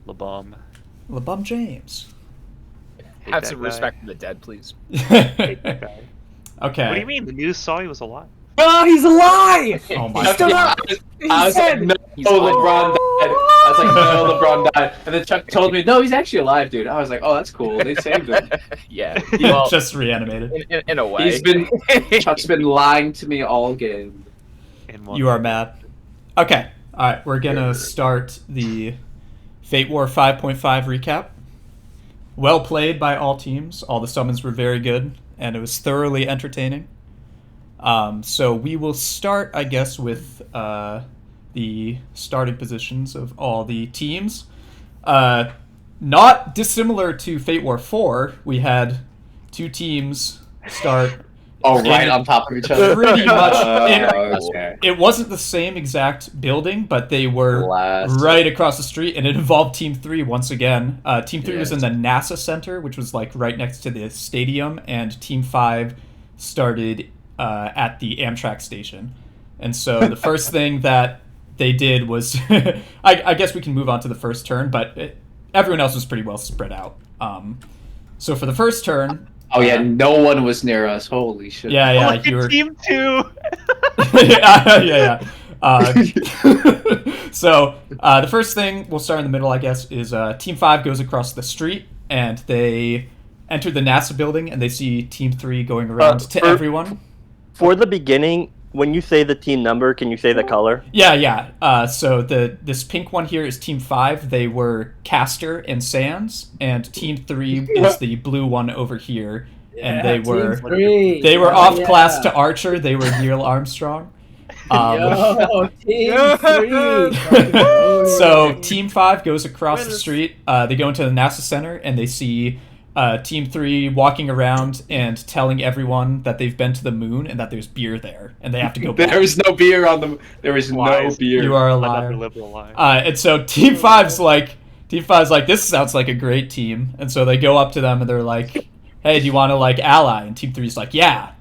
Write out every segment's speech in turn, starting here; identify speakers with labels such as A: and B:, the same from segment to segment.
A: LeBum.
B: LeBum James.
A: Hate
C: Have
A: that
C: some
A: guy.
C: respect for the dead, please.
A: Hate that guy.
B: Okay.
A: What do you mean? The news saw he was alive.
D: Oh, he's alive!
B: Oh my
D: He's still
B: God.
D: up!
E: I was like, no,
C: He's
E: LeBron died. I was like, no, LeBron died. And then Chuck told me, no, he's actually alive, dude. I was like, oh, that's cool. They saved him.
C: Yeah. Well,
B: Just reanimated.
C: in a way.
E: Chuck's been lying to me all game.
A: In one
B: You are mad. Okay. All right. We're gonna start the Fate War 5.5 recap. Well played by all teams. All the summons were very good, and it was thoroughly entertaining. So we will start, I guess, with the starting positions of all the teams. Not dissimilar to Fate War 4, we had two teams start.
E: Oh, right
B: And
E: on top of each other.
B: pretty much
E: Okay.
B: It wasn't the same exact building, but they were
E: Blast.
B: right across the street, and it involved Team 3 once again. Team 3 was in
E: Yes.
B: the NASA Center, which was like right next to the stadium, and Team 5 started at the Amtrak station. And so the first thing that they did was, I guess we can move on to the first turn, but everyone else was pretty well spread out. So for the first turn,
E: Oh, yeah, no one was near us. Holy shit.
B: yeah,
A: Look
B: you
A: at
B: were.
A: Team 2!
B: yeah. So the first thing, we'll start in the middle, I guess, is Team 5 goes across the street, and they enter the NASA building, and they see Team 3 going around to everyone.
F: For the beginning, when you say the team number, can you say the color?
B: Yeah. So this pink one here is Team 5. They were Castor and Sands, and Team 3 is the blue one over here, and they were off class to Archer. They were Neil Armstrong.
D: Yo, Team 3!
B: So Team 5 goes across the street. They go into the NASA Center, and they see Team 3 walking around and telling everyone that they've been to the moon and that there's beer there, and they have to go back.
E: There was no beer on the. There was no
A: Lies.
E: beer.
B: You are a
A: Another
B: liar.
A: liberal lie.
B: And so Team 5's like, this sounds like a great team. And so they go up to them and they're like, hey, do you want to like ally? And Team 3's like, yeah.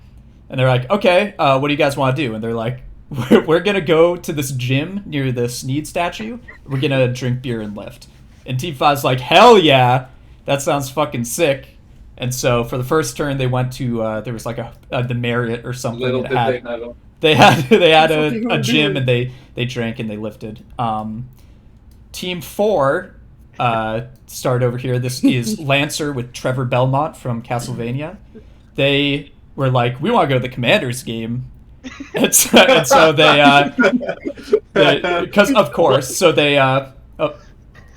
B: And they're like, okay, what do you guys want to do? And they're like, we're going to go to this gym near the Sneed statue. We're going to drink beer and lift. And Team 5's like, hell yeah, that sounds fucking sick. And so for the first turn, they went to, there was like the Marriott or something.
E: Little
B: that
E: did
B: had,
E: they know.
B: they had
D: That's what they
B: a
D: gonna
B: gym,
D: do.
B: and they drank and they lifted. Team 4 started over here. This is Lancer with Trevor Belmont from Castlevania. They were like, we want to go to the Commanders game. and so they, because of course, so they, do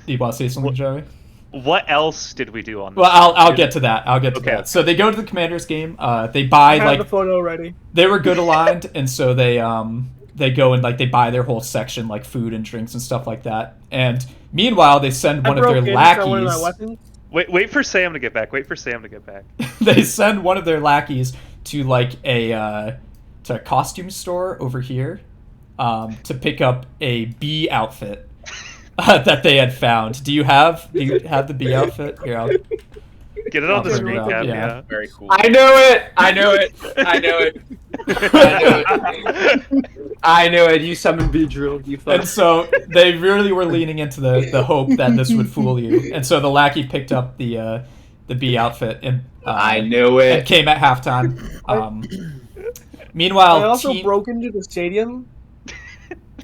B: you want to say something, Joey?
A: What else did we do on this?
B: Well, I'll get to that.
A: Okay.
B: that. So they go to the Commanders game. They buy
D: I have
B: like
D: the photo ready.
B: they were good aligned, and so they go and like they buy their whole section, like food and drinks and stuff like that. And meanwhile, they send one of their lackeys.
A: Wait for Sam to get back.
B: They send one of their lackeys to like a costume store over here to pick up a bee outfit that they had found. Do you have the bee outfit? Here, I'll
A: Get it on the
B: I'll
A: screen
B: bring it up,
A: cap,
B: yeah.
A: yeah.
C: Very cool.
E: I knew it. I knew it. I knew it. You summoned Beedrill. You
B: And
E: fuck.
B: so they really were leaning into the hope that this would fool you. And so the lackey picked up the bee outfit and
E: I knew
B: and
E: it.
B: came at halftime. Meanwhile,
D: I also
B: team...
D: broke into the stadium.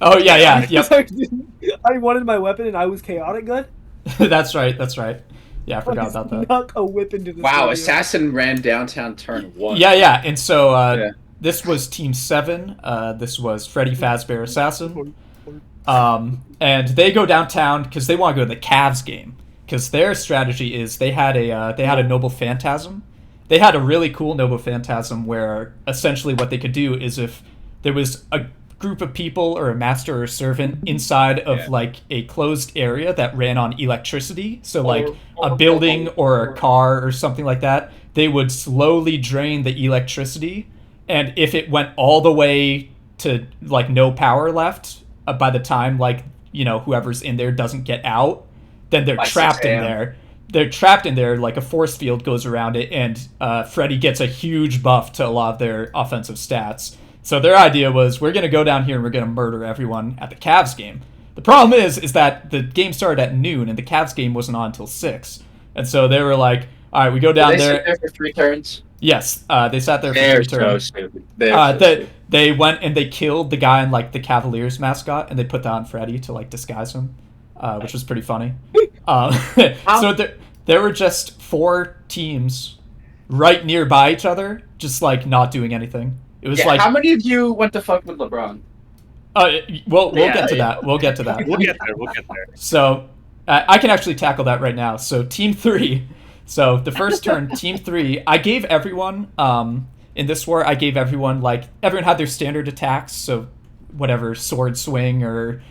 B: Oh yeah, yep.
D: I wanted my weapon and I was chaotic good.
B: That's right. Yeah, I forgot about that.
D: Snuck a whip into the
E: Wow,
D: stadium.
E: Assassin ran downtown turn 1.
B: Yeah. And so
E: Yeah.
B: this was Team 7. This was Freddy Fazbear Assassin. And they go downtown because they want to go to the Cavs game. Because their strategy is they had a Noble Phantasm. They had a really cool Noble Phantasm where essentially what they could do is if there was a group of people or a master or a servant inside of like a closed area that ran on electricity, so like a building or a car or something like that, they would slowly drain the electricity, and if it went all the way to like no power left by the time like whoever's in there doesn't get out, then they're
E: By
B: trapped
E: 6
B: in
E: a.m.
B: there. They're trapped in there, like a force field goes around it, and Freddy gets a huge buff to a lot of their offensive stats. So their idea was, we're going to go down here and we're going to murder everyone at the Cavs game. The problem is that the game started at noon and the Cavs game wasn't on until 6. And so they were like, all right, we go down
E: Did they
B: there.
E: sit there for 3 turns?
B: Yes, they sat there for
E: They're
B: 3
E: so
B: turns.
E: stupid. They're so stupid.
B: They went and they killed the guy in like the Cavaliers mascot, and they put that on Freddy to like disguise him, which was pretty funny. So there were just 4 teams right nearby each other, just like not doing anything. It was like
E: how many of you went to fuck with LeBron?
B: we'll
A: Yeah,
B: get to that. We'll get to that.
A: We'll get there. We'll get there.
B: So I can actually tackle that right now. So Team 3. So the first turn, Team 3, I gave everyone in this war. I gave everyone everyone had their standard attacks. So whatever sword swing or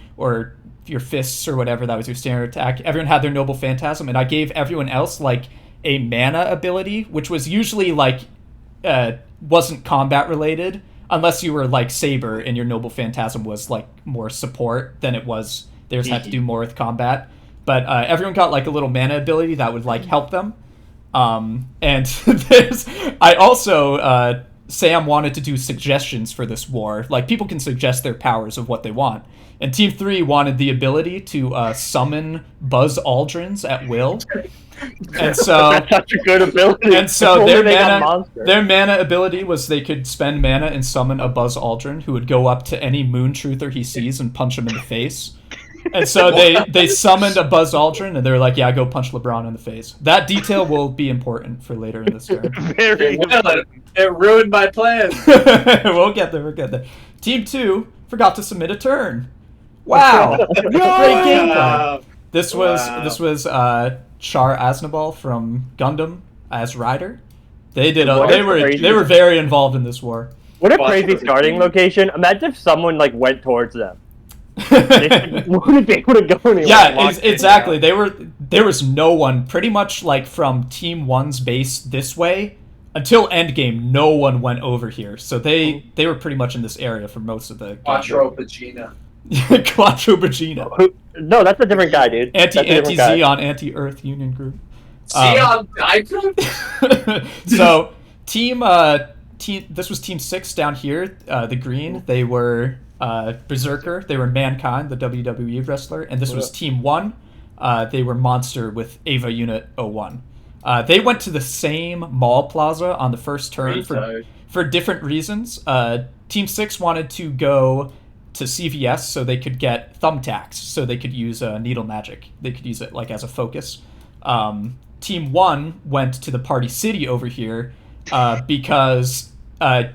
B: your fists or whatever, that was your standard attack. Everyone had their noble phantasm, and I gave everyone else like a mana ability, which was usually wasn't combat related unless you were like Saber and your noble phantasm was like more support than it was. Theirs had to do more with combat, but everyone got like a little mana ability that would like help them. And I also Sam wanted to do suggestions for this war. Like people can suggest their powers of what they want. And Team 3 wanted the ability to summon Buzz Aldrins at will. And so
F: That's such a good ability.
B: And so
F: If only
B: their
F: they got
B: mana,
F: Monster.
B: their mana ability was they could spend mana and summon a Buzz Aldrin who would go up to any Moon Truther he sees and punch him in the face. And so they summoned a Buzz Aldrin and they were like, yeah, go punch LeBron in the face. That detail will be important for later in this turn.
A: Very.
E: It ruined my plan.
B: We'll get there. Team 2 forgot to submit a turn. Wow. Great gameplay. This was Char Aznavour from Gundam as Ryder. They were very involved in this war.
F: What a crazy starting location. Imagine if someone like went towards them. They wouldn't be able to go anywhere.
B: Yeah, exactly. There was no one pretty much like from Team 1's base this way until endgame. No one went over here, so they were pretty much in this area for most of the
E: Quattro Vagina.
B: Quattro Vagina.
F: No, that's a different guy, dude. That's a different guy.
B: Anti-Xeon, Anti-Earth Union Group.
E: Xeon Diver?
B: So team this was Team 6 down here, the green. They were Berserker. They were Mankind, the WWE wrestler, and this was Team 1. They were Monster with Ava Unit 01. They went to the same mall plaza on the first turn for different reasons. Team 6 wanted to go to CVS so they could get thumbtacks, so they could use needle magic. They could use it like as a focus. Team 1 went to the Party City over here because Ava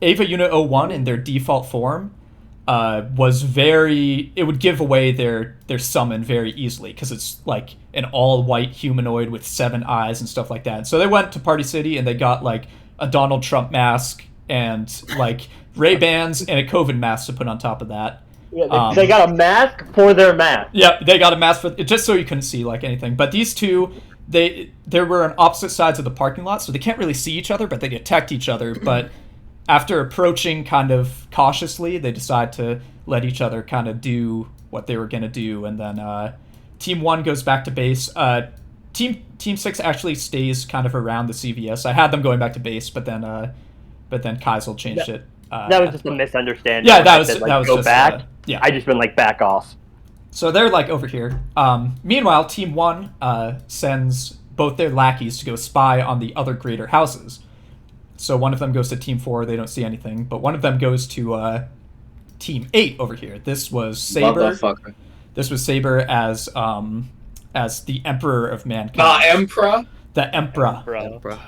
B: Unit 01 in their default form it would give away their summon very easily because it's like an all-white humanoid with 7 eyes and stuff like that. So they went to Party City and they got like a Donald Trump mask and like Ray-Bans and a COVID mask to put on top of that.
F: Yeah, they got a mask for their mask.
B: Yeah, they got a mask for just so you couldn't see like anything. But these two, they were on opposite sides of the parking lot, so they can't really see each other, but they detect each other. But after approaching kind of cautiously, they decide to let each other kind of do what they were going to do. And then Team 1 goes back to base. Team 6 actually stays kind of around the CVS. I had them going back to base, but then Kaisel changed it.
F: That was just a misunderstanding.
B: Yeah, that
F: I
B: was
F: said,
B: that was
F: go
B: just
F: back.
B: yeah.
F: I just been like back off.
B: So they're like over here. Meanwhile, Team 1 sends both their lackeys to go spy on the other greater houses. So one of them goes to Team 4, they don't see anything, but one of them goes to Team 8 over here. This was Saber.
E: Motherfucker.
B: This was Saber as the Emperor of Mankind.
E: Emperor?
B: The Emperor.
D: The Emperor.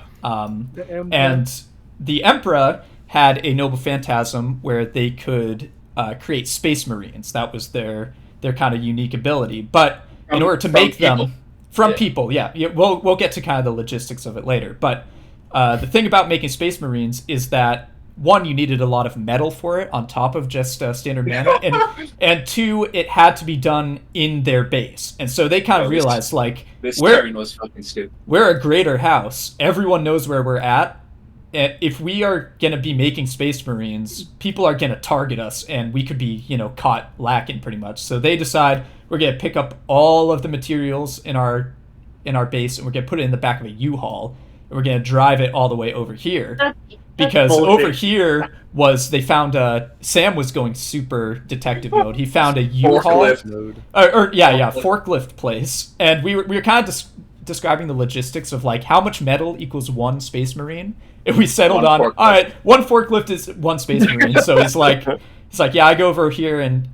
B: And the Emperor had a noble phantasm where they could create space marines. That was their kind of unique ability. But in order to make them from people, yeah, we'll get to kind of the logistics of it later. But the thing about making space marines is that one, you needed a lot of metal for it on top of just standard mana, and two, it had to be done in their base. And so they kind of realized like
E: This turn was fucking stupid.
B: we're a greater house. Everyone knows where we're at. And if we are going to be making space marines, people are going to target us and we could be, caught lacking pretty much. So they decide we're going to pick up all of the materials in our base and we're going to put it in the back of a U-Haul and we're going to drive it all the way over here. because
F: bullshit.
B: over here was they found Sam was going super detective mode. He found a U-Haul,
E: Forklift.
B: forklift place, and we were kind of describing the logistics of like how much metal equals one Space Marine, and we settled
E: One
B: on
E: forklift.
B: all right, one forklift is one Space Marine. So he's like, yeah, I go over here and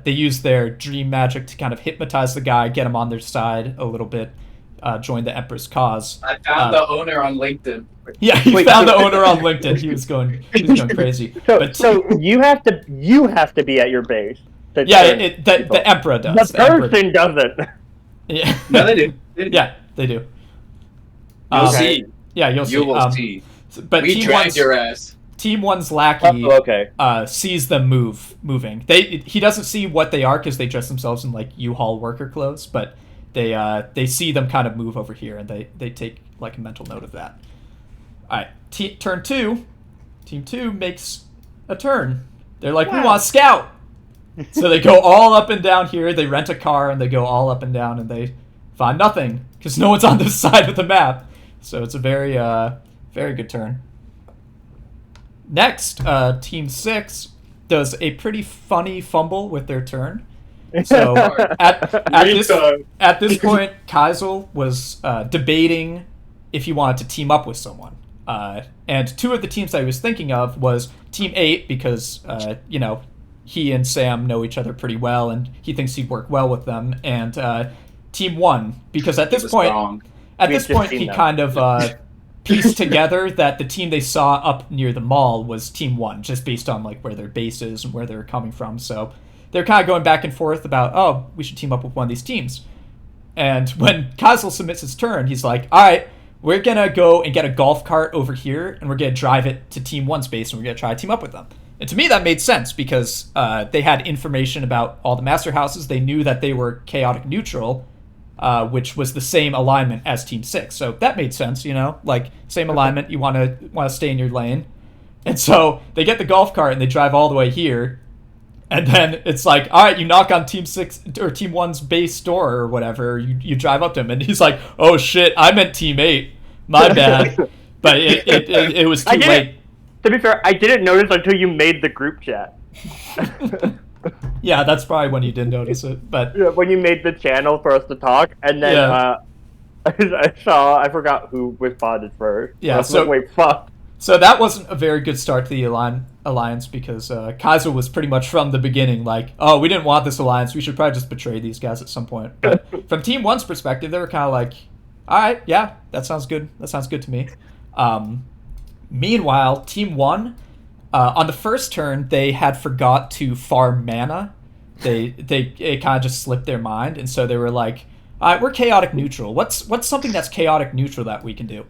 B: they use their dream magic to kind of hypnotize the guy, get him on their side a little bit, join the Emperor's cause.
E: I found the owner on LinkedIn.
B: Yeah, he
F: Wait,
B: found
F: so-
B: the owner on LinkedIn. He was going crazy.
F: So,
B: But
F: so you have to be at your base. to
B: yeah,
F: turn
B: the
F: people.
B: Emperor does.
F: The
B: Emperor-
F: person doesn't.
B: Yeah.
E: No, they do. They do.
B: Yeah, they do.
E: You'll
B: Um,
E: see.
B: Yeah, you'll see.
E: You will see.
B: But
E: We
B: Team
E: dragged
B: One's,
E: your ass.
B: Team One's lackey
F: Oh, okay.
B: sees them moving. He doesn't see what they are because they dress themselves in like U-Haul worker clothes, but they see them kind of move over here, and they take like a mental note of that. All right, turn 2. Team 2 makes a turn. They're like, we want scout. So they go all up and down here. They rent a car and they go all up and down, and they find nothing because no one's on this side of the map. So it's a very very good turn. Next, Team 6 does a pretty funny fumble with their turn. So at this point, Kaisel was debating if he wanted to team up with someone. And two of the teams I was thinking of was Team 8 because, he and Sam know each other pretty well and he thinks he'd work well with them. And Team 1 because at this point,
E: Wrong.
F: We've just seen
B: he
F: them.
B: kind of pieced together that the team they saw up near the mall was Team 1, just based on like where their base is and where they're coming from. So they're kind of going back and forth about, oh, we should team up with one of these teams. And when Kazel submits his turn, he's like, all right, we're going to go and get a golf cart over here, and we're going to drive it to Team 1's base, and we're going to try to team up with them. And to me, that made sense, because they had information about all the master houses. They knew that they were chaotic neutral, which was the same alignment as Team 6. So that made sense, like, same alignment, you want to stay in your lane. And so they get the golf cart, and they drive all the way here. And then it's like, all right, you knock on Team 6 or Team 1's base door or whatever. You drive up to him, and he's like, "Oh shit, I meant Team 8. My bad." But it was too late.
F: To be fair, I didn't notice until you made the group chat.
B: Yeah, that's probably when you didn't notice it. But
F: Yeah, when you made the channel for us to talk, and then
B: Yeah.
F: I forgot who responded first.
B: Yeah,
F: I was
B: so-
F: like, wait, fuck.
B: so that wasn't a very good start to the alliance because Kaiser was pretty much from the beginning like, oh, we didn't want this alliance. We should probably just betray these guys at some point. But from Team 1's perspective, they were kind of like, all right, yeah, that sounds good. That sounds good to me. Meanwhile, Team 1, on the first turn, they had forgot to farm mana. It kind of just slipped their mind, and so they were like, all right, we're chaotic neutral. What's something that's chaotic neutral that we can do?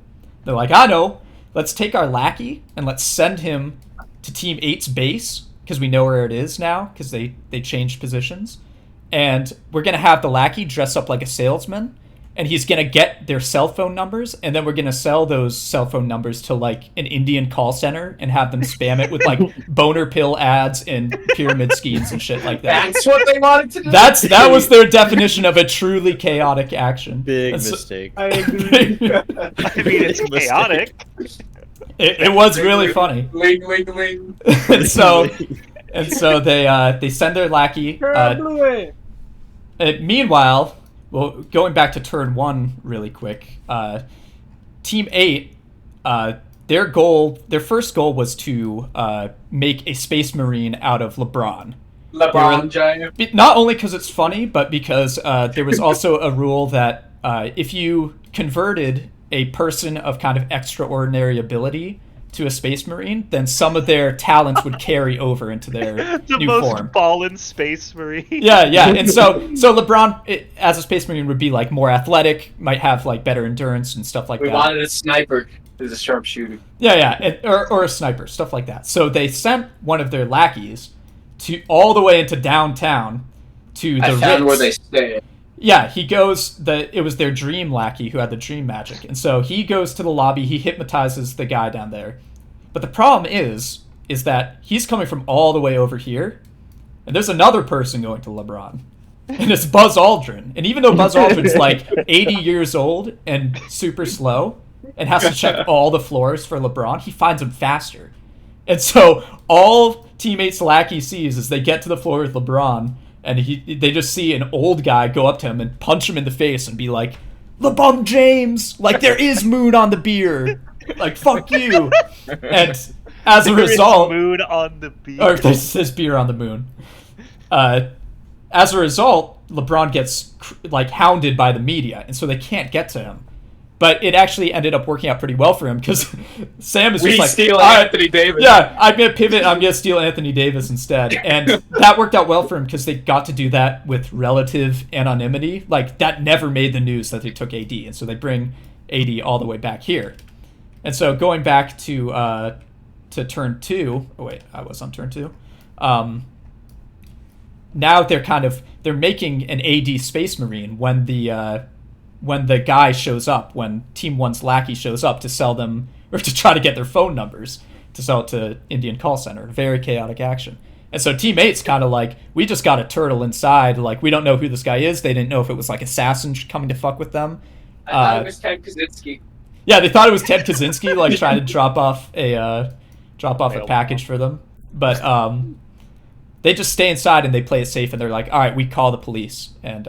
B: They're like, I know. Let's take our lackey and let's send him to Team 8's base because we know where it is now because they changed positions. And we're going to have the lackey dress up like a salesman, and he's going to get their cell phone numbers, and then we're going to sell those cell phone numbers to like an Indian call center and have them spam it with like boner pill ads and pyramid schemes and shit like that.
E: That's what they wanted to do.
B: That was their definition of a truly chaotic action.
C: Big
B: And so-
C: mistake.
D: I agree.
A: I mean, it's chaotic.
B: It was really funny.
E: Ling, ling, ling.
B: and so they send their lackey. Meanwhile, well, going back to turn 1 really quick, Team 8, their first goal was to make a Space Marine out of LeBron.
E: LeBron Giant.
B: Not only because it's funny, but because there was also a rule that if you converted a person of kind of extraordinary ability to a Space Marine, then some of their talents would carry over into their
A: The
B: new
A: most
B: form.
A: ballin' space marine.
B: Yeah, and so LeBron as a Space Marine would be like more athletic, might have like better endurance and stuff like
E: We
B: that.
E: wanted a sniper as a sharpshooter.
B: Yeah, or a sniper, stuff like that. So they sent one of their lackeys to all the way into downtown to the
E: I found
B: Ritz.
E: where they stay.
B: Yeah, he goes. It was their dream lackey who had the dream magic, and so he goes to the lobby. He hypnotizes the guy down there, but the problem is that he's coming from all the way over here, and there's another person going to LeBron, and it's Buzz Aldrin. And even though Buzz Aldrin's like 80 years old and super slow, and has to check all the floors for LeBron, he finds him faster. And so all teammates Lackey sees is they get to the floor with LeBron, and they just see an old guy go up to him and punch him in the face and be like, LeBron James, like there is moon on the beer, like fuck you. And as a result,
A: moon on the beer.
B: or there's beer on the moon. As a result, LeBron gets like hounded by the media, and so they can't get to him. But it actually ended up working out pretty well for him because Sam is just like,
C: steal
B: "All right,
C: Anthony Davis.
B: Yeah, I'm gonna pivot. I'm gonna steal Anthony Davis instead, and that worked out well for him because they got to do that with relative anonymity. Like that never made the news that they took AD, and so they bring AD all the way back here. And so going back to turn 2. Oh wait, I was on turn 2. Now they're making an AD Space Marine when the guy shows up, when Team 1's Lackey shows up to sell them, or to try to get their phone numbers to sell it to Indian call center. Very chaotic action. And so Team 8's kind of like, we just got a turtle inside, like, we don't know who this guy is. They didn't know if it was like assassins coming to fuck with them.
E: I thought it was Ted Kaczynski.
B: Yeah, they thought it was Ted Kaczynski, like trying to drop off a package for them. But they just stay inside and they play it safe, and they're like, all right, we call the police. And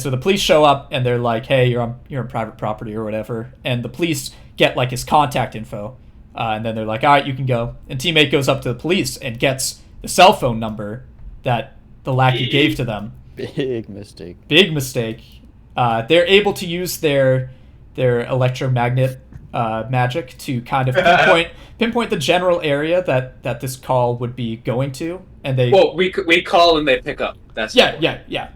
B: so the police show up and they're like, hey, you're on private property or whatever. And the police get like his contact info. And then they're like, all right, you can go. And teammate goes up to the police and gets the cell phone number that the Lackey gave to them.
G: Big mistake.
B: Big mistake. They're able to use their electromagnet magic to kind of pinpoint the general area that this call would be going to. And
E: we call and they pick up. That's
B: yeah.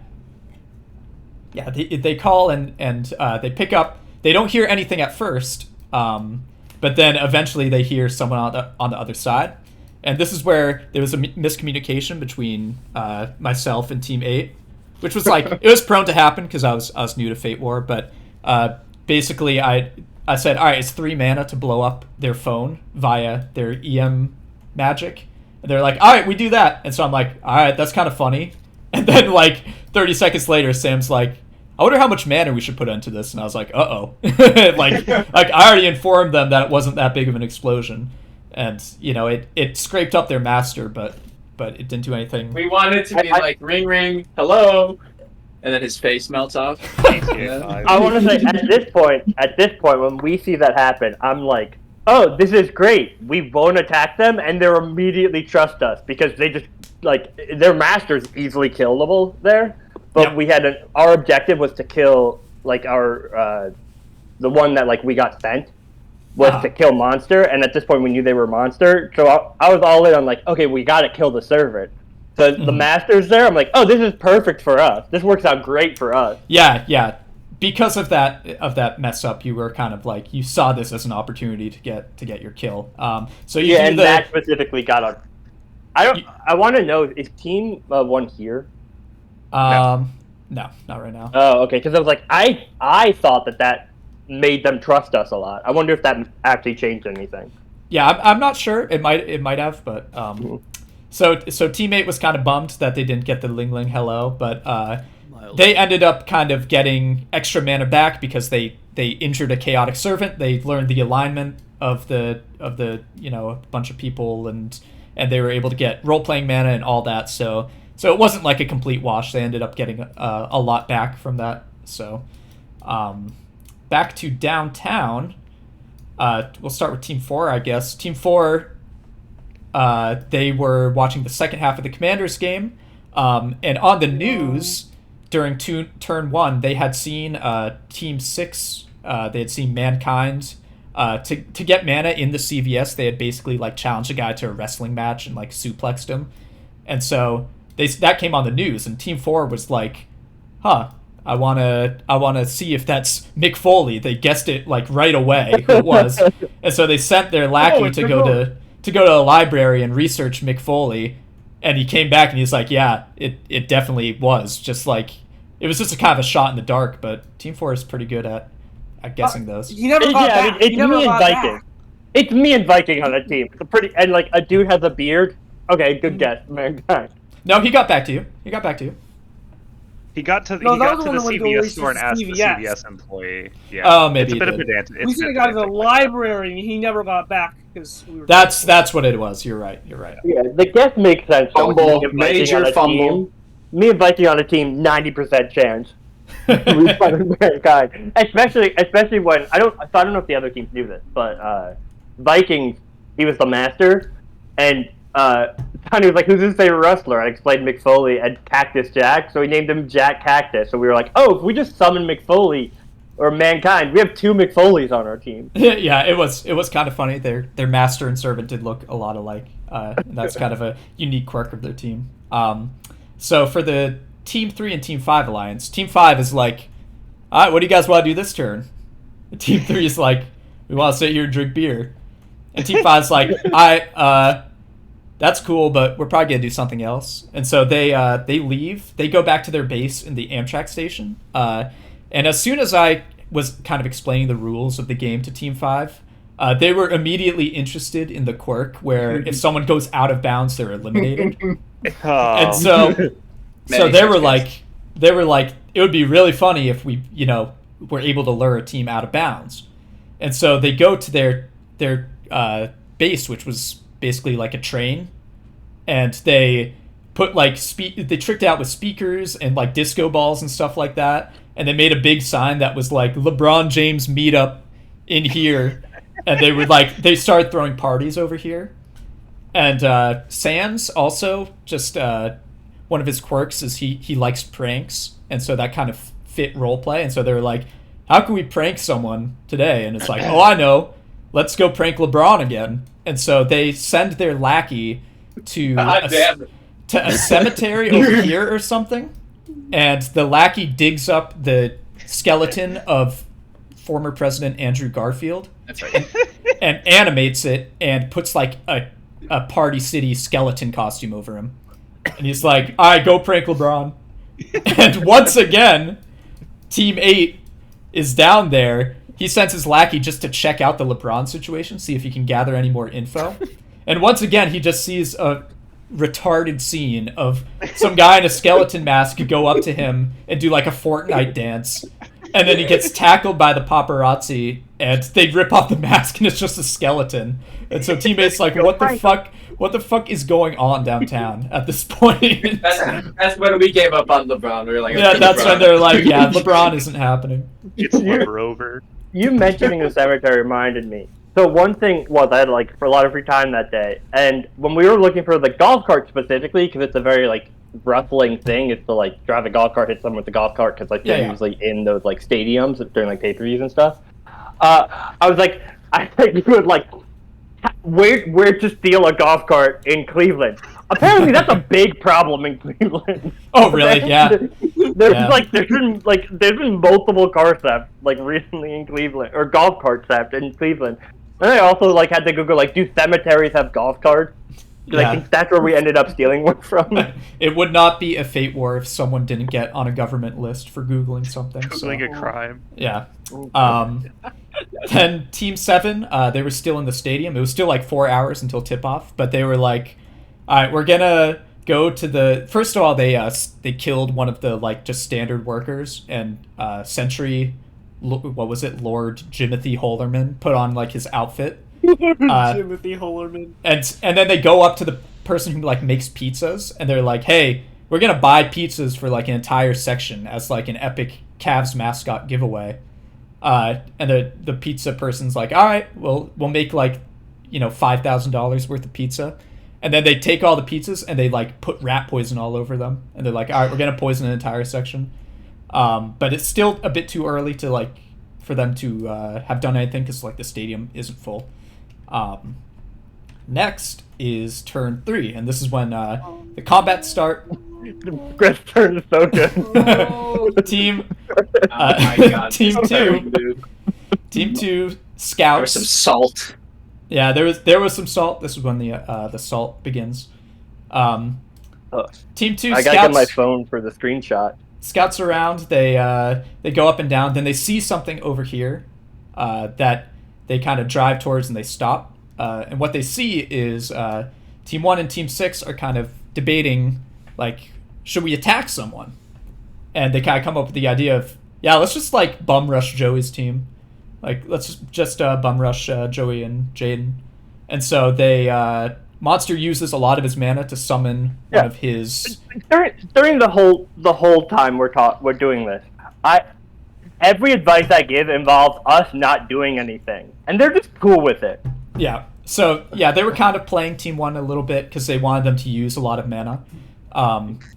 B: They call and they pick up. They don't hear anything at first, but then eventually they hear someone on the other side. And this is where there was a miscommunication between myself and Team 8, which was like, it was prone to happen because I was new to Fate War. But basically, I said, all right, it's 3 mana to blow up their phone via their EM magic. And they're like, all right, we do that. And so I'm like, all right, that's kind of funny. And then like 30 seconds later, Sam's like, I wonder how much mana we should put into this. And I was like, uh-oh. like I already informed them that it wasn't that big of an explosion. And, it scraped up their master, but it didn't do anything.
E: We want it to be like, ring, ring, hello. And then his face melts off.
F: I want to say, at this point, when we see that happen, I'm like, oh, this is great. We won't attack them, and they'll immediately trust us because they just, like, their master's easily killable there. But we had our objective was to kill, like, our, the one that, like, we got sent was to kill Monster, and at this point we knew they were Monster. So I was all in on, like, okay, we got to kill the servant. So the master's there, I'm like, oh, this is perfect for us. This works out great for us.
B: Yeah. Because of that mess up, you were kind of like, you saw this as an opportunity to get your kill. So you
F: and that specifically got on. I want to know, is Team 1 here?
B: No, not right now.
F: Oh, okay. Because I was like, I thought that made them trust us a lot. I wonder if that actually changed anything.
B: Yeah, I'm not sure. It might have, but so teammate was kind of bummed that they didn't get the Ling Ling Hello, but they ended up kind of getting extra mana back because they injured a chaotic servant. They learned the alignment of the bunch of people, and they were able to get role playing mana and all that. So it wasn't like a complete wash. They ended up getting a lot back from that. So back to downtown. We'll start with Team 4, I guess. Team 4, they were watching the second half of the Commanders game, and on the news during turn 1, they had seen Team 6. They had seen Mankind. To get mana in the CVS, they had basically like challenged a guy to a wrestling match and like suplexed him, and so that came on the news. And Team 4 was like, "Huh, I wanna see if that's Mick Foley." They guessed it like right away who it was, and so they sent their lackey to go to a library and research Mick Foley, and he came back and he's like, "Yeah, it definitely was." Just like it was just a kind of a shot in the dark, but Team 4 is pretty good at guessing those.
D: You never got back.
F: It's me and Viking. It's me and Viking on the team. And like a dude has a beard. Okay, good guess, Mankind.
B: No, he got back to you.
A: He got to
D: No,
A: he
D: that
A: got
D: was
A: to
D: the
A: the
D: one that
A: CVS
D: goes
A: store and
D: to
A: asked the
D: CVS.
A: CVS employee. Yeah.
B: Oh, maybe
A: it's a
B: he
A: bit of
B: did.
A: pedantic.
D: We should have got to the library, and he never got back because we were.
B: That's what it was. You're right.
F: Yeah, the guess makes sense. though.
E: Fumble,
F: Me and Viking
E: major
F: on a
E: fumble.
F: team- Me and Viking on a team, 90% chance. We find mankind, especially when I don't know if the other teams knew this, but Vikings, he was the master, and Tony was like, "Who's his favorite wrestler?" I explained Mick Foley and Cactus Jack, so he named him Jack Cactus. So we were like, "Oh, if we just summon Mick Foley or Mankind, we have 2 Mick Foleys on our team."
B: Yeah, it was kind of funny. Their master and servant did look a lot alike. And that's kind of a unique quirk of their team. So for the Team 3 and Team 5 alliance, Team 5 is like, all right, what do you guys want to do this turn? And Team 3 is like, we want to sit here and drink beer. And Team 5 is like, all right, that's cool, but we're probably going to do something else. And so they leave. They go back to their base in the Amtrak station. And as soon as I was kind of explaining the rules of the game to Team 5, they were immediately interested in the quirk where if someone goes out of bounds, they're eliminated.
A: Oh.
B: And so they were like, it would be really funny if we, were able to lure a team out of bounds. And so they go to their base, which was basically like a train, and they put they tricked out with speakers and like disco balls and stuff like that, and they made a big sign that was like LeBron James meetup in here, and they started throwing parties over here. And Sans also just one of his quirks is he likes pranks, and so that kind of fit roleplay. And so they were like, how can we prank someone today? And it's like, oh, I know, let's go prank LeBron again. And so they send their lackey to a cemetery over here or something, and the lackey digs up the skeleton of former President Andrew Garfield.
C: That's right.
B: And animates it and puts like a Party City skeleton costume over him. And he's like, all right, go prank LeBron. And once again, Team 8 is down there. He sends his lackey just to check out the LeBron situation, see if he can gather any more info. And once again, he just sees a retarded scene of some guy in a skeleton mask go up to him and do like a Fortnite dance. And then he gets tackled by the paparazzi, and they rip off the mask, and it's just a skeleton. And so teammates like, what the fuck is going on downtown at this point?
E: That's when we gave up on LeBron. We were like,
B: Yeah,
E: okay,
B: that's
E: LeBron.
B: when they're like, yeah, LeBron isn't happening.
A: It's never over.
F: You mentioning the cemetery reminded me. So one thing was I had for a lot of free time that day, and when we were looking for the golf cart specifically, because it's a very wrestling thing, is to drive a golf cart, hit someone with the golf cart, because they're usually in those stadiums during pay-per-views and stuff. I was like, I think you would where to steal a golf cart in Cleveland. Apparently, that's a big problem in Cleveland.
B: Oh, really? Yeah.
F: There's been multiple car thefts recently in Cleveland, or golf cart theft in Cleveland. And I also had to Google do cemeteries have golf carts? Because I think that's where we ended up stealing one from.
B: It would not be a fate war if someone didn't get on a government list for Googling something.
A: Googling a crime.
B: Yeah. Then Team 7, they were still in the stadium. It was still 4 hours until tip-off, but they were like, all right, we're gonna go to the... First of all, they killed one of the just standard workers, and Sentry, what was it, Lord Jimothy Hollerman, put on his outfit.
D: Timothy Hollerman.
B: And then they go up to the person who makes pizzas, and they're like, hey, we're gonna buy pizzas for an entire section as an epic Cavs mascot giveaway. And the pizza person's like, all right, well, we'll make $5,000 worth of pizza. And then they take all the pizzas and they put rat poison all over them. And they're like, all right, we're gonna poison an entire section. But it's still a bit too early to for them to have done anything, because the stadium isn't full. Next is turn 3, and this is when the combat start.
F: Chris turn is so good.
B: Team
E: Oh my God.
B: Team
E: That's
B: 2
E: terrible, dude.
B: Team 2
C: There was
B: scouts.
C: some salt.
B: Yeah, there was some salt. This is when the salt begins. Team 2
F: I
B: scouts.
F: gotta get my phone for the screenshot.
B: Scouts around. They go up and down. Then they see something over here that they kind of drive towards, and they stop. And what they see is Team 1 and Team 6 are kind of debating, should we attack someone? and they kind of come up with the idea of, yeah, let's just like bum rush Joey's team, like let's just bum rush Joey and Jaden, and so they Monster uses a lot of his mana to summon one of his.
F: During the whole time we're doing this, every advice I give involves us not doing anything, and they're just cool with it.
B: Yeah. So yeah, they were kind of playing Team 1 a little bit because they wanted them to use a lot of mana.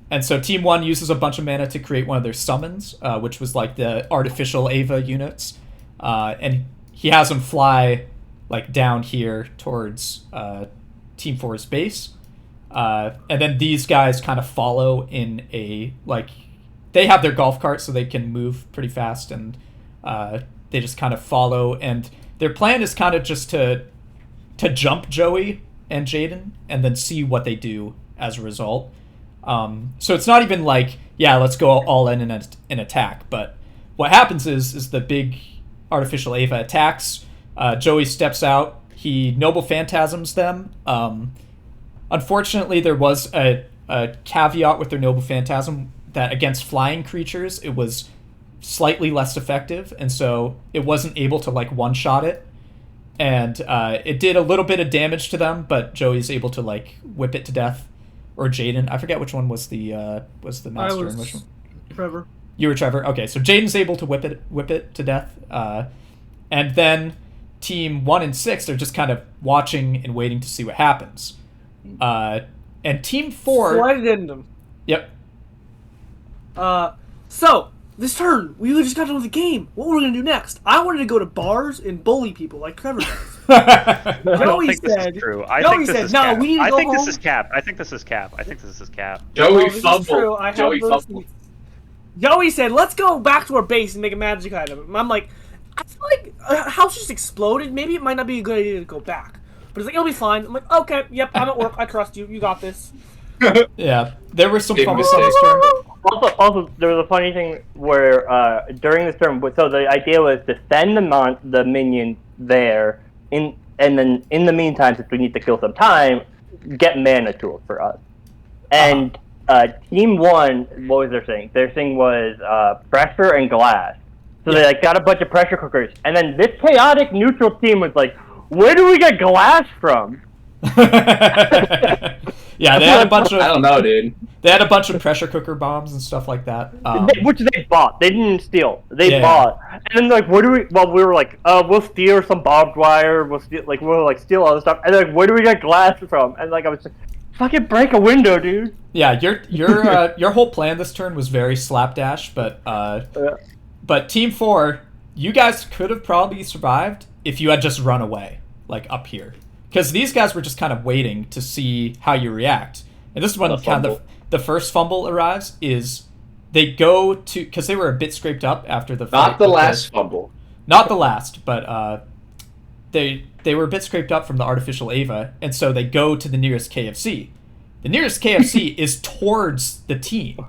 B: And so Team 1 uses a bunch of mana to create one of their summons, which was like the artificial Ava units. And he has them fly like down here towards Team 4's base. And then these guys kind of follow in a, like, they have their golf cart so they can move pretty fast, and they just kind of follow. And their plan is kind of just to jump Joey and Jaden and then see what they do as a result. So it's not even like, yeah, let's go all in and attack. But what happens is the big artificial Ava attacks. Joey steps out. He Noble Phantasms them. Unfortunately, there was a caveat with their Noble Phantasm that against flying creatures, it was slightly less effective. And so it wasn't able to like one-shot it. And it did a little bit of damage to them, but Joey's able to like whip it to death. Or Jaden, I forget which one was the master.
D: I was
B: and which one.
D: Trevor.
B: You were Trevor. Okay, so Jaden's able to whip it to death, and then Team 1 and 6 are just kind of watching and waiting to see what happens. And Team 4.
D: Slight addendum.
B: Yep.
D: So this turn, we just got done with the game. What were we gonna do next? I wanted to go to bars and bully people like Trevor does.
A: I don't
D: Joey
A: think this
D: said.
A: is true. I
D: Joey
A: think this
D: said,
A: is
D: "No,
A: cap.
D: we need to
A: I
D: go
A: think
D: home."
A: this is cap. I think this is cap. I think this is cap.
E: Joey
D: This is
E: fumbled.
D: true. I have
E: Joey
D: those
E: fumbled.
D: tweets. Joey said, "Let's go back to our base and make a magic item." I'm like, I feel like a house just exploded. Maybe it might not be a good idea to go back. But it's like, it'll be fine. I'm like, okay, yep, I'm at work. I trust you. You got this.
B: Yeah, there were some
E: Big
B: fumbles on
E: mistake.
B: this turn.
F: Also, there was a funny thing where during this turn, so the idea was to send the minion there, and then in the meantime, since we need to kill some time, get mana tools for us. And Team 1, what was their thing? Their thing was pressure and glass. So they like got a bunch of pressure cookers, and then this chaotic neutral team was like, "Where do we get glass from?"
B: Yeah, they had a bunch
E: I
B: of
E: don't know, dude.
B: they had a bunch of pressure cooker bombs and stuff like that.
F: Which they bought. They didn't steal. They
B: Yeah.
F: bought. And then like, where do we? Well, we were like, we'll steal some barbed wire. We'll steal all this stuff. And like, where do we get glass from? And like, I was like, fucking break a window, dude.
B: Yeah, your whole plan this turn was very slapdash, but Team 4, you guys could have probably survived if you had just run away, like up here. Because these guys were just kind of waiting to see how you react. And this is when kind of the first fumble arrives, is they go to, because they were a bit scraped up after the fight.
E: Not the last fumble.
B: Not the last, but they were a bit scraped up from the artificial Ava, and so they go to the nearest KFC. The nearest KFC is towards the team.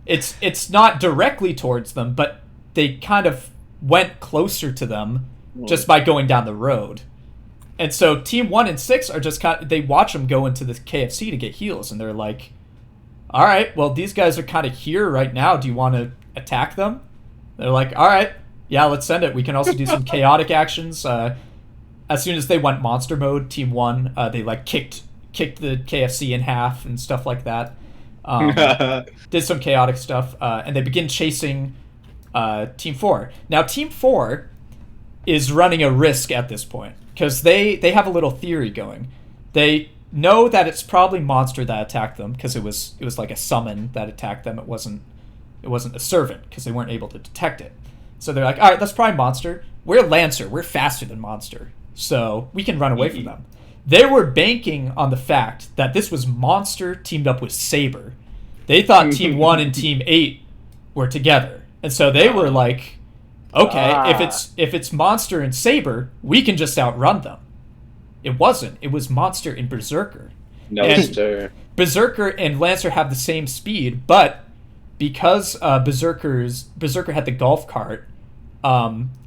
B: It's not directly towards them, but they kind of went closer to them just by going down the road. And so Team 1 and 6 are just they watch them go into the KFC to get heals, and they're like, all right, well, these guys are kind of here right now. Do you want to attack them? They're like, all right, yeah, let's send it. We can also do some chaotic actions. As soon as they went monster mode, Team 1, they like kicked the KFC in half and stuff like that. Did some chaotic stuff, and they begin chasing Team 4. Now, Team 4 is running a risk at this point, because they have a little theory going. They know that it's probably Monster that attacked them, because it was like a summon that attacked them. It wasn't a servant, because they weren't able to detect it. So they're like, all right, that's probably Monster. We're Lancer. We're faster than Monster, so we can run away from them. They were banking on the fact that this was Monster teamed up with Saber. They thought Team 1 and Team 8 were together, and so they were like, okay, if it's Monster and Saber, we can just outrun them. It wasn't. It was Monster and Berserker.
E: No,
B: And
E: sir.
B: Berserker and Lancer have the same speed, but because Berserker had the golf cart,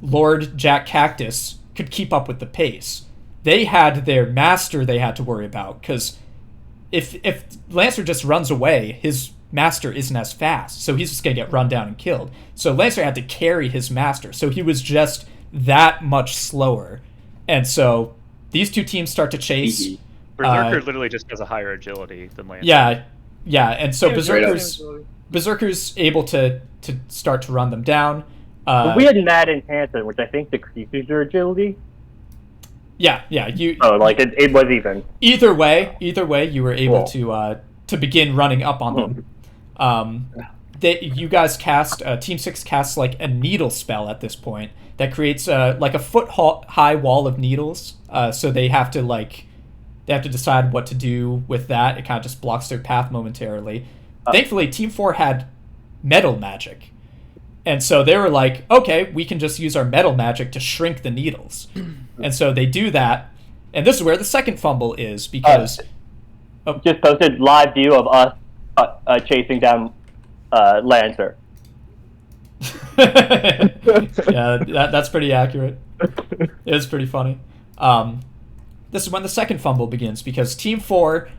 B: Lord Jack Cactus could keep up with the pace. They had their master they had to worry about, because if Lancer just runs away, his master isn't as fast, so he's just gonna get run down and killed. So Lancer had to carry his master, so he was just that much slower. And so these two teams start to chase.
A: Berserker literally just has a higher agility than Lancer.
B: Yeah, and so
D: Yeah,
B: Berserker's able to start to run them down.
F: But we had Mad Enhancer, which I think decreases your agility.
B: Yeah, you.
F: So like it was even.
B: Either way, you were able
F: Cool.
B: to begin running up on them. You guys cast Team 6 casts like a needle spell at this point that creates like a foot high wall of needles. So they have to decide what to do with that. It kind of just blocks their path momentarily. Thankfully, Team 4 had metal magic. And so they were like, okay, we can just use our metal magic to shrink the needles. And so they do that. And this is where the second fumble is, because...
F: Just posted live view of us chasing down Lancer.
B: Yeah, that's pretty accurate. It was pretty funny. This is when the second fumble begins, because Team 4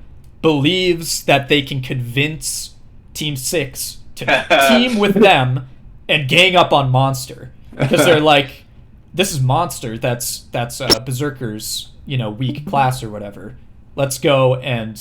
B: believes that they can convince Team 6 to team with them and gang up on Monster, because they're like, this is Monster, that's Berserker's weak class or whatever. Let's go and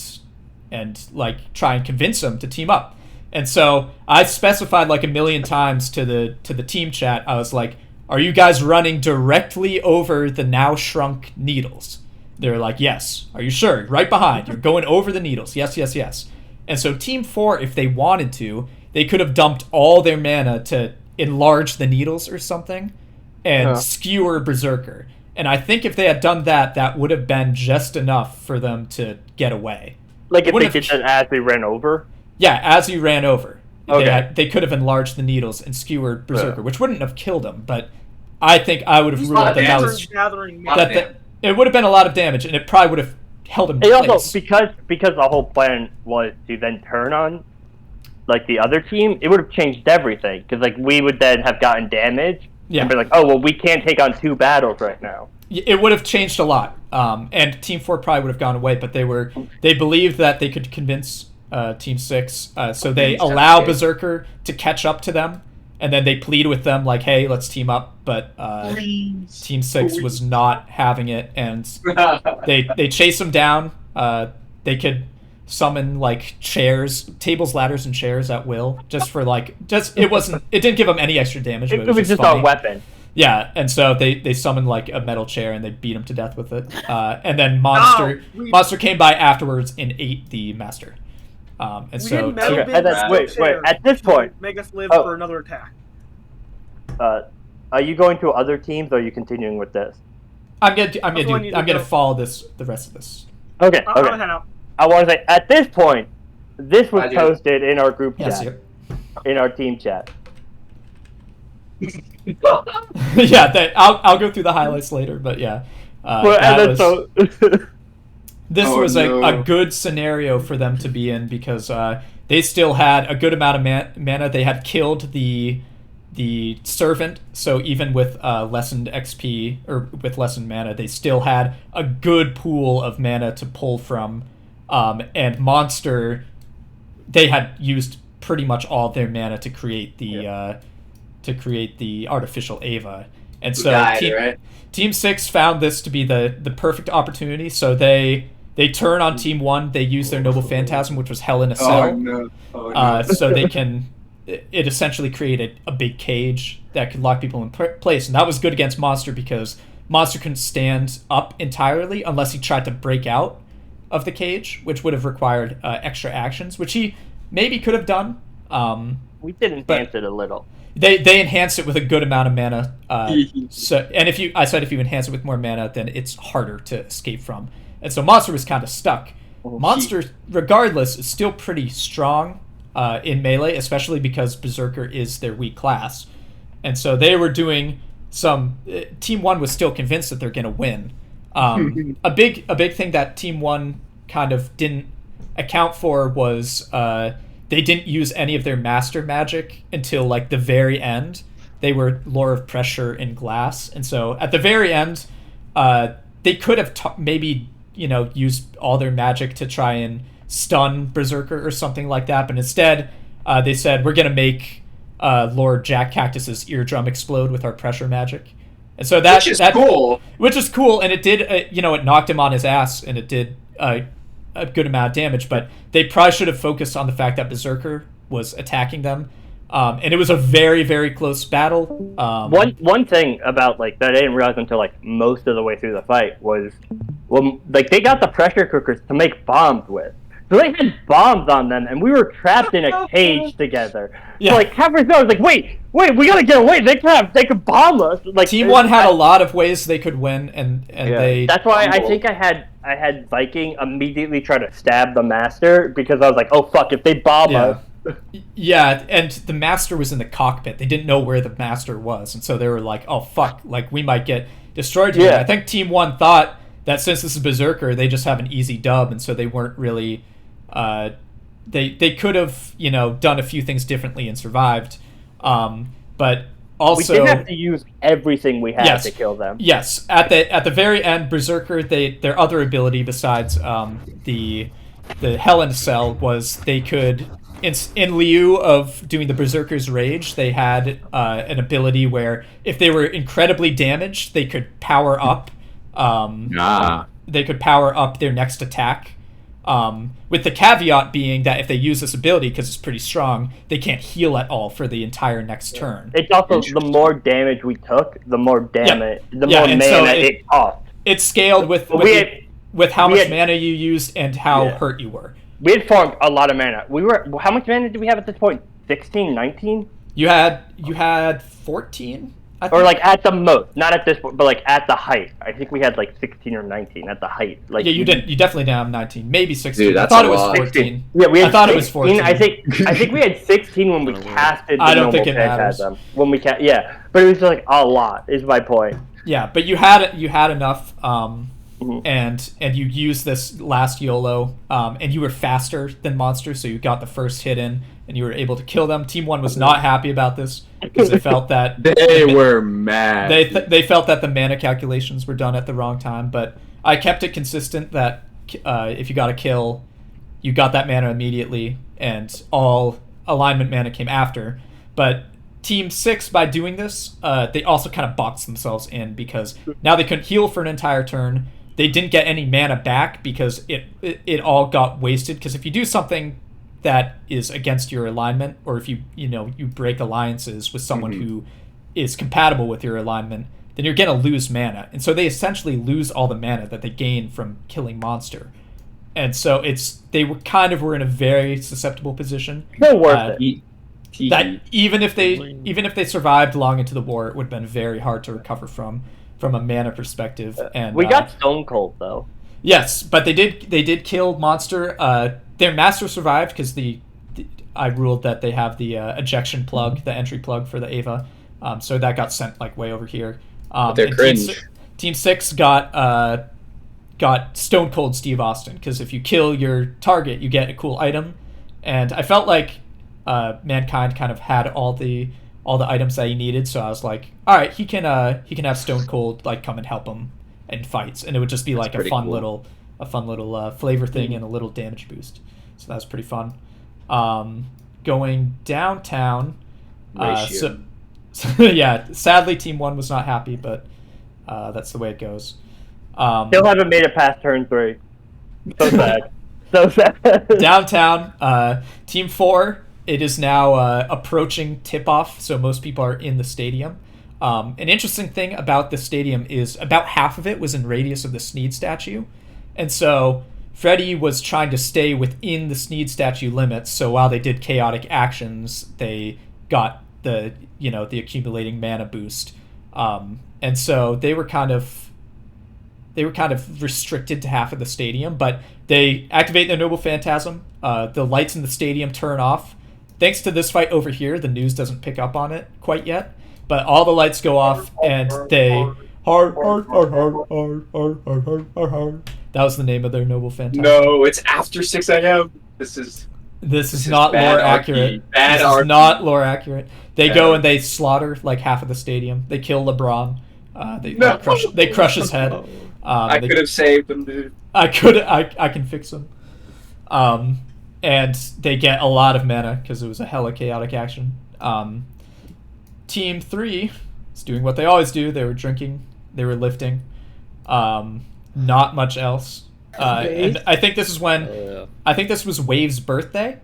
B: like try and convince them to team up. And so I specified like a million times to the team chat. I was like, are you guys running directly over the now shrunk needles? They're like, yes. Are you sure? Right behind. You're going over the needles. Yes. And so Team 4, if they wanted to, they could have dumped all their mana to enlarge the needles or something and skewer Berserker. And I think if they had done that, that would have been just enough for them to get away.
F: Like if
B: Wouldn't
F: they
B: have-
F: did that as they ran over.
B: Yeah, as you ran over.
F: Okay.
B: They could have enlarged the needles and skewered Berserker, which wouldn't have killed him, but I think I would have
E: It's
B: ruled
E: not
B: that that
E: damage.
B: was...
D: gathering
E: Lot
B: That,
E: of
B: that it would have been a lot of damage, and it probably would have held him in
F: And
B: place.
F: also because the whole plan was to then turn on like the other team, it would have changed everything, because like we would then have gotten damage and be like, oh well, we can't take on two battles right now.
B: It would have changed a lot, and Team 4 probably would have gone away, but they believed that they could convince Team 6, so they allow Berserker to catch up to them, and then they plead with them like, hey, let's team up, but Team 6 was not having it, and they chase them down. They could summon like tables, ladders, and chairs at will, just for like, it didn't give them any extra damage. But
F: It was just
B: funny.
F: our weapon.
B: Yeah, and so they summoned like a metal chair and they beat him to death with it. And then Monster came by afterwards and ate the master. And
D: We
B: so
D: didn't metal
F: Okay,
D: bend
F: and then-
D: that
F: wait,
D: chair
F: at this
D: to
F: point-
D: make us live
F: Oh.
D: for another attack.
F: Are you going to other teams, or are you continuing with this?
B: I'm
D: That's what I need to
B: gonna
D: know.
B: follow the rest of this.
F: Okay.
D: I'm gonna
F: Okay.
D: head out.
F: I want to say at this point, this was
E: I do.
F: posted in our group
B: Yes,
F: chat, in our team chat.
B: yeah. I'll go through the highlights later, but yeah.
F: Well,
B: that
F: and then
B: was- This
E: Oh,
B: was
E: no.
B: a good scenario for them to be in, because they still had a good amount of mana. They had killed the servant, so even with lessened XP or with lessened mana, they still had a good pool of mana to pull from. And Monster, they had used pretty much all of their mana to create the artificial Ava, and so
E: right?
B: Team 6 found this to be the perfect opportunity, so they turn on Team 1. They use their Noble Phantasm, which was Hell in a Cell,
E: no. Oh, no.
B: so they can... It essentially created a big cage that could lock people in place, and that was good against Monster, because Monster couldn't stand up entirely unless he tried to break out of the cage, which would have required extra actions, which he maybe could have done.
F: We did enhance it a little.
B: They enhanced it with a good amount of mana. So, and if you enhance it with more mana, then it's harder to escape from. And so Monster was kind of stuck. Monster, regardless, is still pretty strong in melee, especially because Berserker is their weak class. And so they were doing some. Team 1 was still convinced that they're going to win. A big thing that Team 1 kind of didn't account for was they didn't use any of their master magic until like the very end. They were Lore of Pressure and Glass, and so at the very end, they could have maybe used all their magic to try and stun Berserker or something like that. But instead, they said, we're going to make Lord Jack Cactus's eardrum explode with our pressure magic. And so
E: which is cool.
B: Which is cool, and it did, it knocked him on his ass, and it did a good amount of damage, but they probably should have focused on the fact that Berserker was attacking them. And it was a very, very close battle.
F: One thing about that I didn't realize until most of the way through the fight was, they got the pressure cookers to make bombs with. So they had bombs on them, and we were trapped in a cage together.
B: Yeah.
F: So halfway through, I was like, wait, we gotta get away. They could bomb us.
B: Team 1 had a lot of ways they could win, and they.
F: That's why I think I had Viking immediately try to stab the master, because I was like, oh fuck, if they bomb us.
B: Yeah, and the master was in the cockpit. They didn't know where the master was, and so they were like, oh fuck, we might get destroyed here.
F: Yeah.
B: I think Team 1 thought that since this is Berserker, they just have an easy dub, and so they weren't really. They could have done a few things differently and survived, but also
F: we didn't have to use everything we had to kill them.
B: Yes, at the very end, Berserker, their other ability besides the Hell in a Cell was they could, in lieu of doing the Berserker's Rage, they had an ability where if they were incredibly damaged, they could power up. They could power up their next attack. With the caveat being that if they use this ability, because it's pretty strong, they can't heal at all for the entire next turn.
F: It's also the more damage we took, the more damage, the more mana
B: so
F: it cost.
B: It scaled with how much mana you used and how hurt you were.
F: We had farmed a lot of mana. How much mana did we have at this point? 16, 19?
B: You had 14?
F: Or at the most, not at this point, but at the height. I think we had 16 or 19 at the height.
B: You didn't. You definitely didn't have 19. Maybe 16.
E: Dude,
B: I thought it was 14.
F: Yeah, we had.
B: I thought it was 14.
F: I think we had 16 when we casted.
B: I don't think it matters.
F: When we but it was a lot. Is my point.
B: Yeah, but you had enough, and you used this last YOLO, and you were faster than monsters, so you got the first hit in, and you were able to kill them. Team 1 was not happy about this because they felt that
E: they were mad.
B: They felt that the mana calculations were done at the wrong time, but I kept it consistent that if you got a kill, you got that mana immediately, and all alignment mana came after. But Team 6, by doing this, they also kind of boxed themselves in because now they couldn't heal for an entire turn. They didn't get any mana back because it all got wasted. Because if you do something that is against your alignment, or if you break alliances with someone who is compatible with your alignment, then you're gonna lose mana. And so they essentially lose all the mana that they gain from killing monster. And so they were in a very susceptible position.
F: Still worth it.
B: That even if they survived long into the war, it would have been very hard to recover from a mana perspective. And
F: we got Stone Cold though.
B: Yes, but they did kill monster. Their master survived because I ruled that they have the ejection plug, the entry plug for the Ava, so that got sent way over here.
E: They're cringe.
B: Team 6 got Stone Cold Steve Austin because if you kill your target, you get a cool item, and I felt like Mankind kind of had all the items that he needed, so I was like, all right, he can have Stone Cold come and help him in fights, and it would just be a fun little flavor thing and a little damage boost. So that was pretty fun. Going downtown. So yeah, sadly Team 1 was not happy, but that's the way it goes.
F: Still haven't made it past turn 3. So sad. So sad.
B: Downtown, Team 4, it is now approaching tip-off, so most people are in the stadium. An interesting thing about the stadium is about half of it was in radius of the Sneed statue. And so Freddy was trying to stay within the Sneed statue limits, so while they did chaotic actions, they got the accumulating mana boost. And so they were kind of restricted to half of the stadium, but they activate their Noble Phantasm. The lights in the stadium turn off. Thanks to this fight over here, the news doesn't pick up on it quite yet, but all the lights go off and they That was the name of their Noble Phantasm.
E: No, it's after 6 a.m. This is
B: not lore accurate. This is not lore accurate. They go and they slaughter half of the stadium. They kill LeBron. They crush his head.
E: I could have saved him, dude.
B: I can fix him. And they get a lot of mana because it was a hella chaotic action. Team 3 is doing what they always do. They were drinking, they were lifting, not much else. And I think this is when I think this was Wave's birthday,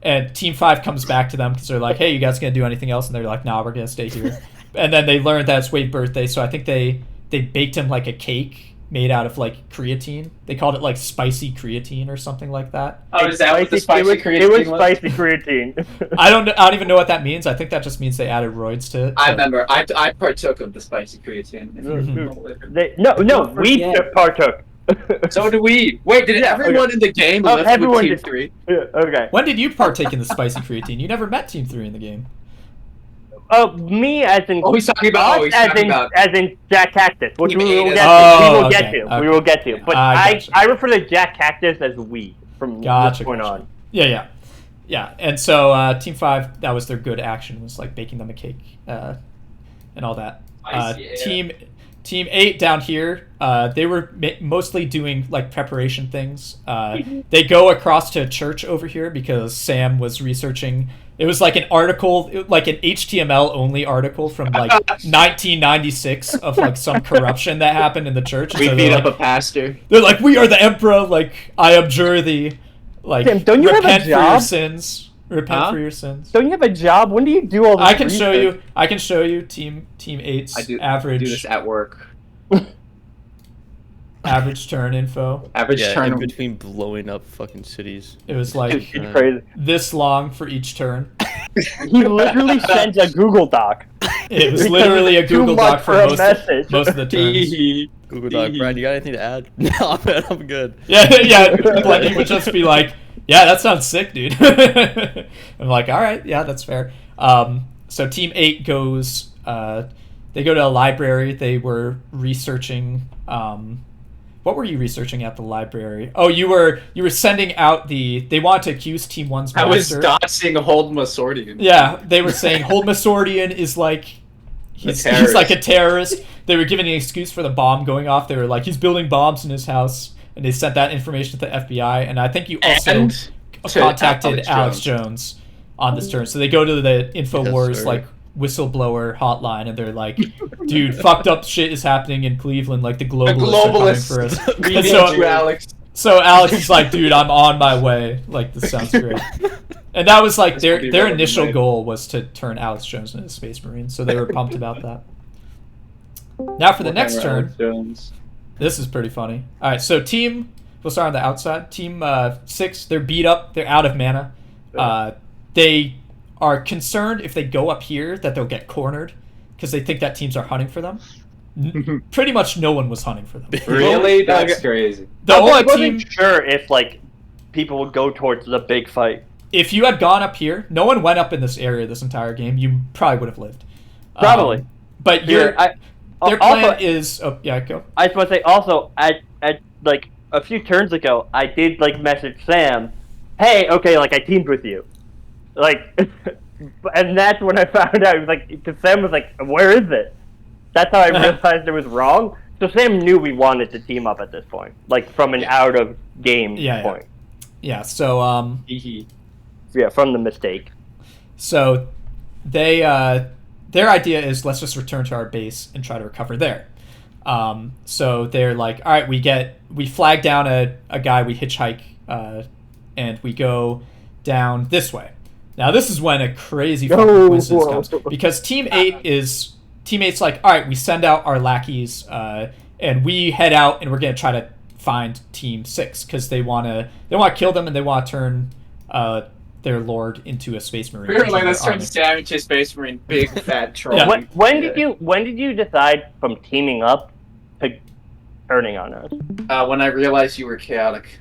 B: and Team 5 comes back to them because they're like, "Hey, you guys gonna do anything else?" And they're like, "Nah, we're gonna stay here." And then they learned that it's Wave's birthday, so I think they baked him like a cake made out of like creatine. They called it like spicy creatine or something like that.
E: Oh, is that what the spicy creatine
F: It was
E: was?
F: spicy creatine.
B: I don't even know what that means. I think that just means they added roids to it.
E: I
B: so-
E: remember. I partook of the spicy creatine.
F: We partook.
E: So do we. Wait, did everyone in the game
F: Oh,
E: lift
F: everyone
E: with Team
F: did.
E: 3?
F: Okay.
B: When did you partake in the spicy creatine? You never met Team 3 in the game.
F: Me as in.
E: Oh, he's talking about.
F: us as in Jack Cactus, which
E: Team
F: we will
E: eight
F: get
B: is-
F: to. We will
B: Oh,
F: get
B: okay,
F: to.
B: okay.
F: We will get to. But
B: I gotcha.
F: I refer to Jack Cactus as we from
B: Gotcha,
F: this point
B: gotcha.
F: on.
B: Yeah. And so Team 5, that was their good action, was like baking them a cake and all that. Team 8 down here, they were mostly doing like preparation things. They go across to a church over here because Sam was researching. It was like an article, like an HTML only article from like 1996 of like some corruption that happened in the church.
E: We
B: So
E: beat
B: they're
E: up
B: like,
E: a pastor.
B: they're like, "We are the emperor. Like, I abjure thee. Like,
F: Tim, don't you have a
B: repent for your
F: job?
B: sins. Repent for your sins."
F: Don't you have a job? When do you do all this?
B: I can show
F: research?
B: you. I can show you Team 8's
E: I do
B: average
E: this at work.
B: average turn info.
E: Average
C: Yeah,
E: turn.
C: in between blowing up fucking cities.
B: It was like
F: It's crazy.
B: this long for each turn.
F: He literally sends a Google Doc.
B: It was literally a
F: Too
B: Google
F: much
B: Doc for
F: for a
B: most
F: message.
B: most of the turns.
C: Google Doc. Brian, you got anything to add? No, man, I'm good.
B: Yeah. Plenty would just be like, "Yeah, that sounds sick, dude." I'm like, "All right, yeah, that's fair." So Team 8 goes. They go to a library. They were researching. What were you researching at the library? Oh, you were sending out the. They wanted to accuse Team 1's
E: I was
B: master.
E: doxing Holdma Sordian.
B: Yeah, they were saying Holdma Sordian is like he's like a terrorist. They were giving an excuse for the bomb going off. They were like, he's building bombs in his house, and they sent that information to the FBI. And I think you also
E: And to
B: contacted Alex Jones on this turn. So they go to the InfoWars
C: Yes, sir.
B: like whistleblower hotline, and they're like, "Dude, fucked up shit is happening in Cleveland. Like the globalists are coming for us."
E: We
B: And
E: need
B: so-
E: you, Alex.
B: So Alex is like, "Dude, I'm on my way. Like, this sounds great." And that was like
E: This will be
B: their
E: relevant
B: initial
E: later.
B: goal was to turn Alex Jones into a Space Marine, so they were pumped about that. Now for the next turn,
E: Jones.
B: this is pretty funny. All right, so we'll start on the outside. Team 6, they're beat up. They're out of mana. They are concerned if they go up here that they'll get cornered because they think that teams are hunting for them. Pretty much no one was hunting for them.
E: Really? That's crazy.
B: The
F: I
B: only
F: wasn't
B: team,
F: sure if like people would go towards the big fight.
B: if you had gone up here, no one went up in this area this entire game. You probably would have lived.
F: Probably.
B: But
F: Their
B: their plan is. Oh yeah, go.
F: I was supposed to say also at like a few turns ago, I did like message Sam, "Hey, okay, like I teamed with you," like, and that's when I found out. It was like, because Sam was like, "Where is it?" That's how I realized it was wrong. So Sam knew we wanted to team up at this point, like from an out of game
B: Yeah, yeah.
F: point.
B: Yeah. So
F: Yeah, from the mistake.
B: So they their idea is let's just return to our base and try to recover there. So they're like, all right, we flag down a guy, we hitchhike, and we go down this way. Now this is when a crazy fucking coincidence comes because Team 8's like, all right, we send out our lackeys and we head out and we're gonna try to find Team 6 because they wanna kill them and they want to turn their lord into a Space Marine.
E: We were like, let's turn
B: Army.
E: Sam into a Space Marine, big fat troll.
B: Yeah.
F: When did you decide from teaming up to turning on us?
E: When I realized you were chaotic.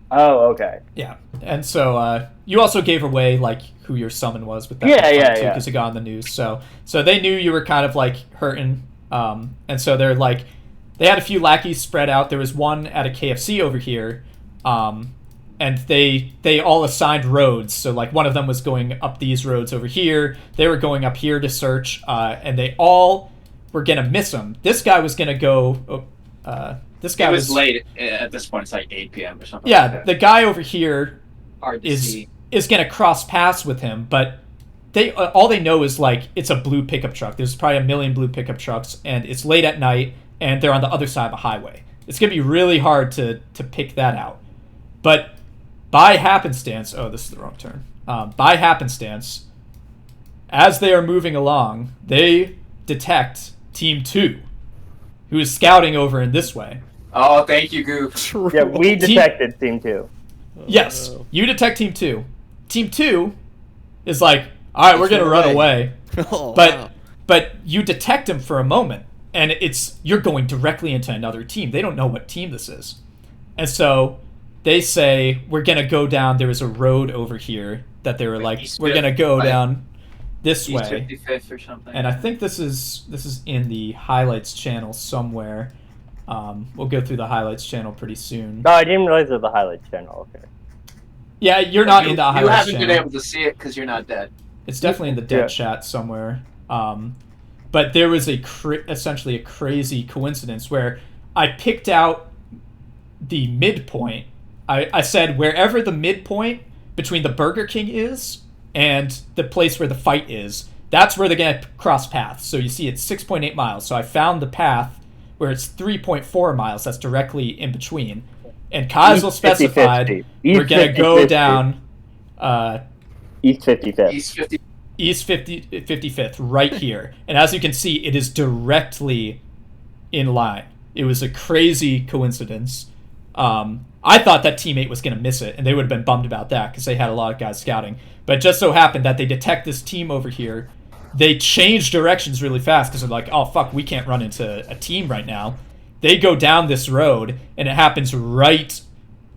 F: Oh, okay.
B: Yeah, and so you also gave away like who your summon was with that.
F: Yeah.
B: Because it got on the news. So they knew you were kind of like hurting, and so they're like, they had a few lackeys spread out. There was one at a KFC over here, and they all assigned roads. So like one of them was going up these roads over here. They were going up here to search, and they all were gonna miss him. This guy was gonna go. This guy
E: It was late at this point. It's like 8 p.m. or something.
B: Yeah,
E: like that.
B: the guy over here
E: Hard to
B: is
E: see.
B: gonna cross paths with him, but they all they know is like it's a blue pickup truck. There's probably a million blue pickup trucks, and it's late at night, and they're on the other side of a highway. It's gonna be really hard to pick that out. But by happenstance, oh, this is the wrong turn. By happenstance, as they are moving along, they detect Team 2, who is scouting over in this way.
E: Oh, thank you, Goof.
F: Yeah, we detected Team 2.
B: Yes,
C: no.
B: you detect Team 2. Team 2 is like, all right, we're
C: Let's
B: gonna
C: run
B: run away.
C: Oh,
B: But
C: wow.
B: but you detect him for a moment, and you're going directly into another team. They don't know what team this is, and so they say we're gonna go down. There was a road over here that they were like,
E: East
B: we're gonna
E: Fifth,
B: go
E: like,
B: down this
E: East
B: way.
E: 55th or something.
B: And I think this is in the highlights channel somewhere. We'll go through the highlights channel pretty soon.
F: No, I didn't realize it was the highlights channel. Okay.
B: Yeah, you're not
E: you,
B: in the
E: you
B: highlights
E: haven't
B: channel.
E: been able to see it because you're not dead.
B: It's definitely in the dead
F: Yeah.
B: chat somewhere. But there was essentially a crazy coincidence where I picked out the midpoint. I said wherever the midpoint between the Burger King is and the place where the fight is, that's where they're going to cross paths. So you see it's 6.8 miles. So I found the path where it's 3.4 miles. That's directly in between. And Kaiser
F: East
B: specified
F: 50-50.
B: we're
F: East
B: going to go
F: 50-50.
B: down
F: East 55th.
E: East 50.
B: East 55th, right here. And as you can see, it is directly in line. It was a crazy coincidence. I thought that teammate was going to miss it, and they would have been bummed about that because they had a lot of guys scouting. But it just so happened that they detect this team over here. They change directions really fast because they're like, oh, fuck, we can't run into a team right now. They go down this road, and it happens right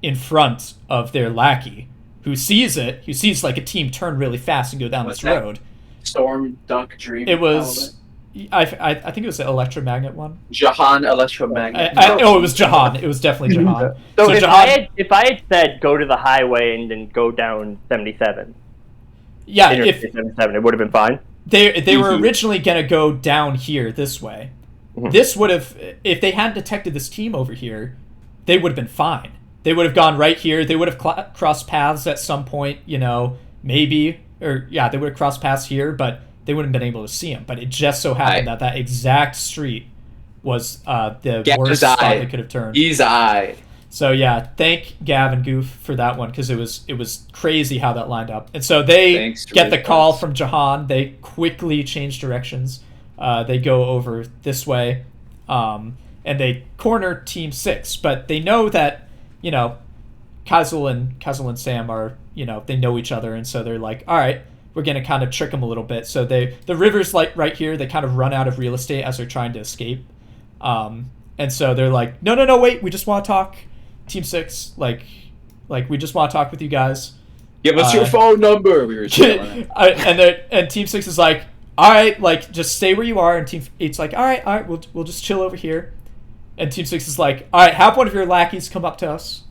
B: in front of their lackey, who sees it, who sees like a team turn really fast and go down
E: What's
B: this
E: that?
B: road.
E: Storm Duck Dream.
B: It was, I think it was the electromagnet one.
E: Jahan Electromagnet.
B: Oh, it was Jahan. It was definitely Jahan.
F: So if
B: Jahan,
F: I had said go to the highway and then go down 77,
B: yeah,
F: Interstate
B: if
F: 77, it would have been fine.
B: they were originally gonna go down here this way, this would have, if they hadn't detected this team over here, they would have been fine. They would have gone right here. They would have crossed paths at some point, maybe, or yeah, they would have crossed paths here, but they wouldn't have been able to see him. But it just so happened that exact street was the worst spot they could have turned.
E: He's eye.
B: So yeah, thank Gav and Goof for that one because it was crazy how that lined up. And so they get the call from Jahan. They quickly change directions. They go over this way, and they corner Team 6. But they know that Kazel and Sam are they know each other, and so they're like, all right, we're gonna kind of trick them a little bit. So the river's like right here. They kind of run out of real estate as they're trying to escape, and so they're like, no, wait, we just want to talk. Team 6, like we just want to talk with you guys.
E: Give us your phone number. We were
B: and Team 6 is like, all right, like just stay where you are. And Team 8's like, all right, we'll just chill over here. And Team 6 is like, all right, have one of your lackeys come up to us,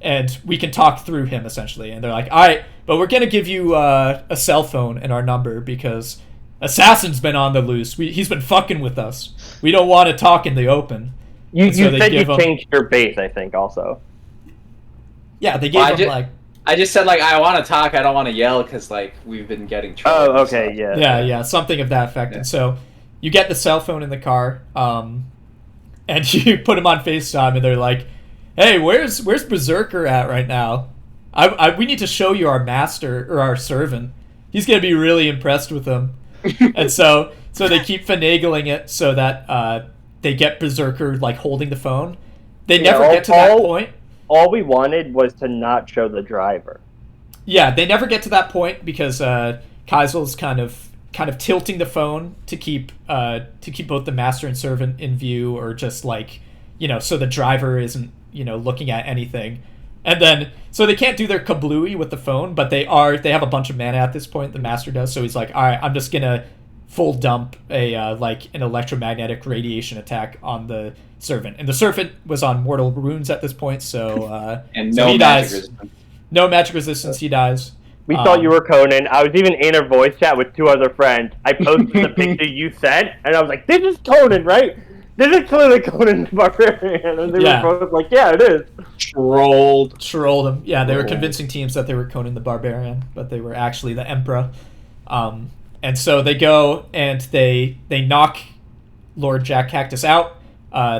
B: and we can talk through him essentially. And they're like, all right, but we're gonna give you a cell phone and our number because Assassin's been on the loose. He's been fucking with us. We don't want to talk in the open.
F: You
B: So they
F: said you
B: give 'em-
F: changed your base, I think, also.
B: Yeah, they gave him
E: I just said I want to talk. I don't want to yell because we've been getting trouble.
F: Oh, okay, yeah.
B: Yeah, something of that effect.
E: Yeah.
B: And so you get the cell phone in the car, and you put him on FaceTime, and they're like, "Hey, where's Berserker at right now? We need to show you our master or our servant. He's gonna be really impressed with him." And so they keep finagling it so that they get Berserker holding the phone. They never get to that point.
F: All we wanted was to not show the driver.
B: Yeah, they never get to that point because Kaisel's kind of tilting the phone to keep both the master and servant in view, or just so the driver isn't looking at anything. And then so they can't do their kablooey with the phone, but they have a bunch of mana at this point. The master does, so he's like, all right, I'm just gonna full dump an electromagnetic radiation attack on the servant, and the servant was on mortal wounds at this point, so
E: and
B: so
E: no
B: he
E: magic
B: dies.
E: resistance.
B: No magic resistance. He dies.
F: We thought you were Conan. I was even in a voice chat with 2 other friends. I posted the picture you sent, and I was like, "This is Conan, right?" This is clearly Conan the Barbarian, and they
B: Yeah.
F: were both like, yeah, it is.
E: Trolled.
B: Trolled them. Yeah, they were
E: Trolled.
B: convincing teams that they were Conan the Barbarian, but they were actually the Emperor. And so they go and they knock Lord Jack Cactus out.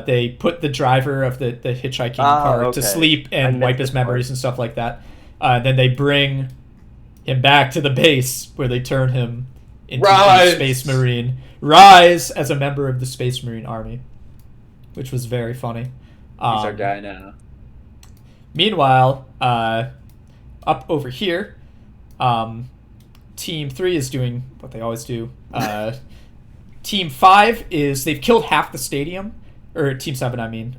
B: They put the driver of the hitchhiking car
F: okay.
B: to sleep
F: I
B: and
F: missed
B: wipe his
F: this part.
B: memories and stuff like that. Then they bring him back to the base where they turn him into a
E: Rise!
B: Space Marine. Rise as a member of the Space Marine Army, which was very funny.
E: He's our guy now.
B: Meanwhile, up over here, Team 3 is doing what they always do. Team 5 is they've killed half the stadium, or Team 7, I mean.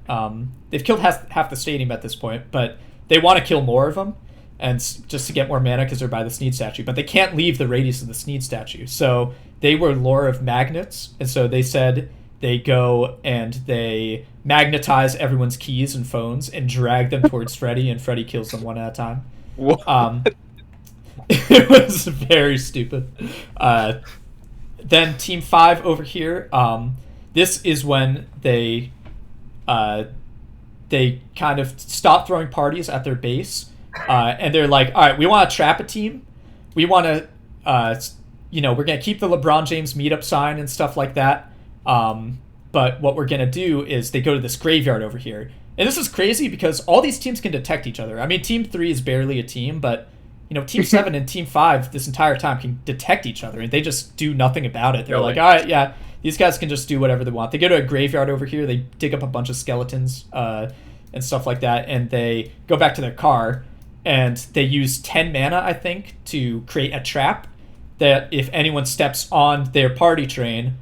B: They've killed half the stadium at this point, but they want to kill more of them, and just to get more mana because they're by the Sneed statue. But they can't leave the radius of the Sneed statue, so they were lore of magnets, and so they said they go and they magnetize everyone's keys and phones and drag them towards Freddy, and Freddy kills them one at a time. It was very stupid. Then Team 5 over here, this is when they kind of stop throwing parties at their base, and they're like, all right, we want to trap a team. We want to, we're going to keep the LeBron James meetup sign and stuff like that. But what we're going to do is they go to this graveyard over here. And this is crazy because all these teams can detect each other. I mean, Team 3 is barely a team, but Team 7 and Team 5 this entire time can detect each other, and they just do nothing about it. They're like, all right, yeah, these guys can just do whatever they want. They go to a graveyard over here, they dig up a bunch of skeletons and stuff like that, and they go back to their car, and they use 10 mana, I think, to create a trap that if anyone steps on their party train,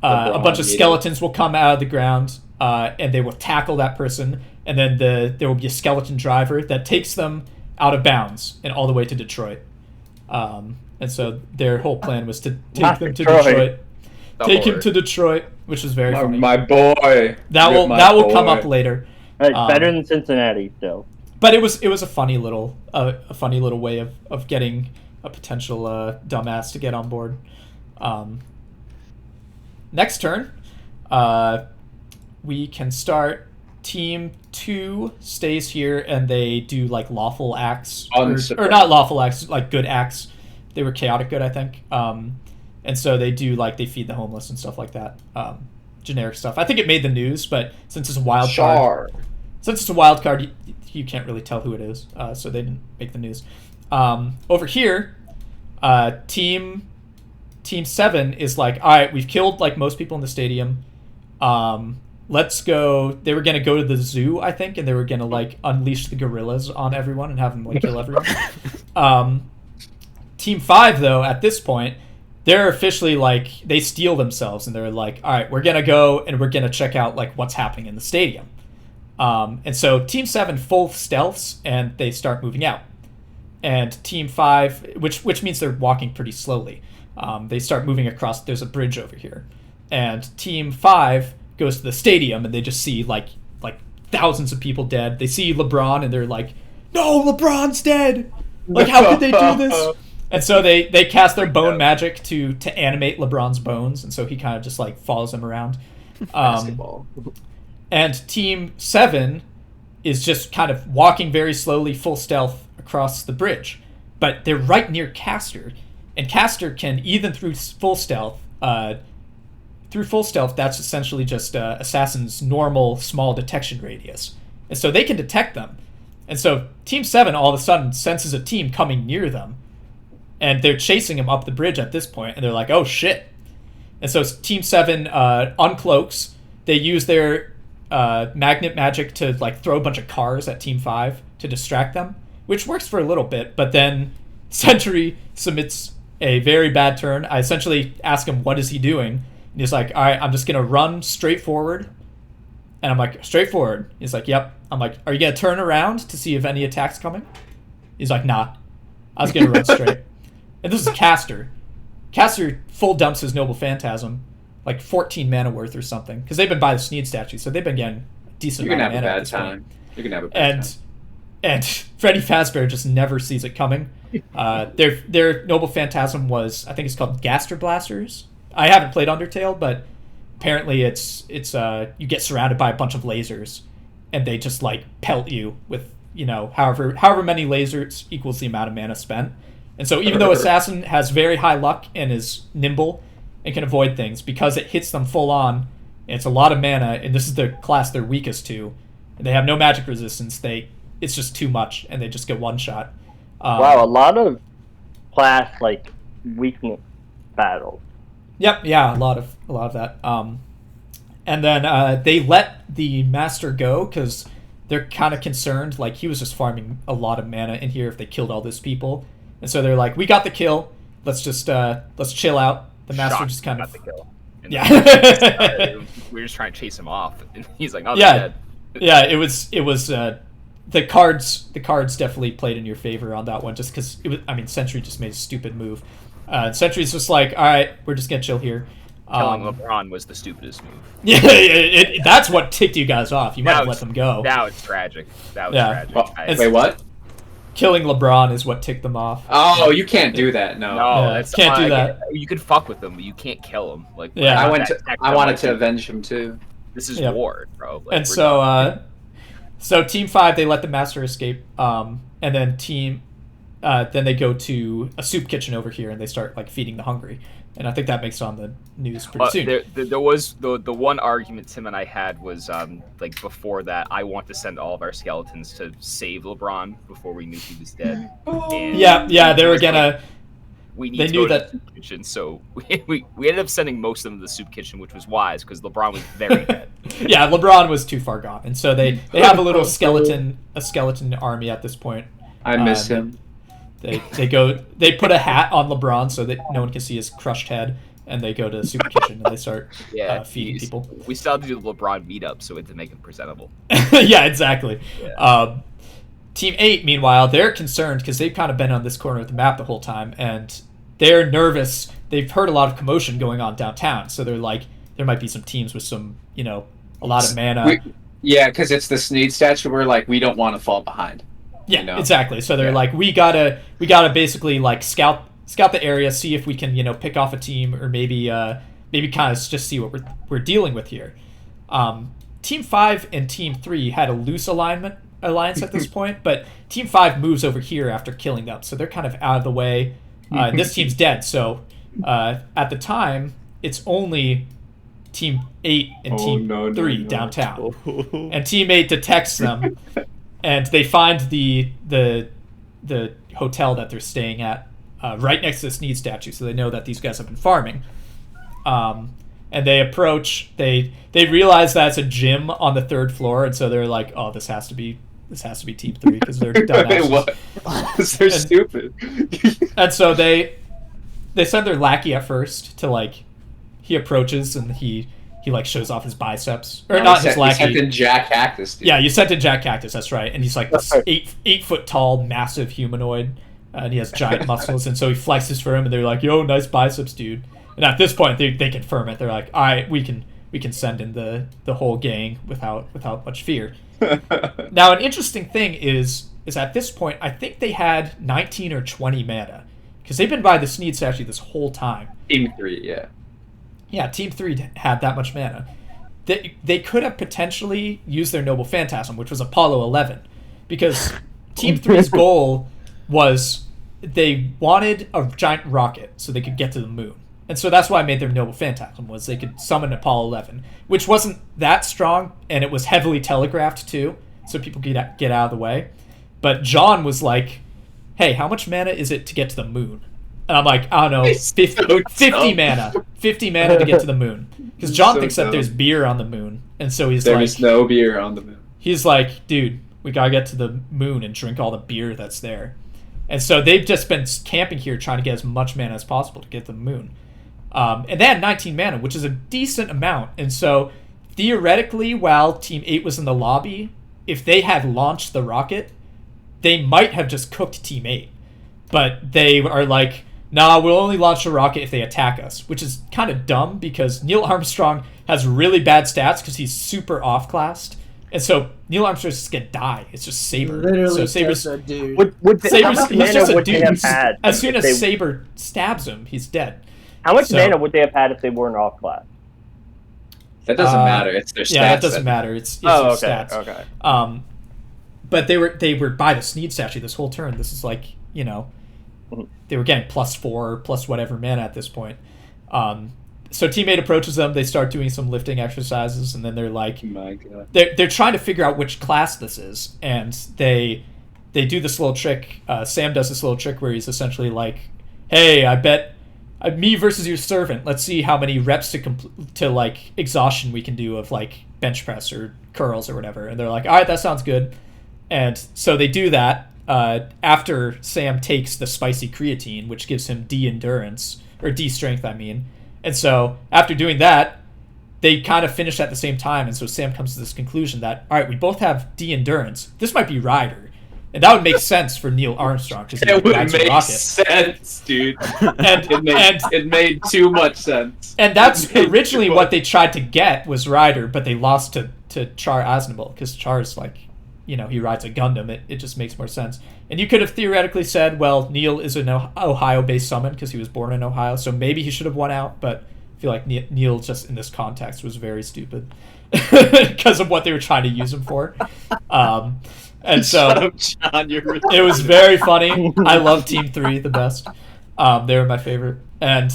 B: a bunch of skeletons will come out of the ground, and they will tackle that person, and then there will be a skeleton driver that takes them out of bounds and all the way to Detroit. And so their whole plan was to take them to Detroit. Take him to Detroit, which was very funny.
E: My boy.
B: That will come up later.
F: It's better than Cincinnati still.
B: But it was a funny little way of getting a potential dumbass to get on board. Next turn, we can start. Team 2 stays here and they do like lawful acts, or not lawful acts, like good acts. They were chaotic good, I think. And so they do like they feed the homeless and stuff like that. Generic stuff. I think it made the news, but since it's a wild card, you can't really tell who it is. So they didn't make the news. Over here, Team 7 is like, all right, we've killed like most people in the stadium. Let's go. They were gonna go to the zoo, I think, and they were gonna like unleash the gorillas on everyone and have them like kill everyone. Team 5, though, at this point, they're officially like they steal themselves and they're like, all right, we're gonna go and we're gonna check out like what's happening in the stadium. And so Team 7 full stealths and they start moving out, and Team 5, which means they're walking pretty slowly. They start moving across. There's a bridge over here, and Team 5 goes to the stadium and they just see like thousands of people dead. They see LeBron and they're like, no, LeBron's dead. Like, how could they do this? And so they cast their bone magic to animate LeBron's bones, and so he kind of just like follows them around.
E: Basketball.
B: And Team 7 is just kind of walking very slowly, full stealth across the bridge, but they're right near Caster, and Caster can, even through full stealth, that's essentially just Assassin's normal small detection radius. And so they can detect them. And so Team 7 all of a sudden senses a team coming near them. And they're chasing him up the bridge at this point, and they're like, oh shit. And so Team 7 uncloaks. They use their magnet magic to like throw a bunch of cars at Team 5 to distract them, which works for a little bit, but then Sentry submits a very bad turn. I essentially ask him, what is he doing? And he's like, all right, I'm just going to run straight forward. And I'm like, straight forward? He's like, yep. I'm like, are you going to turn around to see if any attack's coming? He's like, nah. I was going to run straight. And this is Caster. Caster full dumps his Noble Phantasm, like 14 mana worth or something, because they've been by the Sneed statue, so they've been getting a decent amount of mana at this point.
E: You're going to have a bad time.
B: And Freddy Fazbear just never sees it coming. Their Noble Phantasm was, I think it's called Gaster Blasters. I haven't played Undertale, but apparently it's you get surrounded by a bunch of lasers, and they just like pelt you with however many lasers equals the amount of mana spent. And so even though Assassin has very high luck and is nimble and can avoid things, because it hits them full on, and it's a lot of mana, and this is the class they're weakest to, and they have no magic resistance, it's just too much, and they just get one shot.
F: Wow, a lot of class like weakness battles.
B: Yep, yeah, a lot of that. And then they let the master go because they're kind of concerned. Like, he was just farming a lot of mana in here if they killed all those people. And so they're like, we got the kill. Let's just let's chill out. The master just kind of
G: got the kill. And
B: yeah.
G: We were just trying to chase him off, and he's like, "Oh,
B: Yeah.
G: they're dead."
B: Yeah, it was the cards definitely played in your favor on that one, just because Sentry just made a stupid move. Sentry's just like, all right, we're just gonna chill here.
G: Killing LeBron was the stupidest move.
B: Yeah, that's what ticked you guys off. You might have let them go.
G: Now it's tragic. That was tragic.
E: Well,
G: I-
E: wait, what?
B: Killing LeBron is what ticked them off.
E: Oh, you can't do that. No.
G: No,
B: Yeah,
G: that's
B: can't do that.
G: You can fuck with them, but you can't kill them. Like,
B: Yeah.
E: I wanted to avenge him too.
G: This is
B: Yep.
G: war, bro. Like,
B: And
G: we're
B: so,
G: done.
B: so Team 5, they let the master escape, and then then they go to a soup kitchen over here, and they start like feeding the hungry. And I think that makes it on the news pretty soon.
G: There was the one argument Tim and I had was like before that, I want to send all of our skeletons to save LeBron before we knew he was dead. And
B: Yeah, they were gonna.
G: We need
B: They
G: to
B: knew
G: go to
B: that-
G: the soup kitchen, so we ended up sending most of them to the soup kitchen, which was wise because LeBron was very dead.
B: Yeah, LeBron was too far gone, and so they have a little skeleton army at this point.
E: I miss him.
B: They put a hat on LeBron so that no one can see his crushed head, and they go to the soup kitchen and they start feeding people.
G: We still had to do the LeBron meetup, so we had to make him presentable.
B: Yeah, exactly.
G: Yeah.
B: Team 8, meanwhile, they're concerned because they've kind of been on this corner of the map the whole time, and they're nervous. They've heard a lot of commotion going on downtown, so they're like, there might be some teams with some, a lot of mana.
E: Yeah, because it's the Sneed statue. We're like, we don't want to fall behind.
B: Yeah, exactly. So they're like, we gotta basically like scout the area, see if we can pick off a team, or maybe kind of just see what we're dealing with here. Team 5 and Team 3 had a loose alliance at this point, but Team 5 moves over here after killing them, so they're kind of out of the way. This team's dead, so at the time it's only Team 8 and Team 3 downtown, and Team 8 detects them. And they find the hotel that they're staying at right next to the Sneed statue, so they know that these guys have been farming. And they approach. They realize that's a gym on the 3rd floor, and so they're like, "Oh, this has to be Team 3 because they're dumbasses."
E: What? They're stupid.
B: And so they send their lackey at first to like. He approaches and he like shows off his biceps, or not his lackey.
E: You sent in Jack Cactus, dude.
B: Yeah, you sent in Jack Cactus. That's right, and he's like this 8 foot tall, massive humanoid, and he has giant muscles, and so he flexes for him, and they're like, "Yo, nice biceps, dude." And at this point, they confirm it. They're like, "All right, we can send in the whole gang without much fear." Now, an interesting thing is at this point, I think they had 19 or 20 mana because they've been by the Sneed statue this whole time.
E: Team 3, yeah.
B: Yeah, Team 3 had that much mana. They could have potentially used their Noble Phantasm, which was Apollo 11, because Team 3's goal was they wanted a giant rocket so they could get to the moon. And so that's why I made their Noble Phantasm, was they could summon Apollo 11, which wasn't that strong, and it was heavily telegraphed too, so people could get out of the way. But John was like, hey, how much mana is it to get to the moon? And I'm like, I don't know, 50 mana. 50 mana to get to the moon. Because John thinks that there's beer on the moon. And so he's
E: There's no beer on the moon.
B: He's like, dude, we gotta get to the moon and drink all the beer that's there. And so they've just been camping here trying to get as much mana as possible to get to the moon. And they had 19 mana, which is a decent amount. And so theoretically, while Team 8 was in the lobby, if they had launched the rocket, they might have just cooked Team 8. But they are like, nah, we'll only launch a rocket if they attack us, which is kind of dumb because Neil Armstrong has really bad stats because he's super off-classed. And so Neil Armstrong's just gonna die. It's just Saber.
D: Literally
B: so Saber's,
D: just a dude.
B: Saber's
F: how much
B: he's
F: mana
B: just a
F: would they
B: dude.
F: have had
B: As soon
F: if
B: as
F: they-
B: Saber stabs him, he's dead.
F: How much
B: So-
F: mana would they have had if they weren't off class?
E: That doesn't matter. It's their stats.
B: Yeah, it doesn't matter. It's
F: Oh,
B: their
F: okay,
B: stats.
F: okay.
B: But they were by the Sneed statue this whole turn. This is like, you know, they were getting +4, plus whatever mana at this point. So teammate approaches them. They start doing some lifting exercises, and then they're like,
E: My God.
B: they're trying to figure out which class this is, and they do this little trick. Sam does this little trick where he's essentially like, "Hey, I bet me versus your servant. Let's see how many reps to like exhaustion we can do of like bench press or curls or whatever." And they're like, "All right, that sounds good." And so they do that after Sam takes the spicy creatine, which gives him D endurance or D strength, I mean. And so after doing that, they kind of finish at the same time. And so Sam comes to this conclusion that, all right, we both have D endurance. This might be Ryder. And that would make sense for Neil Armstrong.
E: It would make sense, dude. It made too much sense.
B: And that's originally what they tried to get was Ryder, but they lost to Char Aznable because Char's like, you know, he rides a Gundam. It just makes more sense. And you could have theoretically said, well, Neil is an Ohio-based summon because he was born in Ohio, so maybe he should have won out, but I feel like Neil just in this context was very stupid because of what they were trying to use him for. And so
E: Shut up, John,
B: it was very funny. I love Team 3 the best. They were my favorite. And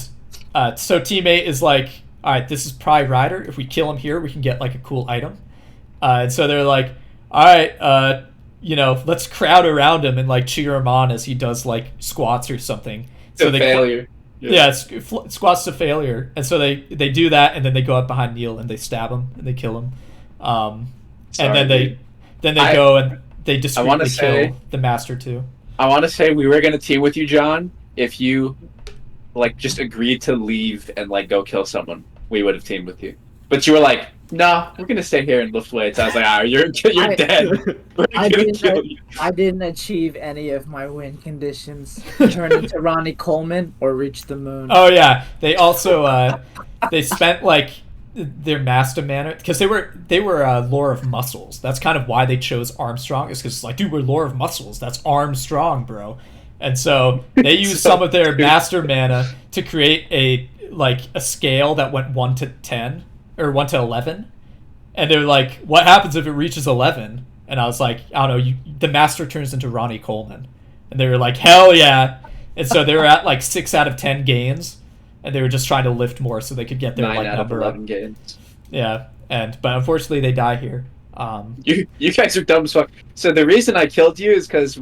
B: so Team 8 is like, all right, this is probably Ryder. If we kill him here, we can get like a cool item. And so they're like, all right, you know, let's crowd around him and like cheer him on as he does like squats or something. So they
E: failure.
B: Yeah, squats to failure. And so they do that, and then they go up behind Neil and they stab him and they kill him. And then they go and they discreetly kill the master too.
E: I want to say we were gonna team with you, John. If you like just agreed to leave and like go kill someone, we would have teamed with you. But you were like, "No, we're gonna stay here and lift weights." I was like, you're dead."
H: I didn't achieve any of my win conditions. Turn into Ronnie Coleman or reach the moon.
B: Oh yeah, they also they spent like their master mana because they were lore of muscles. That's kind of why they chose Armstrong. Is because it's like, dude, we're lore of muscles. That's Armstrong, bro. And so they used some of their master mana to create a scale that went 1 to 10 or 1 to 11, and they're like, what happens if it reaches 11? And I was like, I don't know, the master turns into Ronnie Coleman, and they were like, hell yeah. And so they were at like 6 out of 10 gains, and they were just trying to lift more so they could get their
E: 9
B: like
E: out of
B: number
E: 11
B: up.
E: games.
B: Yeah, but unfortunately they die here.
E: You guys are dumb as fuck. So the reason I killed you is because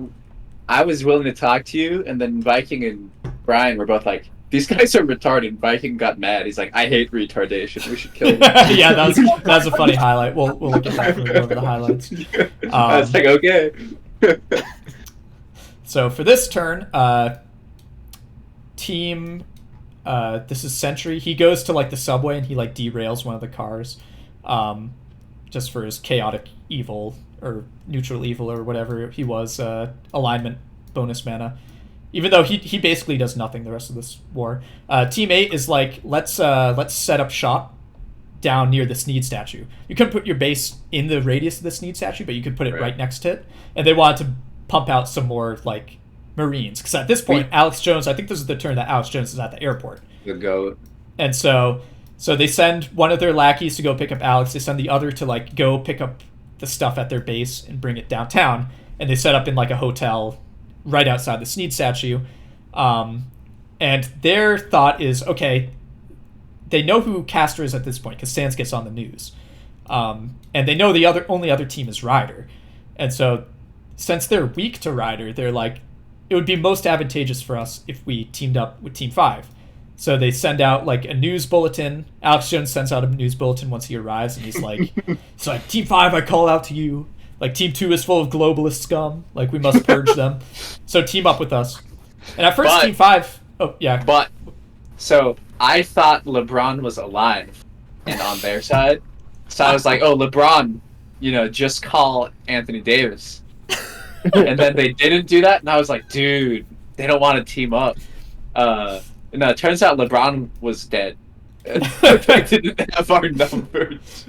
E: I was willing to talk to you, and then Viking and Brian were both like, these guys are retarded. Viking got mad. He's like, I hate retardation. We should kill them.
B: Yeah, that was a funny highlight. We'll look at that when we go over the highlights.
E: I was like, okay.
B: So for this turn, this is Sentry. He goes to like the subway and he like derails one of the cars, just for his chaotic evil or neutral evil or whatever he was, alignment bonus mana. Even though he basically does nothing the rest of this war. Team 8 is like, let's set up shop down near the Sneed statue. You couldn't put your base in the radius of the Sneed statue, but you could put it right next to it. And they wanted to pump out some more like Marines, because at this point, Alex Jones, I think this is the turn that Alex Jones is at the airport.
E: The goat.
B: And so they send one of their lackeys to go pick up Alex. They send the other to like go pick up the stuff at their base and bring it downtown. And they set up in like a hotel right outside the Sneed statue. And their thought is, okay, they know who Castor is at this point because Sans gets on the news. And they know the only other team is Ryder. And so since they're weak to Ryder, they're like, it would be most advantageous for us if we teamed up with Team 5. So they send out like a news bulletin. Alex Jones sends out a news bulletin once he arrives, and he's like, Team 5, I call out to you. Like, Team 2 is full of globalist scum. Like, we must purge them. So team up with us. And at first, Team 5... Oh, yeah.
E: But, so, I thought LeBron was alive and on their side. So I was like, oh, LeBron, just call Anthony Davis. And then they didn't do that, and I was like, dude, they don't want to team up. No, it turns out LeBron was dead. They didn't have our numbers.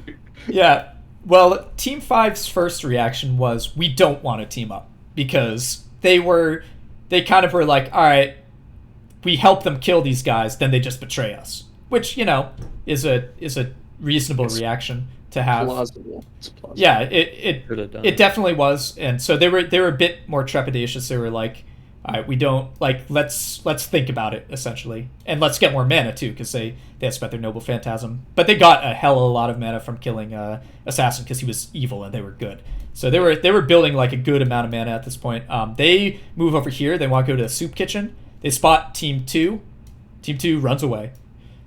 B: Yeah. Well, Team 5's first reaction was, we don't want to team up, because they kind of were like, all right, we help them kill these guys, then they just betray us, which, is a reasonable reaction to have.
E: Plausible. It's plausible.
B: Yeah, it
C: Could have done
B: it definitely was, and so they were a bit more trepidatious. They were like, all right, we don't like let's think about it essentially, and let's get more mana too, because they had spent their noble phantasm, but they got a hell of a lot of mana from killing Assassin because he was evil and they were good. So they were building like a good amount of mana at this point. They move over here. They want to go to Soup Kitchen. They spot Team 2. Team 2 runs away.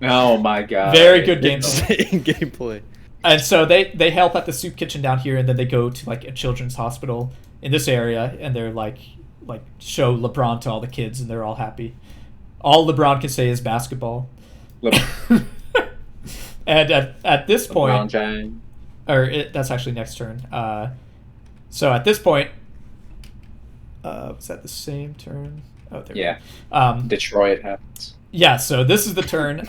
E: Oh my god.
B: Very good game.
C: gameplay.
B: And so they help at the Soup Kitchen down here, and then they go to like a children's hospital in this area, and they're like show LeBron to all the kids, and they're all happy. All LeBron can say is basketball. And at this point, that's actually next turn. So at this point, was that the same turn? Oh, there.
E: Yeah. Detroit happens.
B: Yeah. So this is the turn.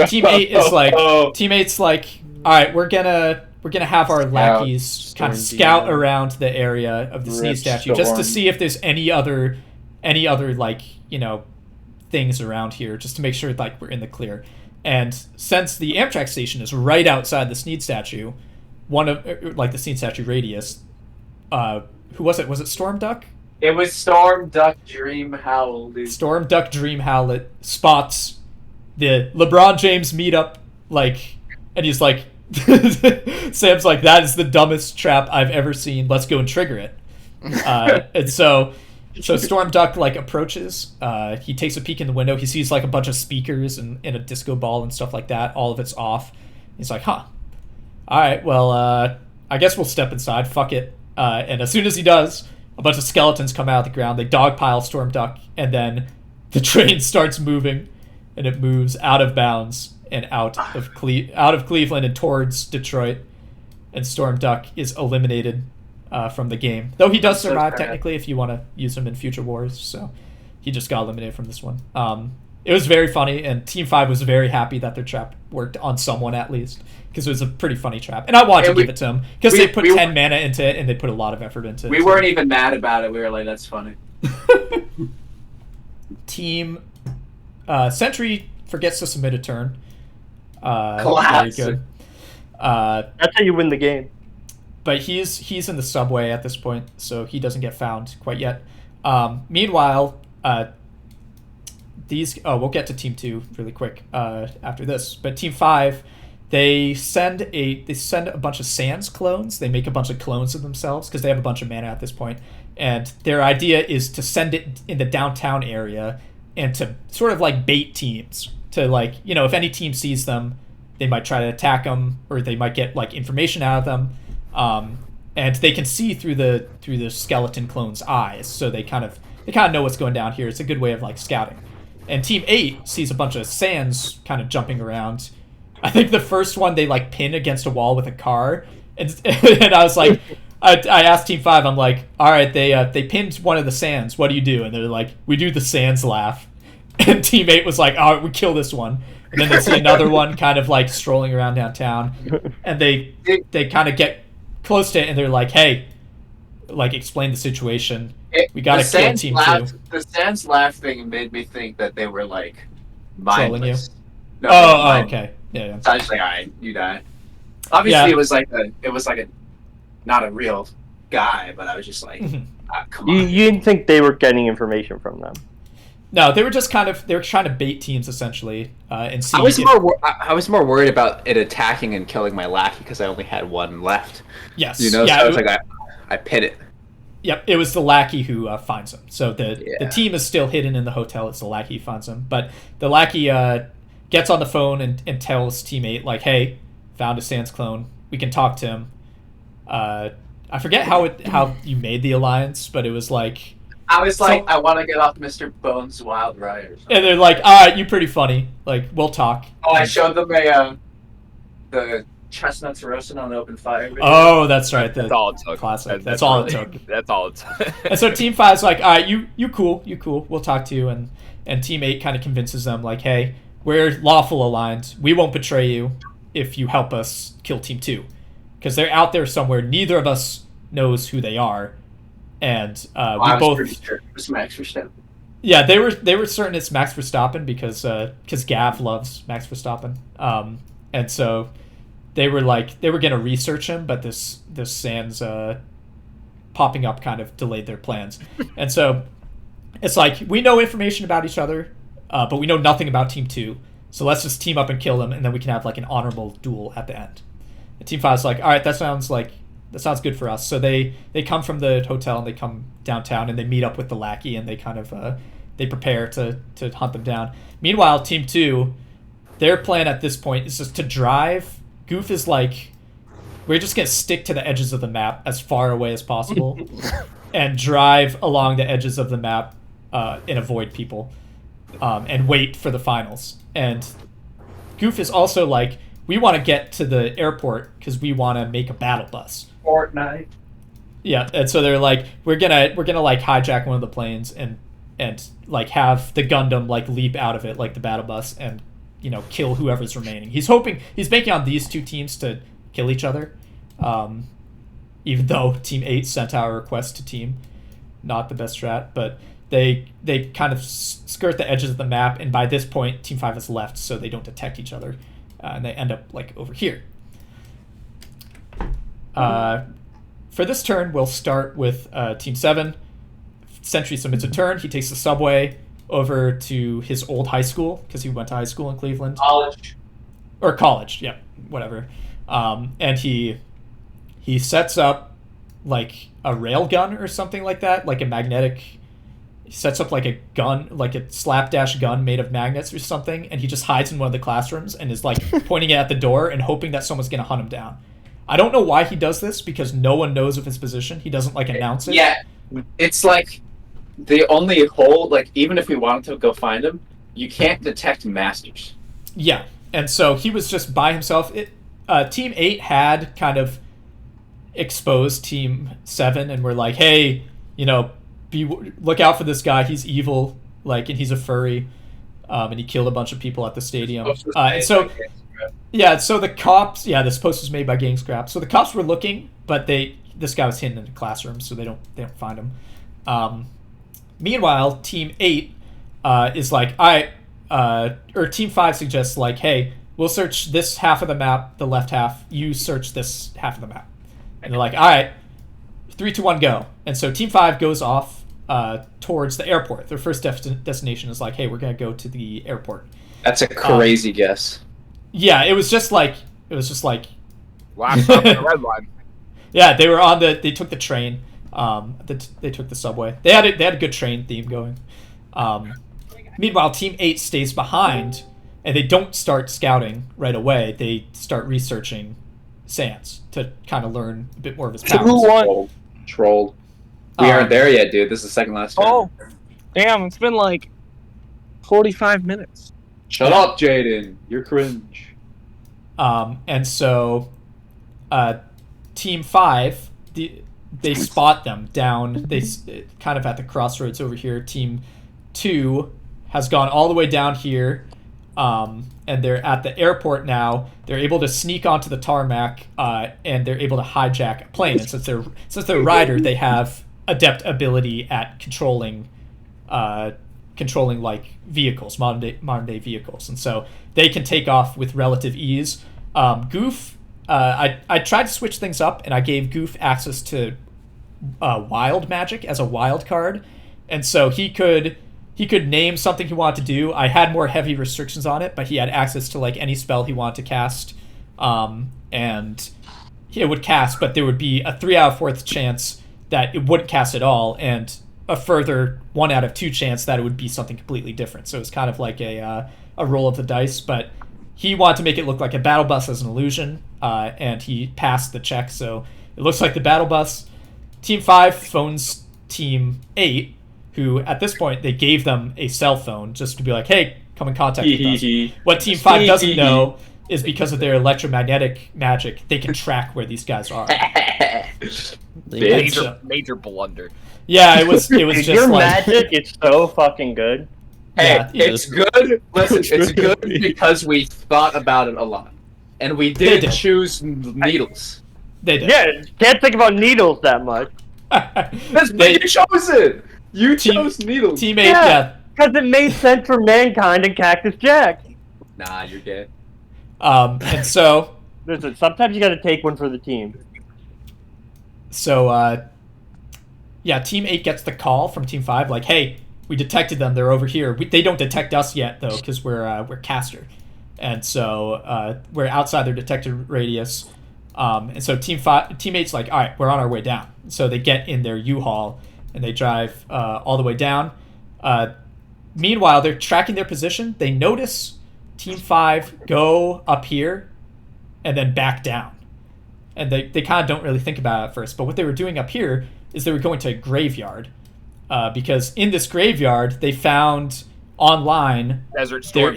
B: Team 8 is like teammates like, all right, we're gonna have our lackeys kind of scout around the area of the sneeze statue just to see if there's any other like, you know, things around here, just to make sure like we're in the clear. And since the Amtrak station is right outside the Sneed statue, one of like the Sneed statue radius, who was it? Was it Storm Duck?
E: It was Storm Duck Dream Howl. Dude.
B: Storm Duck Dream Howlet spots the LeBron James meetup, like, and he's like, Sam's like, that is the dumbest trap I've ever seen. Let's go and trigger it. And so Storm Duck like approaches. He takes a peek in the window. He sees like a bunch of speakers and a disco ball and stuff like that. All of it's off. He's like, huh. All right, well, I guess we'll step inside. Fuck it. And as soon as he does, a bunch of skeletons come out of the ground. They dogpile Storm Duck, and then the train starts moving, and it moves out of bounds and out of Cleveland and towards Detroit. And Storm Duck is eliminated from the game, though he does survive technically if you want to use him in future wars. So he just got eliminated from this one. It was very funny, and Team 5 was very happy that their trap worked on someone at least, because it was a pretty funny trap. And I wanted to give it to them because they put 10 mana into it and they put a lot of effort into it.
E: We weren't even mad about it. We were like, that's funny.
B: Team Sentry forgets to submit a turn.
E: Classic.
B: Very good.
F: That's how you win the game.
B: But he's in the subway at this point, so he doesn't get found quite yet. Meanwhile, we'll get to Team 2 really quick after this. But Team 5, they send a bunch of Sans clones. They make a bunch of clones of themselves because they have a bunch of mana at this point. And their idea is to send it in the downtown area and to sort of like bait teams. To like, you know, if any team sees them, they might try to attack them, or they might get like information out of them. And they can see through the skeleton clone's eyes, so they kind of know what's going down here. It's a good way of like scouting. And Team 8 sees a bunch of Sans kind of jumping around. I think the first one they like pin against a wall with a car, and I was like, I asked Team 5, I'm like, all right, they pinned one of the Sans. What do you do? And they're like, we do the Sans laugh. And Team 8 was like, all right, we kill this one. And then they see another one kind of like strolling around downtown, and they kind of get close to it, and they're like, hey, like, explain the situation. We gotta kill Team 2.
E: The Sans laugh thing made me think that they were like mindless.
B: Trolling you? No, okay. Yeah.
E: So I was like, all right, you die. Obviously, it was like a not a real guy, but I was just like, come on.
F: You didn't think they were getting information from them?
B: No, they were just trying to bait teams essentially, and see.
E: I was more worried about it attacking and killing my lackey because I only had one left.
B: Yes.
E: You know,
B: yeah,
E: so I was like, I pit it.
B: Yep, it was the lackey who finds him. So the team is still hidden in the hotel. It's the lackey who finds him, but the lackey gets on the phone and tells teammate like, "Hey, found a Sans clone. We can talk to him." I forget how you made the alliance, but it was like.
E: I was like, I want to get off Mr. Bones' wild ride or something.
B: And they're like, all right, you're pretty funny. Like, we'll talk.
E: Oh, I showed them the chestnuts roasting on the open fire video.
B: Oh, that's right.
G: That's all it took.
B: Classic. That's all it took.
G: That's all it took.
B: And so Team 5's like, all right, you cool. We'll talk to you. And Team 8 kind of convinces them, like, hey, we're lawful aligned. We won't betray you if you help us kill Team 2. Because they're out there somewhere. Neither of us knows who they are. And we both.
E: Pretty sure it was Max Verstappen.
B: Yeah, they were certain it's Max Verstappen because Gav loves Max Verstappen. And so they were gonna research him, but this Sans popping up kind of delayed their plans. And so it's like, we know information about each other, but we know nothing about Team 2. So let's just team up and kill them, and then we can have like an honorable duel at the end. And Team 5's like, all right, that sounds good for us. So they come from the hotel and they come downtown and they meet up with the lackey and they kind of they prepare to hunt them down. Meanwhile, Team 2, their plan at this point is just to drive. Goof is like, we're just gonna stick to the edges of the map as far away as possible and drive along the edges of the map and avoid people and wait for the finals. And Goof is also like, we want to get to the airport because we want to make a battle bus.
E: Fortnite.
B: Yeah, and so they're like, we're gonna like hijack one of the planes and like have the Gundam like leap out of it like the battle bus and, you know, kill whoever's remaining. He's banking on these two teams to kill each other, even though Team 8 sent out a request to Team, not the best strat, but they kind of skirt the edges of the map, and by this point Team 5 has left, so they don't detect each other, and they end up like over here. For this turn, we'll start with Team 7. Sentry submits a turn. He takes the subway over to his old high school, because he went to high school in Cleveland. College, yeah, whatever. And he sets up like a rail gun or something like that, like a magnetic. He sets up like a gun, like a slapdash gun made of magnets or something, and he just hides in one of the classrooms and is like pointing it at the door and hoping that someone's gonna hunt him down. I don't know why he does this, because no one knows of his position. He doesn't like announce it.
E: Yeah, it's like the only hole. Like, even if we wanted to go find him, you can't detect masters.
B: Yeah, and so he was just by himself. Team 8 had kind of exposed Team 7 and were like, hey, you know, look out for this guy. He's evil, like, and he's a furry, and he killed a bunch of people at the stadium. And so, yeah, so the cops, this post was made by Gang Scrap. So the cops were looking, but this guy was hidden in the classroom, so they don't find him. Meanwhile, Team 8 is like, or Team 5 suggests like, hey, we'll search this half of the map, the left half. You search this half of the map. And they're like, all right, 3, 2, 1, go. And so Team 5 goes off towards the airport. Their first destination is like, hey, we're going to go to the airport.
E: That's a crazy guess.
B: Yeah, it was just like
G: last stop on the red line.
B: Yeah, they took the train. They took the subway. They had a good train theme going. Meanwhile, Team 8 stays behind, and they don't start scouting right away. They start researching Sans to kind of learn a bit more of his powers.
I: Who won?
E: Trolled. We aren't there yet, dude. This is the second last turn.
I: Oh, damn! It's been like 45 minutes.
E: Shut up, Jaden. You're cringe.
B: And so, Team 5, they spot them down. They kind of at the crossroads over here. Team 2 has gone all the way down here, and they're at the airport now. They're able to sneak onto the tarmac, and they're able to hijack a plane. And since they're a rider, they have adept ability at controlling like vehicles, modern day vehicles, and so they can take off with relative ease. Goof, I tried to switch things up, and I gave Goof access to wild magic as a wild card, and so he could name something he wanted to do. I had more heavy restrictions on it, but he had access to like any spell he wanted to cast, and it would cast, but there would be a 3 out of 4 chance that it wouldn't cast at all, and a further 1 out of 2 chance that it would be something completely different. So it's kind of like a roll of the dice, but he wanted to make it look like a battle bus as an illusion, and he passed the check, so it looks like the battle bus. Team 5 phones Team 8, who at this point they gave them a cell phone just to be like, hey, come in contact with us. What Team 5 doesn't know is because of their electromagnetic magic, they can track where these guys are.
G: Major blunder.
B: Yeah, it was just
F: your
B: like,
F: magic is so fucking good.
E: Hey,
B: Yeah,
E: it's good. Listen, it's good because we thought about it a lot, and we did choose needles.
B: they did.
F: Yeah, can't think about needles that much.
E: That's you chose it. You chose needles.
B: Team 8, yeah.
F: Because it made sense for Mankind and Cactus Jack.
E: Nah, you're gay.
B: And so
F: Listen, sometimes you got to take one for the team.
B: So, yeah, Team 8 gets the call from Team 5, like, hey, we detected them. They're over here. They don't detect us yet, though, because we're caster. And so we're outside their detected radius. And so Team 8's like, all right, we're on our way down. So they get in their U-Haul, and they drive all the way down. Meanwhile, they're tracking their position. They notice Team 5 go up here and then back down. And they kind of don't really think about it at first. But what they were doing up here is they were going to a graveyard. Because in this graveyard, they found online
G: Desert Storm.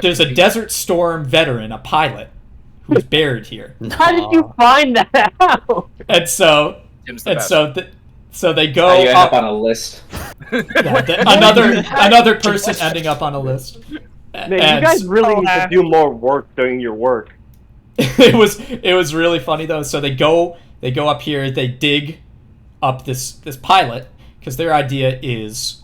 B: There's a Desert Storm veteran, a pilot, who's buried here.
F: How did you find that out?
B: And so they go
E: you end up on a list.
B: another person ending up on a list.
F: Man, you guys really need to do more work doing your work.
B: It was really funny though. So they go up here, they dig up this pilot because their idea is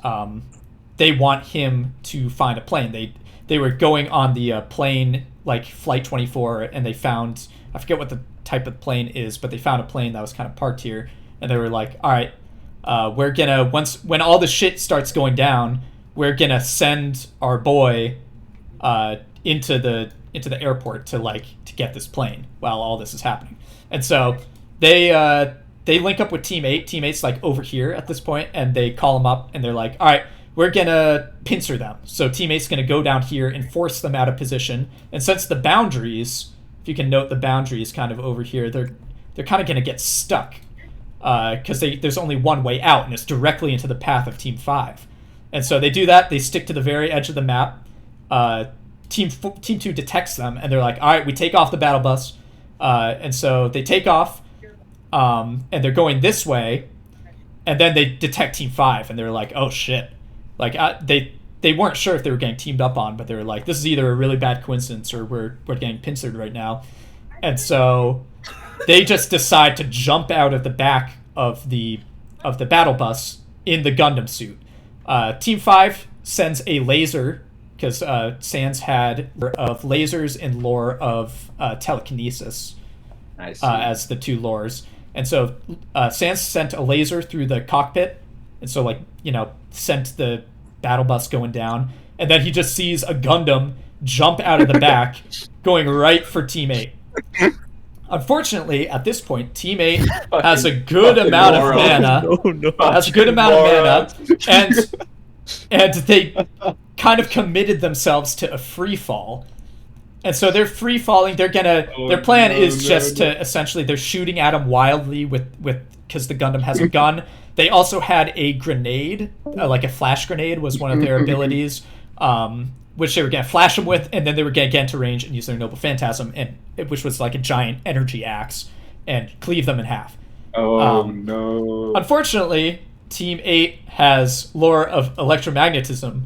B: they want him to find a plane. They were going on the plane like Flight 24, and they found, I forget what the type of plane is, but they found a plane that was kind of parked here, and they were like, all right, we're gonna, when all the shit starts going down, we're gonna send our boy into the airport to get this plane while all this is happening. And so they link up with Team 8. Team 8's like over here at this point, and they call them up, and they're like, all right, we're gonna pincer them. So Team 8's gonna go down here and force them out of position. And since the boundaries, if you can note the boundaries kind of over here, they're kind of gonna get stuck because there's only one way out, and it's directly into the path of Team 5. And so they do that. They stick to the very edge of the map. Team 2 detects them, and they're like, all right, we take off the battle bus. And so they take off, and they're going this way, and then they detect Team 5, and they're like, oh shit. Like, they weren't sure if they were getting teamed up on, but they were like, this is either a really bad coincidence or we're getting pincered right now. And so they just decide to jump out of the back of the battle bus in the Gundam suit. Team 5 sends a laser, because Sans had of lasers and lore of telekinesis as the two lores. And so Sans sent a laser through the cockpit, and so sent the battle bus going down, and then he just sees a Gundam jump out of the back going right for Team 8. Unfortunately, at this point, Team 8 has a good amount of mana. And they kind of committed themselves to a free fall. And so they're free falling. Their plan is just to essentially, they're shooting at him wildly because the Gundam has a gun. They also had a grenade, like a flash grenade was one of their abilities, which they were going to flash them with, and then they were going to get into range and use their Noble Phantasm, which was like a giant energy axe, and cleave them in half.
E: No.
B: Unfortunately, Team 8 has lore of electromagnetism,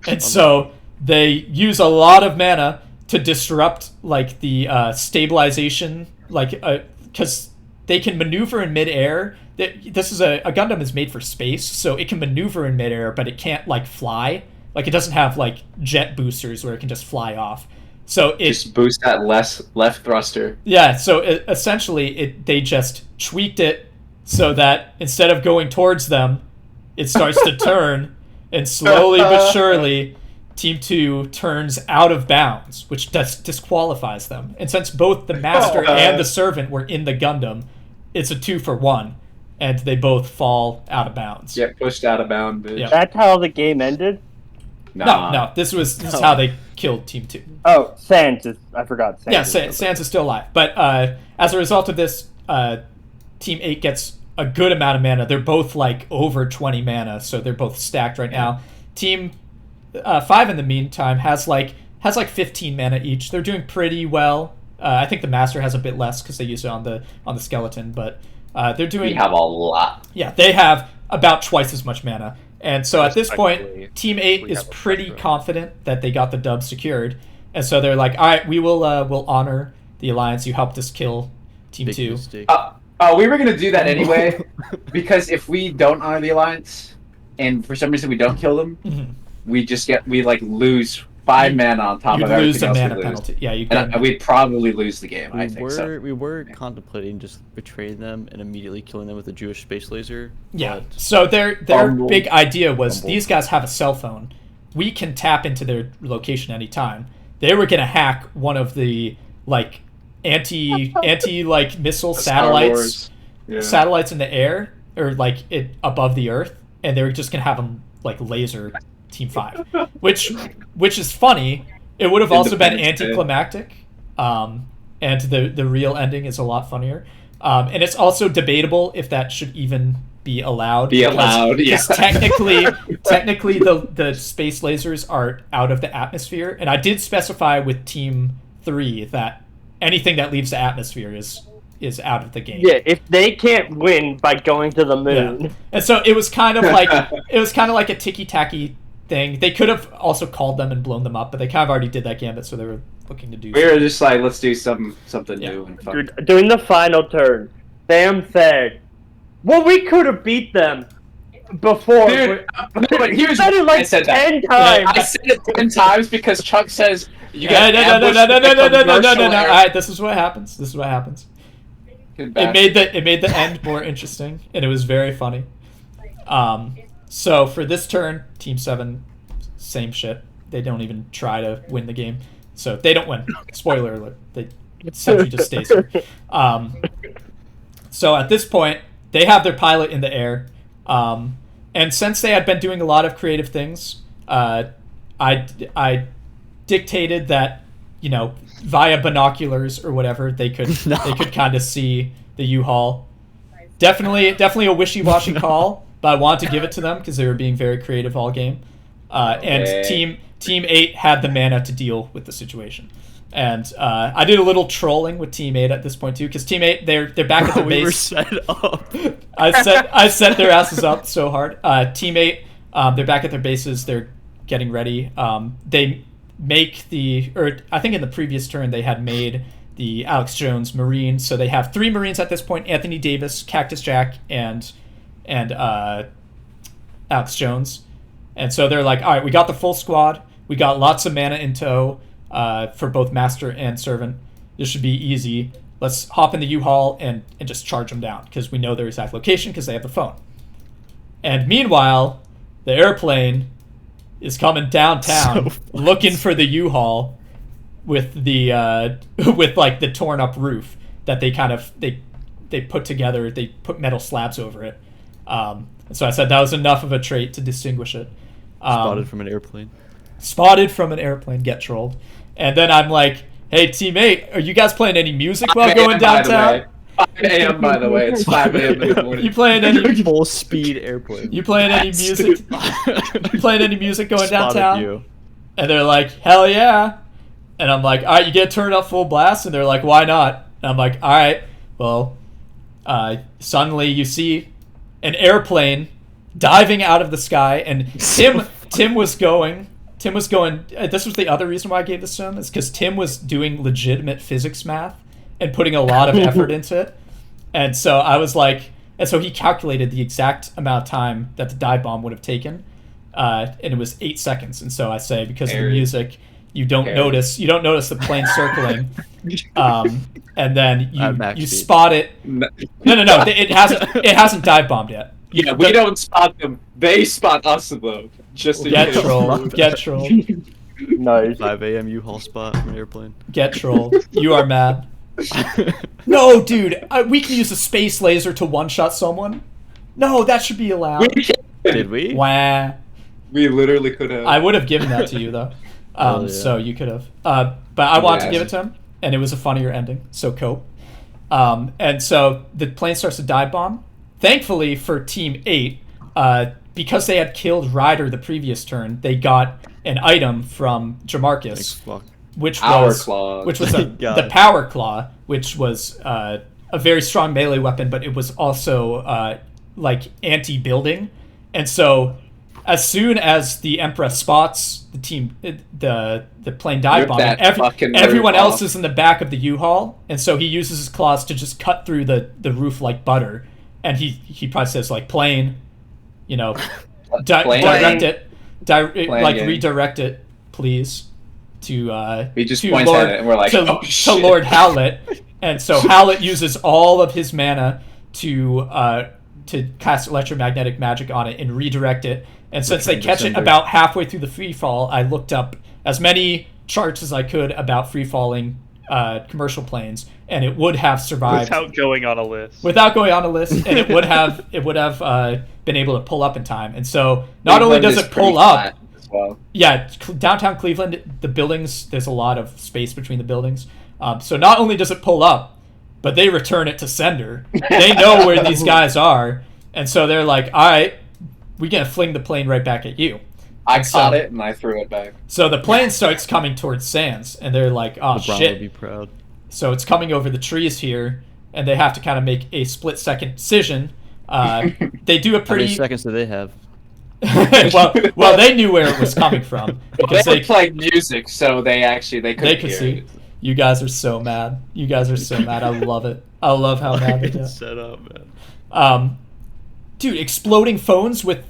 B: and so they use a lot of mana to disrupt the stabilization, because they can maneuver in midair. This is a Gundam is made for space, so it can maneuver in midair, but it can't fly. It doesn't have jet boosters where it can just fly off. So it
E: just boost that left thruster.
B: Yeah. So essentially, they just tweaked it so that instead of going towards them, it starts to turn, and slowly but surely, Team 2 turns out of bounds, which disqualifies them. And since both the master and the servant were in the Gundam, it's a 2-for-1. And they both fall out of bounds.
E: Get pushed out of bounds, bitch.
B: Yep.
F: That's how the game ended?
B: No. This is how they killed Team 2.
F: Oh, Sans is... I forgot.
B: Sans is still alive. But as a result of this, Team 8 gets a good amount of mana. They're both over 20 mana, so they're both stacked right now. Team 5, in the meantime, has 15 mana each. They're doing pretty well. I think the Master has a bit less because they use it on the skeleton, but... they're doing.
E: We have a lot.
B: Yeah, they have about twice as much mana, and so at this point, Team 8 is pretty confident that they got the dub secured, and so they're like, "All right, we'll honor the alliance. You helped us kill Team 2."
E: We were gonna do that anyway, because if we don't honor the alliance, and for some reason we don't kill them, we lose 5 mana on top
B: You'd
E: of everything
B: lose a
E: else
B: mana
E: we lose.
B: penalty. Yeah, you
E: And
B: could.
E: we'd probably lose the game. I think so.
C: We were contemplating just betraying them and immediately killing them with a Jewish space laser.
B: Yeah.
C: but-
B: So their
E: Fumble.
B: big idea was
C: Fumble.
B: these guys have a cell phone. We can tap into their location anytime. They were gonna hack one of the like anti like missile
E: Star
B: satellites
E: Wars. Yeah.
B: satellites in the air or like it above the Earth, and they were just gonna have them like laser Team 5, which is funny. It would have also been
E: Independence Day.
B: anticlimactic, and the real ending is a lot funnier. And it's also debatable if that should even be allowed.
E: Be allowed,
B: because
E: yeah.
B: technically the space lasers are out of the atmosphere, and I did specify with Team 3 that anything that leaves the atmosphere is out of the game.
F: Yeah, if they can't win by going to the moon.
B: Yeah. And so it was kind of like a ticky-tacky thing. They could have also called them and blown them up, but they kind of already did that gambit, so they were looking to do
E: We were just like, let's do something
B: Yeah.
E: new and fun.
F: Dude, during the final turn, Sam said, "Well, we could have beat them before."
E: Dude, but
F: He
E: here's
F: said it
E: why I
F: like
E: said that.
F: 10 times.
E: I said it 10 times because Chuck says you
B: Yeah,
E: got
B: no.
E: commercial
B: All
E: error.
B: right, this is what happens. It made the end more interesting, and it was very funny. So for this turn, Team 7, same shit. They don't even try to win the game, so they don't win. Spoiler alert: Sentry just stays here. So at this point, they have their pilot in the air, and since they had been doing a lot of creative things, I dictated that, via binoculars or whatever, they could kind of see the U-Haul. Definitely a wishy-washy call, but I wanted to give it to them because they were being very creative all game. And
E: Okay.
B: Team 8 had the mana to deal with the situation. And I did a little trolling with Team 8 at this point too, because Team 8 they're back at the
C: we were
B: base.
C: set up.
B: I set their asses up so hard. Team 8, they're back at their bases. They're getting ready. They make I think in the previous turn they had made the Alex Jones Marine. So they have 3 Marines at this point: Anthony Davis, Cactus Jack, and Alex Jones. And so they're like, all right, we got the full squad. We got lots of mana in tow for both Master and Servant. This should be easy. Let's hop in the U-Haul and just charge them down because we know their exact location because they have the phone. And meanwhile, the airplane is coming downtown looking for the U-Haul with the with like the torn up roof that they put together. They put metal slabs over it. So I said that was enough of a trait to distinguish it.
C: Spotted from an airplane.
B: Spotted from an airplane, get trolled. And then I'm like, hey, Team 8, are you guys playing any music while going downtown?
E: 5 a.m. by the way. It's 5 a.m. in the morning.
B: You playing any
C: Full speed airplane.
B: you playing any music? You playing any music going
C: Spotted
B: downtown?
C: you.
B: And they're like, hell yeah. And I'm like, all right, you get turned up full blast. And they're like, why not? And I'm like, all right, well, suddenly you see an airplane diving out of the sky, and Tim was going. This was the other reason why I gave this to him, is because Tim was doing legitimate physics math and putting a lot of effort into it. And so I was like, and so he calculated the exact amount of time that the dive bomb would have taken, and it was 8 seconds. And so I say, because of the music, you don't notice the plane circling, and then you spot it. No, it hasn't dive bombed yet.
E: Yeah, we don't spot them. They spot us though. Just in
B: Get
E: case.
B: trolled. Get trolled.
F: Nice.
C: 5 a.m. U-Haul spot from an airplane.
B: Get trolled. You are mad. No, dude. We can use a space laser to one-shot someone. No, that should be allowed.
C: Did we?
B: Wah.
E: We literally could have.
B: I would have given that to you, though.
C: Oh, yeah.
B: So you could have. But I wanted to give it to him, and it was a funnier ending. So cope. And so the plane starts to dive bomb. Thankfully for Team 8, because they had killed Ryder the previous turn, they got an item from Jamarcus, which was the Power Claw, which was a very strong melee weapon, but it was also like anti-building. And so as soon as the Emperor spots the plane dive bombing, everyone else is in the back of the U-Haul, and so he uses his claws to just cut through the roof like butter. And he probably says like plane, direct it, redirect it, please.
E: He just
B: to
E: points
B: Lord,
E: at it, and we're like,
B: to,
E: oh,
B: to
E: shit.
B: Lord Howlet, and so Howlet uses all of his mana to cast electromagnetic magic on it and redirect it. And since they catch it about halfway through the free fall, I looked up as many charts as I could about free falling commercial planes, and it would have survived
A: without going on a list.
B: And it would have been able to pull up in time. And so not only does it pull up, downtown Cleveland, the buildings, there's a lot of space between the buildings. So not only does it pull up, but they return it to sender. They know where these guys are, and so they're like, all right, we're going to fling the plane right back at you.
E: I caught it, and I threw it back.
B: So the plane starts coming towards Sans, and they're like, oh,
C: LeBron
B: shit.
C: would be proud.
B: So it's coming over the trees here, and they have to kind of make a split-second decision. They do a
C: How
B: pretty...
C: many seconds do they have?
B: well, they knew where it was coming from. Because
E: they played music, so they couldn't
B: could
E: hear
B: see.
E: it.
B: You guys are so mad. I love it. I love how mad they get.
C: Set up, man.
B: Dude, exploding phones with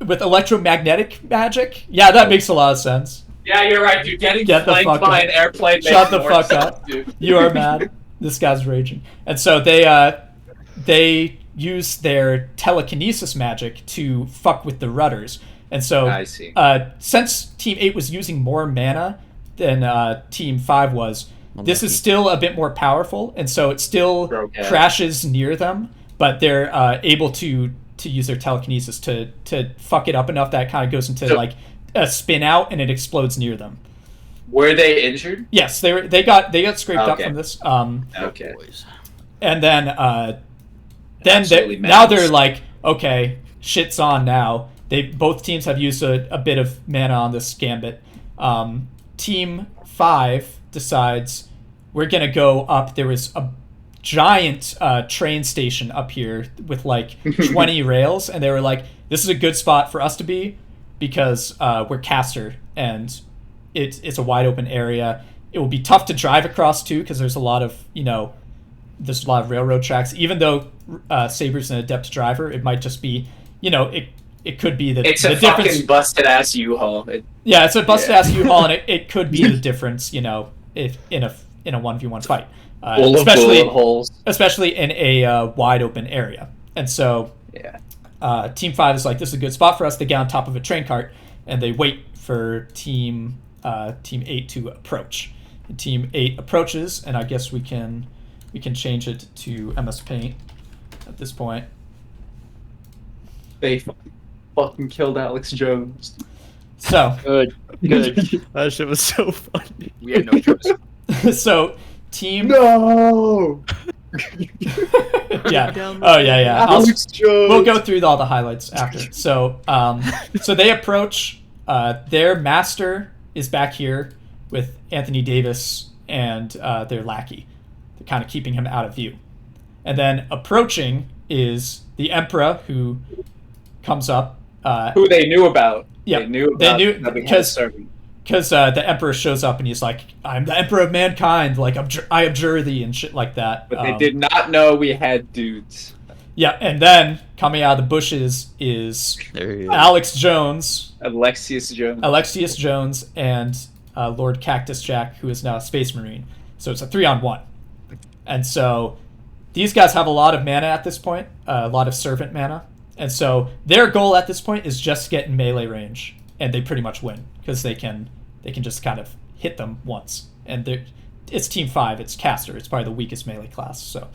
B: electromagnetic magic? Yeah, that makes a lot of sense.
E: Yeah, you're right, dude. Get the
B: fuck
E: fuck by
B: up.
E: an airplane.
B: Shut
E: makes
B: the
E: more
B: fuck
E: sense,
B: up.
E: dude.
B: You are mad. This guy's raging. And so they use their telekinesis magic to fuck with the rudders. And so
E: I see.
B: Since Team 8 was using more mana than Team 5 was, this is still a bit more powerful, and so it still crashes near them, but they're able to use their telekinesis to fuck it up enough that it kind of goes into like a spin out and it explodes near them.
E: Were they injured?
B: Yes, they got scraped up from this.
E: Okay.
B: And then
E: Absolutely
B: now
E: madness.
B: they're like, okay, shit's on now. Both teams have used a bit of mana on this gambit. Team 5 decides we're gonna go up. There was a giant train station up here with like 20 rails, and they were like, this is a good spot for us to be because we're caster and it's a wide open area. It will be tough to drive across too because there's a lot of railroad tracks. Even though Saber's an adept driver, it might just be, it could be that
E: It's
B: the
E: a
B: difference.
E: fucking busted ass U-Haul.
B: Yeah, it's a busted ass U-Haul, and it could be the difference, if in a 1v1 fight, especially in a wide open area. And so, Team 5 is like, this is a good spot for us to get on top of a train cart, and they wait for Team 8 to approach. And Team 8 approaches, and I guess we can change it to MS Paint at this point.
E: They fucking killed Alex Jones.
B: So
F: Good.
C: That shit was so funny.
G: We had no choice.
B: so Team
E: No.
B: yeah. Oh yeah.
E: Alex Jones.
B: We'll go through all the highlights after. So so they approach. Their master is back here with Anthony Davis and their lackey. They're kind of keeping him out of view. And then approaching is the Emperor, who comes up.
E: Who they knew about.
B: Yeah,
E: They knew
B: because the Emperor shows up and he's like, "I'm the Emperor of mankind. Like I abjure thee," and shit like that.
E: But they did not know we had dudes.
B: Yeah, and then coming out of the bushes is Alexius Jones, and Lord Cactus Jack, who is now a Space Marine. So it's a 3-on-1. And so these guys have a lot of mana at this point, a lot of servant mana. And so their goal at this point is just to get in melee range, and they pretty much win because they can just kind of hit them once. And it's Team 5, it's caster, it's probably the weakest melee class. So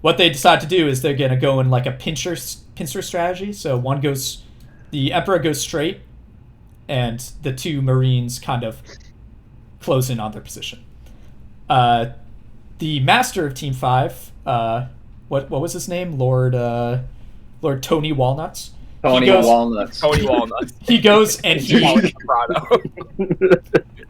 B: what they decide to do is they're gonna go in like a pincer strategy. So the Emperor goes straight, and the two Marines kind of close in on their position. The master of Team 5, what was his name? Lord Tony Walnuts.
E: Tony Walnuts.
B: He goes and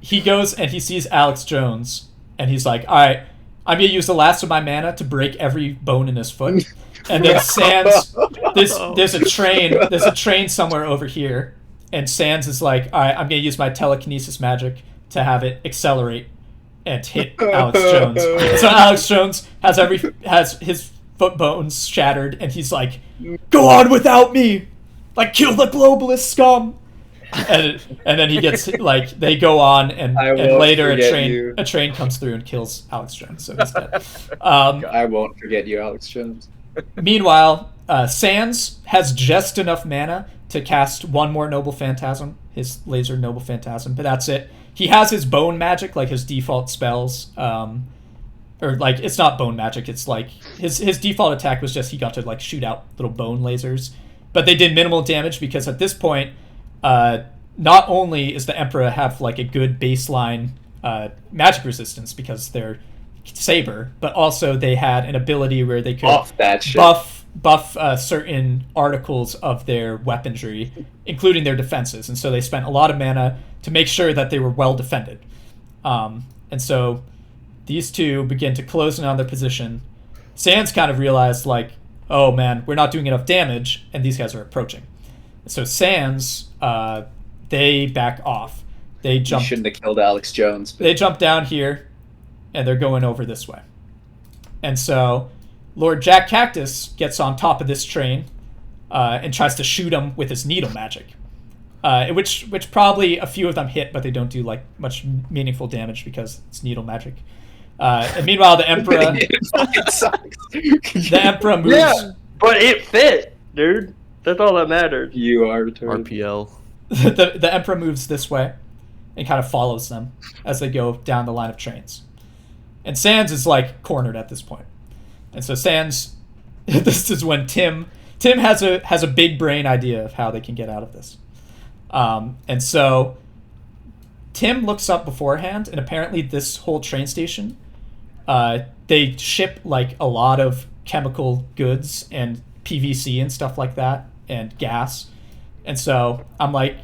B: he goes and he sees Alex Jones, and he's like, all right, I'm gonna use the last of my mana to break every bone in his foot. And then Sans, there's a train somewhere over here, and Sans is like, all right, I'm gonna use my telekinesis magic to have it accelerate and hit Alex Jones. And so Alex Jones has his foot bones shattered, and he's like, go on without me, like kill the globalist scum. and then he gets like they go on, and
E: won't
B: later
E: forget you.
B: a train comes through and kills Alex Jones, so he's dead.
E: I won't forget you, Alex Jones.
B: Meanwhile, Sans has just enough mana to cast one more Noble Phantasm, his laser Noble Phantasm, but that's it. He has his bone magic, like his default spells, or like it's not bone magic. It's like his default attack was just he got to like shoot out little bone lasers, but they did minimal damage because at this point, not only is the Emperor have like a good baseline magic resistance because they're Saber, but also they had an ability where they could
E: Off that shit.
B: buff certain articles of their weaponry, including their defenses, and so they spent a lot of mana to make sure that they were well defended. And so these two begin to close in on their position. Sans kind of realized, like, oh man, we're not doing enough damage, and these guys are approaching. So Sans, they back off. They jump.
E: You shouldn't have killed Alex Jones. But...
B: They jump down here, and they're going over this way. And so Lord Jack Cactus gets on top of this train and tries to shoot him with his needle magic, which probably a few of them hit, but they don't do like much meaningful damage because it's needle magic. And meanwhile, the Emperor,
E: It sucks.
B: the Emperor moves.
F: Yeah, but it fit, dude. That's all that matters.
E: You are retarded.
C: RPL.
B: the Emperor moves this way and kind of follows them as they go down the line of trains. And Sans is like cornered at this point. And so Sans, this is when Tim has a big brain idea of how they can get out of this. And so Tim looks up beforehand, and apparently this whole train station, they ship like a lot of chemical goods and PVC and stuff like that, and gas. And so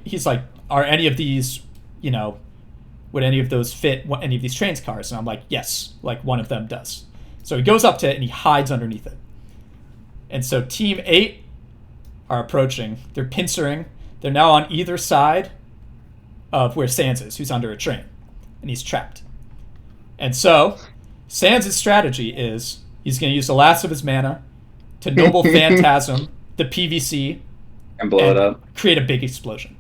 B: he's like, are any of these, would any of those fit any of these trains cars? And I'm like, yes, like one of them does. So he goes up to it and he hides underneath it. And so Team 8 are approaching. They're pincering. They're now on either side of where Sans is, who's under a train. And he's trapped. And so Sans' strategy is he's going to use the last of his mana to Noble Phantasm the PVC
E: And blow it up.
B: create a big explosion.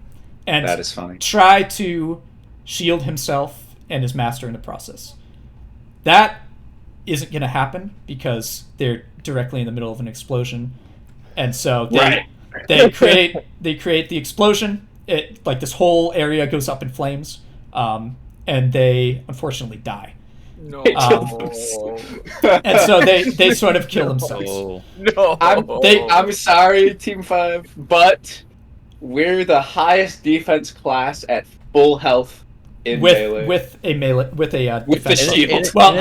B: And
E: That is funny.
B: try to shield himself and his master in the process. That isn't going to happen because they're directly in the middle of an explosion. And so they create the explosion. It like this whole area goes up in flames, and they unfortunately die.
G: No.
B: And so they sort of kill themselves.
C: Oh.
G: No.
E: I'm sorry, Team 5, but we're the highest defense class at full health in melee.
B: with a
E: With the
B: defense.
E: shield.
B: Well,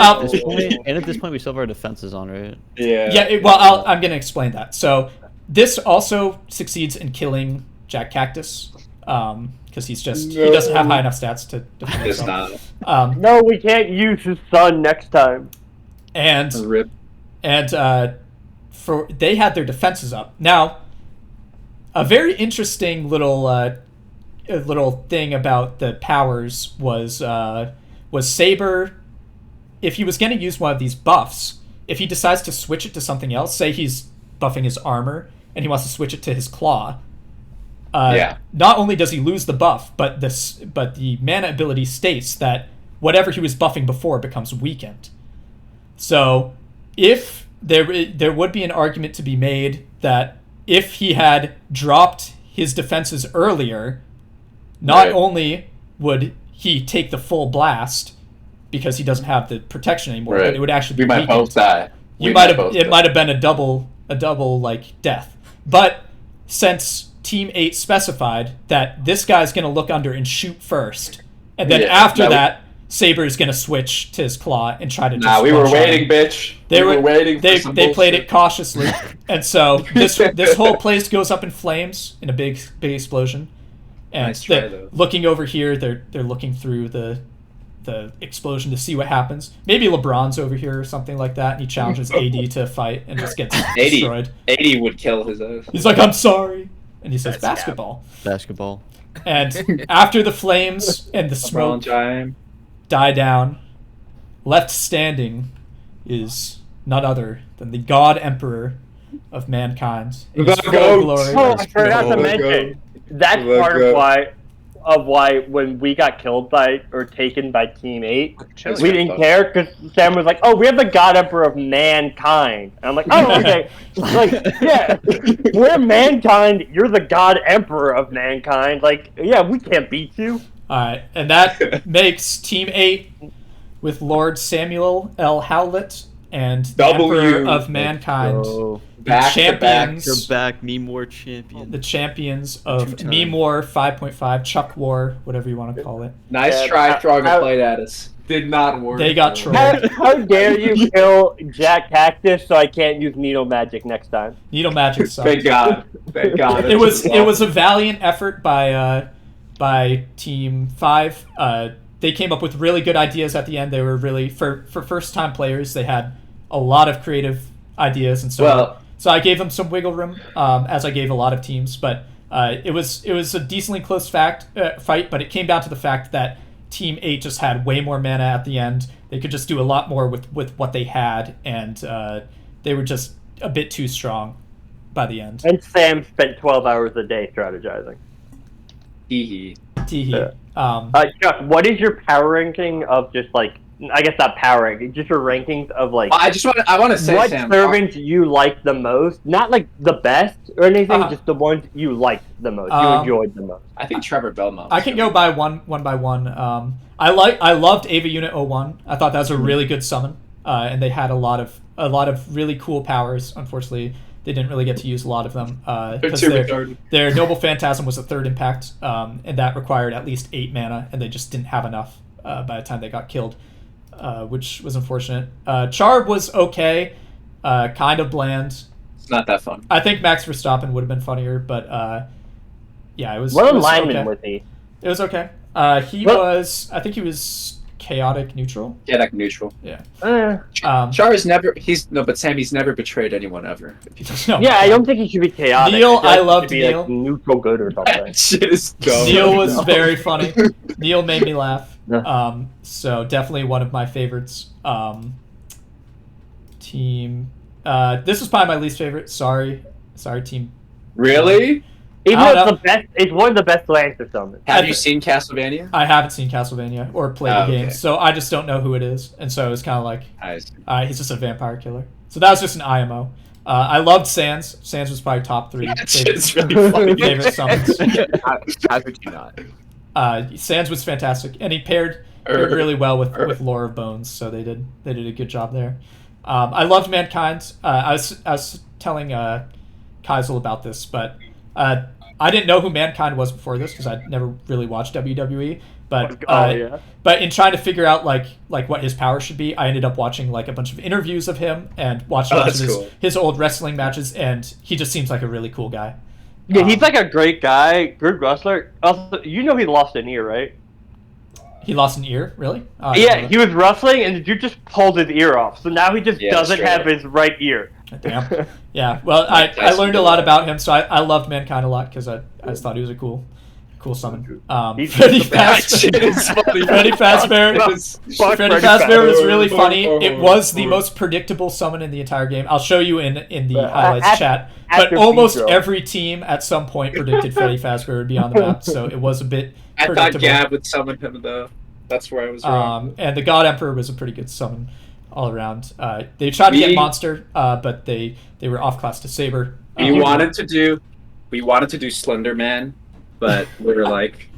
C: And at this point, we still have our defenses on, right?
E: Yeah.
B: I'm going to explain that. So this also succeeds in killing Jack Cactus, because he doesn't have high enough stats to defend
E: It's
B: himself.
E: not.
F: No, we can't use his son next time.
B: And
E: Rip.
B: they had their defenses up. Now, a very interesting little thing about the powers was Saber. If he was going to use one of these buffs, if he decides to switch it to something else, say he's buffing his armor and he wants to switch it to his claw, not only does he lose the buff, but the mana ability states that whatever he was buffing before becomes weakened. So if there would be an argument to be made that if he had dropped his defenses earlier, not only would he take the full blast because he doesn't have the protection anymore, but it would actually be
E: We might
B: weakened.
E: both die.
B: It might have been a double like death. But since Team 8 specified that this guy's going to look under and shoot first, and then after that, Saber is going to switch to his claw and try to just
E: we were
B: one-shot him.
E: waiting, bitch.
B: They were
E: waiting.
B: They
E: for some
B: played
E: bullshit.
B: it cautiously, and so this whole place goes up in flames in a big explosion. And
E: Nice try, though.
B: looking over here, they're looking through the explosion to see what happens. Maybe LeBron's over here or something like that, and he challenges AD to fight and just gets destroyed.
E: 80 would kill his ass.
B: He's like, "I'm sorry," and he says,
G: That's
B: "Basketball."
C: Basketball.
B: And after the flames and the smoke die down, left standing is none other than the God Emperor of mankind. In his
E: The
B: full
E: goat.
B: glory.
F: Oh, I forgot to
E: Go,
F: mention.
E: go.
F: That's
E: Go,
F: part
E: go.
F: of why of why when we got killed by or taken by Team 8,
A: Chili
F: we didn't care because Sam was like, "Oh, we have the God Emperor of Mankind." And I'm like, "Oh, okay." Like, yeah, we're Mankind. You're the God Emperor of Mankind. Like, yeah, we can't beat you.
B: All right, and that makes Team 8 with Lord Samuel L. Howlett and the Emperor of Mankind.
C: Bro.
E: Back to back.
B: Champions.
C: They're back. Me more champion.
B: The champions of
C: Two-time.
B: Me More 5.5, Chuck War, whatever you want to call it.
E: Nice
F: Yeah,
E: try throwing a
F: how-
E: plate at us. Did not work.
B: They got trolled.
F: How dare you kill Jack Cactus so I can't use Needle Magic next time?
B: Needle Magic sucked.
E: Thank God. Thank God.
B: It was a valiant effort by Team 5. They came up with really good ideas at the end. They were really for first time players. They had a lot of creative ideas, and so I gave them some wiggle room, as I gave a lot of teams. But it was a decently close fight. But it came down to the fact that Team 8 just had way more mana at the end. They could just do a lot more with what they had, and they were just a bit too strong by the end.
F: And Sam spent 12 hours a day strategizing.
E: Hee
B: Teehee.
F: Chuck, what is your power ranking of just like, I guess not power ranking, just your rankings of like
E: I want to say,
F: what
E: Sam,
F: servants you like the most? Not like the best or anything,
B: Uh-huh.
F: just the ones you liked the most, you enjoyed the most.
E: I think Trevor Belmont.
B: I can go by one by one. I loved Ava Unit 01. I thought that was a really good summon, and they had a lot of really cool powers. Unfortunately, they didn't really get to use a lot of them because their Noble Phantasm was a third impact, and that required at least 8 mana, and they just didn't have enough by the time they got killed, which was unfortunate. Charb was okay, kind of bland.
E: It's not that fun.
B: I think Max Verstappen would have been funnier, but yeah, it was.
F: What
B: it was
F: alignment
B: okay.
F: was he?
B: It was okay. I think he was chaotic neutral.
E: Yeah, like neutral.
B: Yeah.
E: Char is never. But Sammy's never betrayed anyone ever.
B: No.
F: Yeah, I don't think he should be chaotic.
B: Neil,
F: feel like
B: I
F: he should
B: loved
F: be,
B: Neil.
F: Like, neutral good or something.
E: That shit is dumb.
B: Neil was very funny. Neil made me laugh.
F: Yeah.
B: So definitely one of my favorites. Team. This was probably my least favorite. Sorry, team.
E: Really?
F: Even
B: I
F: though
B: don't
F: it's the best, it's one of the best Lancer summons.
E: Have you seen Castlevania?
B: I haven't seen Castlevania or played the
E: Oh,
B: game,
E: okay.
B: so I just don't know who it is, and so it was kind of like,
E: I see.
B: he's just a vampire killer. So that was just an IMO. I loved Sans. Sans was probably top 3
E: That shit's really funny.
B: favorite summons.
G: How could you not?
B: Sans was fantastic, and he paired really well with Lore of Bones, so they did a good job there. I loved Mankind. I was telling Kaisel about this, but I didn't know who Mankind was before this because I'd never really watched WWE. But but in trying to figure out like what his power should be, I ended up watching like a bunch of interviews of him and watching a bunch of his old wrestling matches, and he just seems like a really cool guy.
F: Yeah, he's like a great guy, good wrestler. Also, you know he lost an ear, right?
B: He lost an ear, really? Oh, I didn't
F: Yeah,
B: know
F: he was wrestling, and the dude just pulled his ear off. So now he just doesn't
E: straight
F: have
E: up.
F: his right ear.
B: that. Damn. Yeah. Well, I learned a lot about him, so I loved Mankind a lot because I just thought he was a cool summon.
F: He's
B: Freddy
F: the best.
B: Fazbear. Freddy Fazbear.
F: Fuck
B: Freddy Fazbear was really funny. It was the most predictable summon in the entire game. I'll show you in the highlights chat. But
F: after
B: almost
F: Pedro.
B: every team at some point predicted Freddy Fazbear would be on the map, so it was a bit
E: I thought
B: predictable.
E: Gab would summon him though. That's where I was wrong.
B: And the God Emperor was a pretty good summon all around. They tried to get Monster, but they were off class to Saber.
E: We wanted to do Slender Man, but we were like,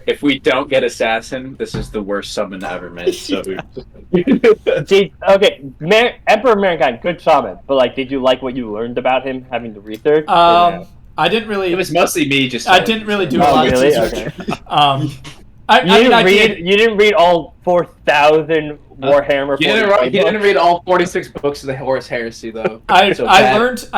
E: if we don't get Assassin, this is the worst summon ever made. So
F: Emperor of Mankind, good summon. But like, did you like what you learned about him having the research?
B: I didn't really.
E: it was mostly me just.
B: I didn't really do a lot of research.
F: Okay.
B: I did.
F: You didn't read all 4,000 Warhammer.
E: You didn't read all 46 books of the Horus Heresy though.
B: I
E: bad.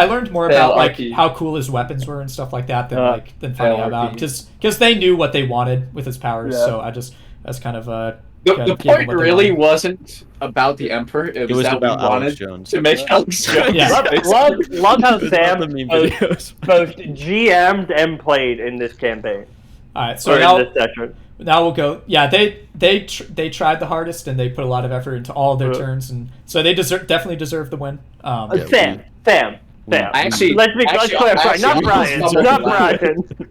B: learned more about like
E: Hierarchy.
B: how cool his weapons were and stuff like that than finding out about
E: Hierarchy.
B: because they knew what they wanted with his powers.
F: Yeah.
B: So that's kind of
E: The
B: gave him
E: point
B: what they
E: really
B: wanted.
E: wasn't about the Emperor. It was that
C: about
E: we wanted
C: Alex Jones.
E: to make Alex Jones.
B: Yeah.
F: love how Sam
C: the meme
F: both
C: videos.
F: GM'd and played in this campaign.
B: All right, so
F: Or
B: now
F: in this section.
B: now we'll go. Yeah, they tried the hardest and they put a lot of effort into all of their turns, and so they definitely deserve the win.
F: Sam.
E: I actually-
F: Let's
E: actually,
F: clarify. Not
E: I
F: Brian.
E: almost
F: Not
E: fumbled
F: Brian.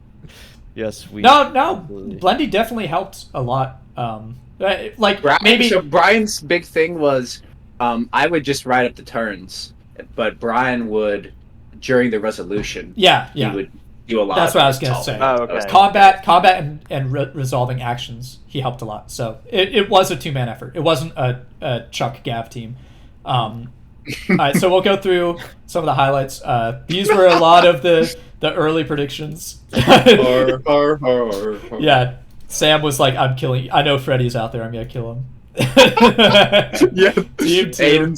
C: Yes, we.
B: No,
C: absolutely-
B: Blendy definitely helped a lot. Like
E: Brian,
B: maybe
E: so Brian's big thing was, I would just write up the turns, but Brian would, during the resolution,
B: yeah.
E: he would do a lot.
B: That's
E: of
B: what I was
E: it
B: gonna
E: solving.
B: say.
F: Oh, okay.
B: Combat and resolving actions. He helped a lot. So it was a 2-man effort. It wasn't a Chuck Gav team. All right, so we'll go through some of the highlights. These were a lot of the early predictions. Yeah, Sam was like, "I'm killing. I know Freddy's out there. I'm gonna kill him."
E: Yeah,
B: Team 2.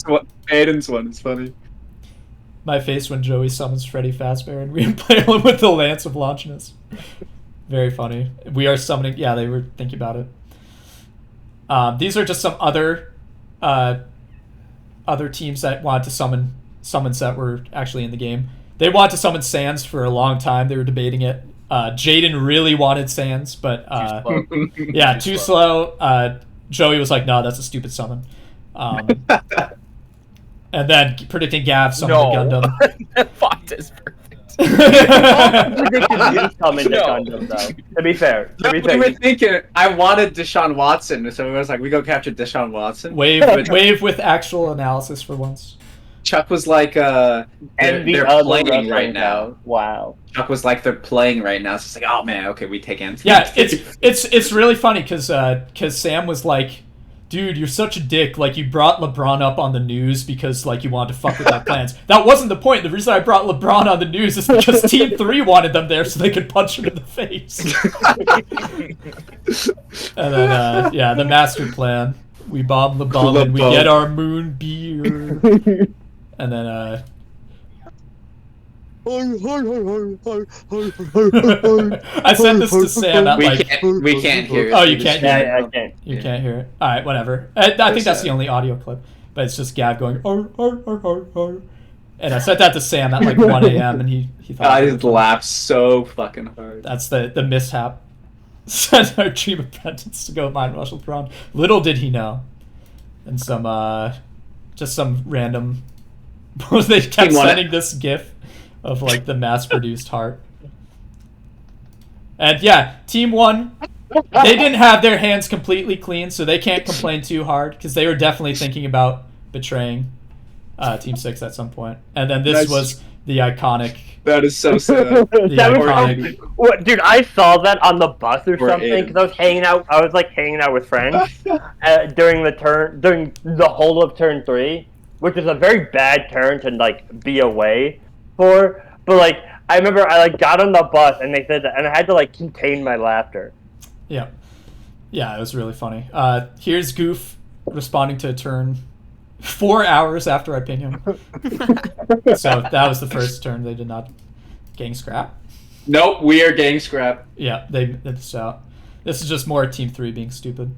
E: Aiden's one is funny.
B: My face when Joey summons Freddy Fazbear and we impale him with the Lance of Longinus. Very funny. We are summoning. Yeah, they were thinking about it. These are just some other teams that wanted to summons that were actually in the game. They wanted to summon Sans for a long time. They were debating it. Jaden really wanted Sans, but yeah, too slow. Joey was like, "No, that's a stupid summon." And then predicting Gav summoned the Gundam.
G: Fuck is perfect.
F: Predicted you summon the Gundam, though. To be fair.
E: We were thinking, I wanted Deshaun Watson, so we was like, we go capture Deshaun Watson.
B: Wave with actual analysis for once.
E: Chuck was like, they're playing right now.
F: Wow.
E: Chuck was like, they're playing right now. So it's like, oh man, okay, we take Anthony.
B: Yeah, it's really funny because Sam was like, "Dude, you're such a dick. Like, you brought LeBron up on the news because, like, you wanted to fuck with our plans." That wasn't the point. The reason I brought LeBron on the news is because Team 3 wanted them there so they could punch him in the face. And then, yeah, the master plan. We bomb LeBron and we get our moon beer. And then, I sent this to Sam at
E: we can't hear it.
B: Oh, you can't hear it?
F: Yeah, I can't.
B: You can't hear it. All right, whatever. I think that's the only audio clip, but it's just Gav going "Arr, arr, arr, arr, arr." And I sent that to Sam at like 1 a.m. and he thought
E: I just laughed so fucking hard.
B: that's the mishap. Sent our Dream Apprentice to go mind Russell Brown. Little did he know, and just some random. They kept sending this GIF of like the mass-produced heart. And yeah, Team 1, they didn't have their hands completely clean, so they can't complain too hard because they were definitely thinking about betraying Team 6 at some point. And then this was the iconic.
E: That is so sad.
F: What, dude, I saw that on the bus or something
E: Aiden.
F: because I was hanging out. I was like hanging out with friends during the whole of turn 3, which is a very bad turn to like be away for. But like, I remember I like got on the bus and they said that, and I had to like contain my laughter.
B: Yeah, it was really funny. Here's Goof responding to a turn 4 hours after I ping him. So that was the first turn they did not gang scrap.
E: Nope, we are gang scrap.
B: Yeah, this is just more Team 3 being stupid.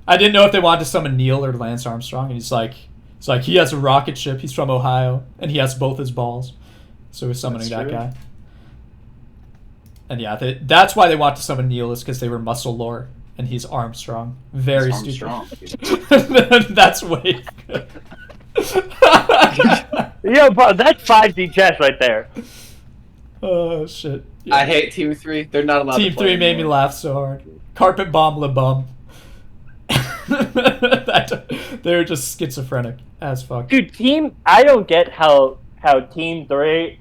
B: I didn't know if they wanted to summon Neil or Lance Armstrong, and he's like, he has a rocket ship, he's from Ohio, and he has both his balls. So we're summoning that guy. And yeah, that's why they want to summon Neil, is because they were muscle lore, and he's Armstrong. Very stupid. That's way good.
F: Yo, bro, that's 5D chess right there.
B: Oh, shit. Yeah.
E: I hate Team 3. They're not allowed
B: Team
E: to play
B: 3 made me
E: anymore.
B: laugh so hard. Carpet bomb le bum. They were just schizophrenic as fuck.
F: Dude, I don't get how Team 3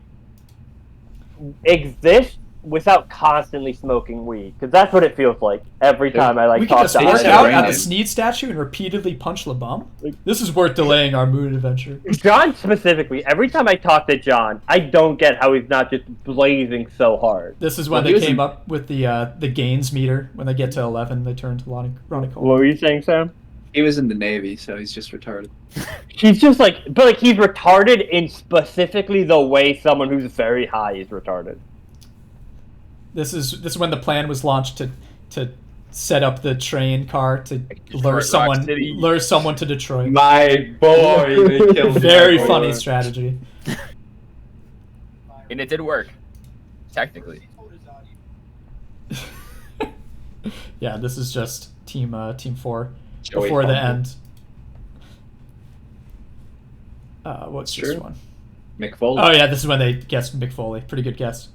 F: exists without constantly smoking weed, because that's what it feels like every time I like
B: We can
F: talk
B: just
F: to
B: work
F: Isaac.
B: out at the
E: Brandon.
B: Sneed statue and repeatedly punch le bum. This is worth delaying our moon adventure.
F: John specifically, every time I talk to John, I don't get how he's not just blazing so hard.
B: This is when
E: Well, he
B: they
E: was
B: came
E: in-
B: up with the gains meter. When they get to 11, they turn to Ronnie Cole.
F: What were you saying, Sam?
E: He was in the Navy, so he's just retarded.
F: He's just like, but like he's retarded in specifically the way someone who's very high is retarded.
B: This is when the plan was launched to set up the train car to lure
G: Detroit Rock City.
B: someone to Detroit.
E: My boy, they killed me.
B: Very
E: My boy.
B: funny strategy.
G: And it did work. Technically.
B: Yeah, this is just team 4
E: Joey
B: before the
E: Fumble.
B: end. What's this
E: True.
B: one?
E: Mick Foley.
B: Oh yeah, this is when they guessed Mick Foley. Pretty good guess.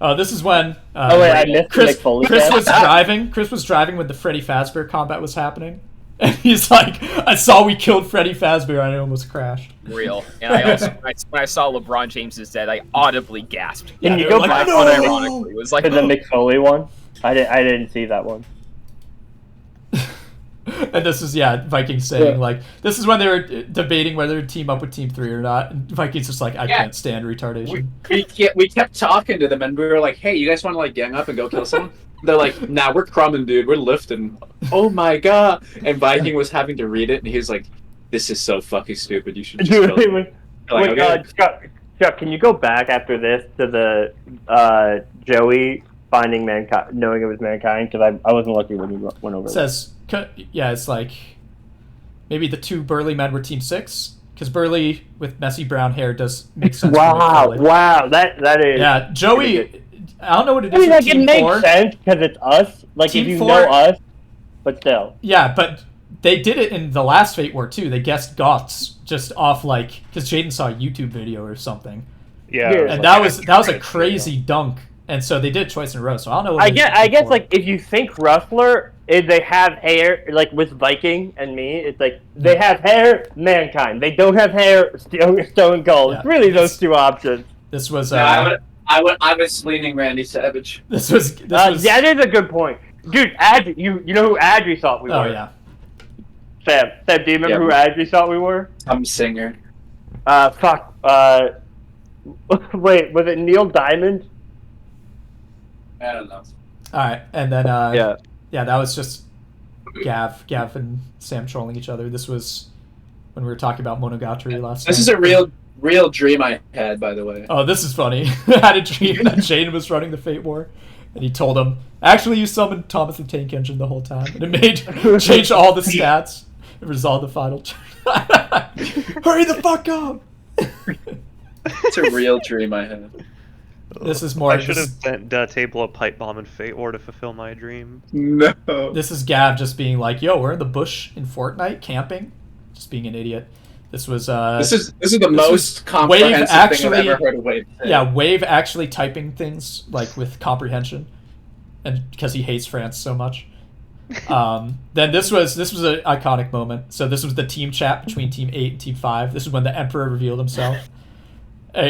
B: Oh, this is when
F: Oh wait, I missed
B: Chris,
F: Mick Foley.
B: Chris
F: fan.
B: was driving. Chris was driving when the Freddy Fazbear combat was happening, and he's like, "I saw we killed Freddy Fazbear. I almost crashed."
G: Real. And I also, when I saw LeBron James is dead, I audibly gasped.
F: Can you
B: they
F: go
B: were
F: back
B: like,
F: on
B: "No!"
G: Unironically, it was like,
F: to the Mick Foley one? I didn't see that one.
B: And this is Vikings saying like this is when they were debating whether to team up with Team 3 or not. And Vikings just like I can't stand retardation.
E: We kept talking to them, and we were like, "Hey, you guys want to like gang up and go kill someone?" They're like, "Nah, we're crumbing, dude. We're lifting." Oh my god! And Viking was having to read it, and he was like, "This is so fucking stupid. You should just kill them."
F: Wait,
E: Like, okay.
F: Chuck, can you go back after this to the Joey finding mankind, knowing it was mankind? Because I wasn't lucky when you went over.
B: It says it's like maybe the two Burly men were Team 6 because Burly with messy brown hair does make sense.
F: Wow, that is.
B: Yeah, Joey. I don't know what it
F: I
B: is.
F: mean,
B: with
F: like, it
B: Team
F: makes
B: 4.
F: sense because it's us. Like,
B: Team
F: if you
B: 4
F: know us, but still.
B: Yeah, but they did it in the last Fate War too. They guessed Goths just off like because Jaden saw a YouTube video or something,
A: Yeah.
F: Yeah.
B: and that was a crazy dunk. And so they did choice in a row. So I don't know. What
F: I
B: it is
F: guess,
B: with Team 4.
F: like, if you think Rustler, if they have hair, like, with Viking and me, it's like, they have hair, mankind. They don't have hair, Stone Cold.
B: Yeah.
F: It's really those two options.
B: This was.
E: No, I was leaning Randy Savage.
B: This was.
F: That is a good point. Dude, Adri, you know who Adri thought we were?
B: Oh yeah.
F: Sam, do you remember
E: Yeah.
F: who Adri thought we were?
E: I'm singer.
F: Fuck. Wait, was it Neil Diamond?
E: I don't know.
B: All right, and then
F: Yeah.
B: that was just Gav and Sam trolling each other. This was when we were talking about Monogatari last
E: This
B: night.
E: is a real dream I had, by the way.
B: Oh, this is funny. I had a dream that Jaden was running the Fate War, and he told him, "Actually, you summoned Thomas the Tank Engine the whole time, and it changed all the stats. It resolved the final turn." Hurry the fuck up!
E: It's a real dream I had.
B: This is more.
A: I should have sent Table a pipe bomb in Fate War to fulfill my dream.
E: No.
B: This is Gav just being like, "Yo, we're in the bush in Fortnite camping," just being an idiot. This was.
E: This is the
B: was
E: most comprehensive thing I've ever heard of Wave.
B: Yeah, Wave actually typing things like with comprehension, and because he hates France so much. Then this was an iconic moment. So this was the team chat between Team 8 and Team 5. This is when the Emperor revealed himself.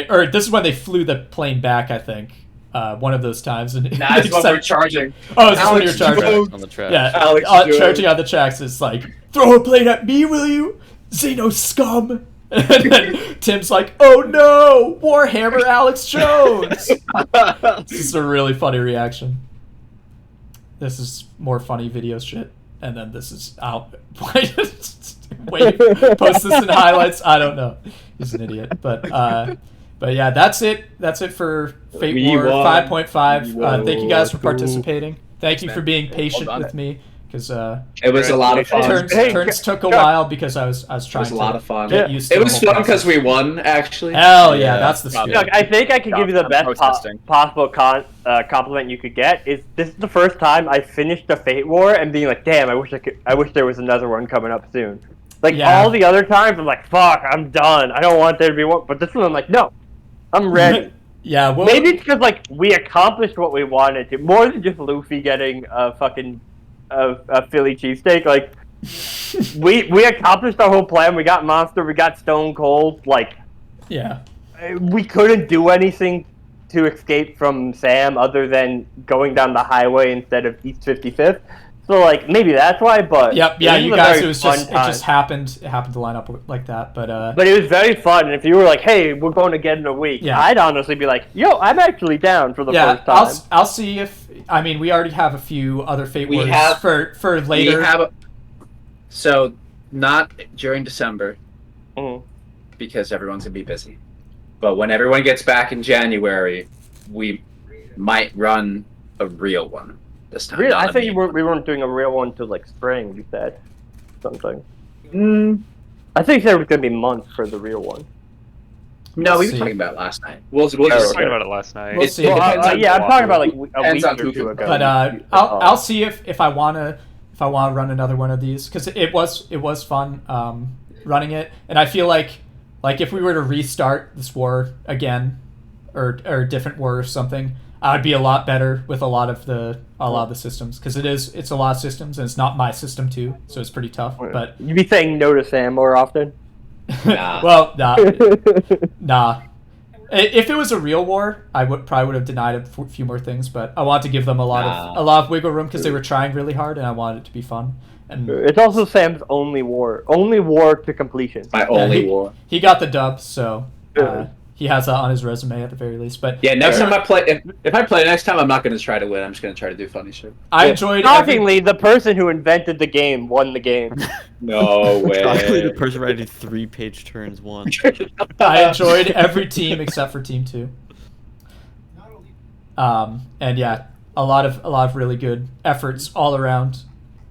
B: Or this is when they flew the plane back, I think. One of those times. And
E: That's what we're charging.
B: Oh, this is when you're charging.
C: On the track.
B: Yeah,
E: Alex
B: charging on the tracks. It's like, throw a plane at me, will you? Xeno scum. And then Tim's like, oh no, Warhammer Alex Jones. This is a really funny reaction. This is more funny video shit. And then this is out. Wait, post this in highlights. I don't know. He's an idiot. But yeah, that's it. That's it for Fate
E: We
B: War
E: won.
B: 5.5. Thank you guys for participating. Thank you for being patient
G: done.
B: with me because
E: It was a lot of fun.
B: turns took a while because I was
E: It
B: trying
E: was a lot of fun.
B: get used to
E: It
B: the
E: was
B: whole
E: fun because
B: process.
E: we won, actually.
B: Hell yeah,
C: Yeah,
B: that's the
C: probably.
B: spirit.
F: Look, I think I can give you the
G: I'm
F: best
G: protesting.
F: possible compliment you could get. Is this is the first time I finished the Fate War and being like, damn, I wish there was another one coming up soon. Like
B: Yeah.
F: all the other times, I'm like, fuck, I'm done. I don't want there to be one. But this one, I'm like, no, I'm ready.
B: Yeah, well,
F: Maybe it's because like we accomplished what we wanted to, more than just Luffy getting a fucking a Philly cheesesteak. Like we accomplished our whole plan. We got Monster. We got Stone Cold. Like
B: yeah.
F: we couldn't do anything to escape from Sam other than going down the highway instead of East 55th. So like maybe that's why. But
B: Yep, yeah,
F: it was
B: you
F: a
B: guys.
F: very
B: It was
F: fun
B: just
F: time.
B: it just happened. It happened to line up like that.
F: But it was very fun. And if you were like, "Hey, we're going again in a week,"
B: Yeah.
F: I'd honestly be like, "Yo, I'm actually down for the
B: yeah,
F: first time."
B: I'll see if I mean we already have a few other Fate
E: We
B: Wars
E: have-
B: for later.
E: So not during December
F: Mhm.
E: because everyone's gonna be busy. But when everyone gets back in January, we might run a real one this time.
F: Really,
E: not
F: I
E: a
F: think
E: meme.
F: we weren't doing a real one till like spring. You said something. I think there was gonna be months for the real one.
E: No, we
B: See.
E: were talking about it last night. We'll
A: We were
E: just
A: talking about it last night.
B: We'll
E: It-
B: see.
E: it
F: Well,
E: depends on
F: yeah, I'm
E: who-
F: talking about like a
E: depends
F: week
E: on
F: or
E: who
F: two
E: can-
F: ago.
B: But I'll see if I wanna run another one of these because it was fun running it, and I feel like if we were to restart this war again or a different war or something, I'd be a lot better with a lot of the systems because it's a lot of systems and it's not my system too, so it's pretty tough. But
F: You'd be saying no to Sam more often.
E: Nah.
B: well, nah. If it was a real war, I probably would have denied a few more things, but I want to give them a lot of wiggle room because they were trying really hard, and I wanted it to be fun. And
F: It's also Sam's only war to completion.
E: My only war.
B: he got the dub, so he has that on his resume at the very least. But
E: Yeah, next time I play, if I play next time, I'm not going to try to win. I'm just going to try to do funny shit.
B: I enjoyed.
F: Shockingly, the person who invented the game won the game.
E: No
C: Shockingly,
E: way.
C: the person writing 3-page turns won.
B: I enjoyed every team except for Team 2. And yeah, a lot of really good efforts all around.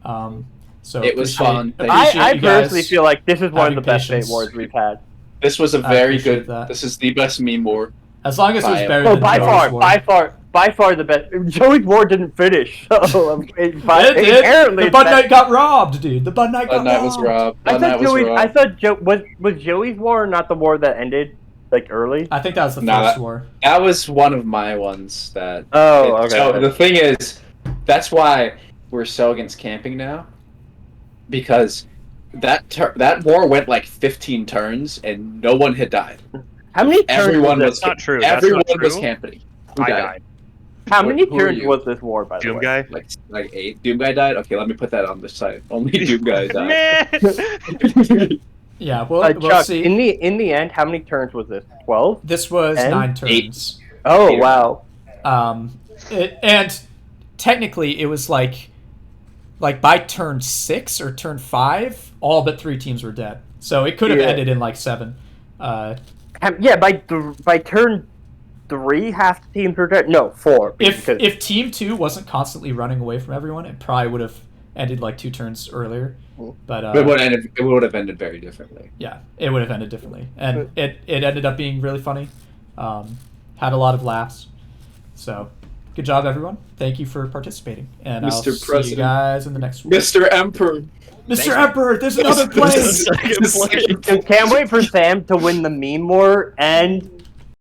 B: So
E: It was fun.
F: I personally feel like this is one of the best Fate Wars we've had.
E: This was a
B: I
E: very
B: appreciate
E: good.
B: that.
E: This is the best meme war.
B: As long as it was better
F: Oh,
B: than
F: by
B: Joey's war.
F: far the best. Joey's war didn't finish, so
B: It did.
F: apparently
B: The Bud Knight got robbed, dude. The Bud Knight got
E: Bud Knight
B: robbed.
E: was robbed.
F: I
E: Bud Knight
F: thought
E: was
F: Joey. I
E: robbed.
F: thought was Joey's war not the war that ended like early?
B: I think that was the
E: Nah,
B: first war.
E: That was one of my ones that.
F: Oh, okay.
E: So the thing is, that's why we're so against camping now, because that war went like 15 turns and no one had died.
F: How many turns?
E: Everyone
F: was
E: was.
A: That's not true. That's
E: Everyone
A: not
E: was
A: true.
E: camping. Who
A: I
E: died?
A: died.
F: How many
E: Who are
F: turns
E: you?
F: was this war, by the
A: Doom
F: way?
A: guy.
E: Like 8. Doom guy died. Okay, let me put that on the site. Only Doom guy died.
A: Man.
B: Yeah, we'll
F: Chuck,
B: see.
F: in the end, how many turns was this? 12?
B: This was
F: 10?
B: 9 turns.
F: Oh,
E: Eight.
F: wow.
B: And technically, it was like by turn 6 or turn 5, all but 3 teams were dead. So it could have
F: Yeah.
B: ended in like 7.
F: Yeah, by turn 3, half the teams were dead. No, 4.
B: If Team 2 wasn't constantly running away from everyone, it probably would have ended like 2 turns earlier. But
E: it would have ended very differently.
B: yeah, it would have ended differently, and it ended up being really funny. Had a lot of laughs. So, good job, everyone. Thank you for participating, and I'll
E: Mr.
B: see you
E: President.
B: guys in the next one.
E: Mr. Emperor.
B: Mr. Emperor, there's another place.
F: Can't wait for Sam to win the meme war and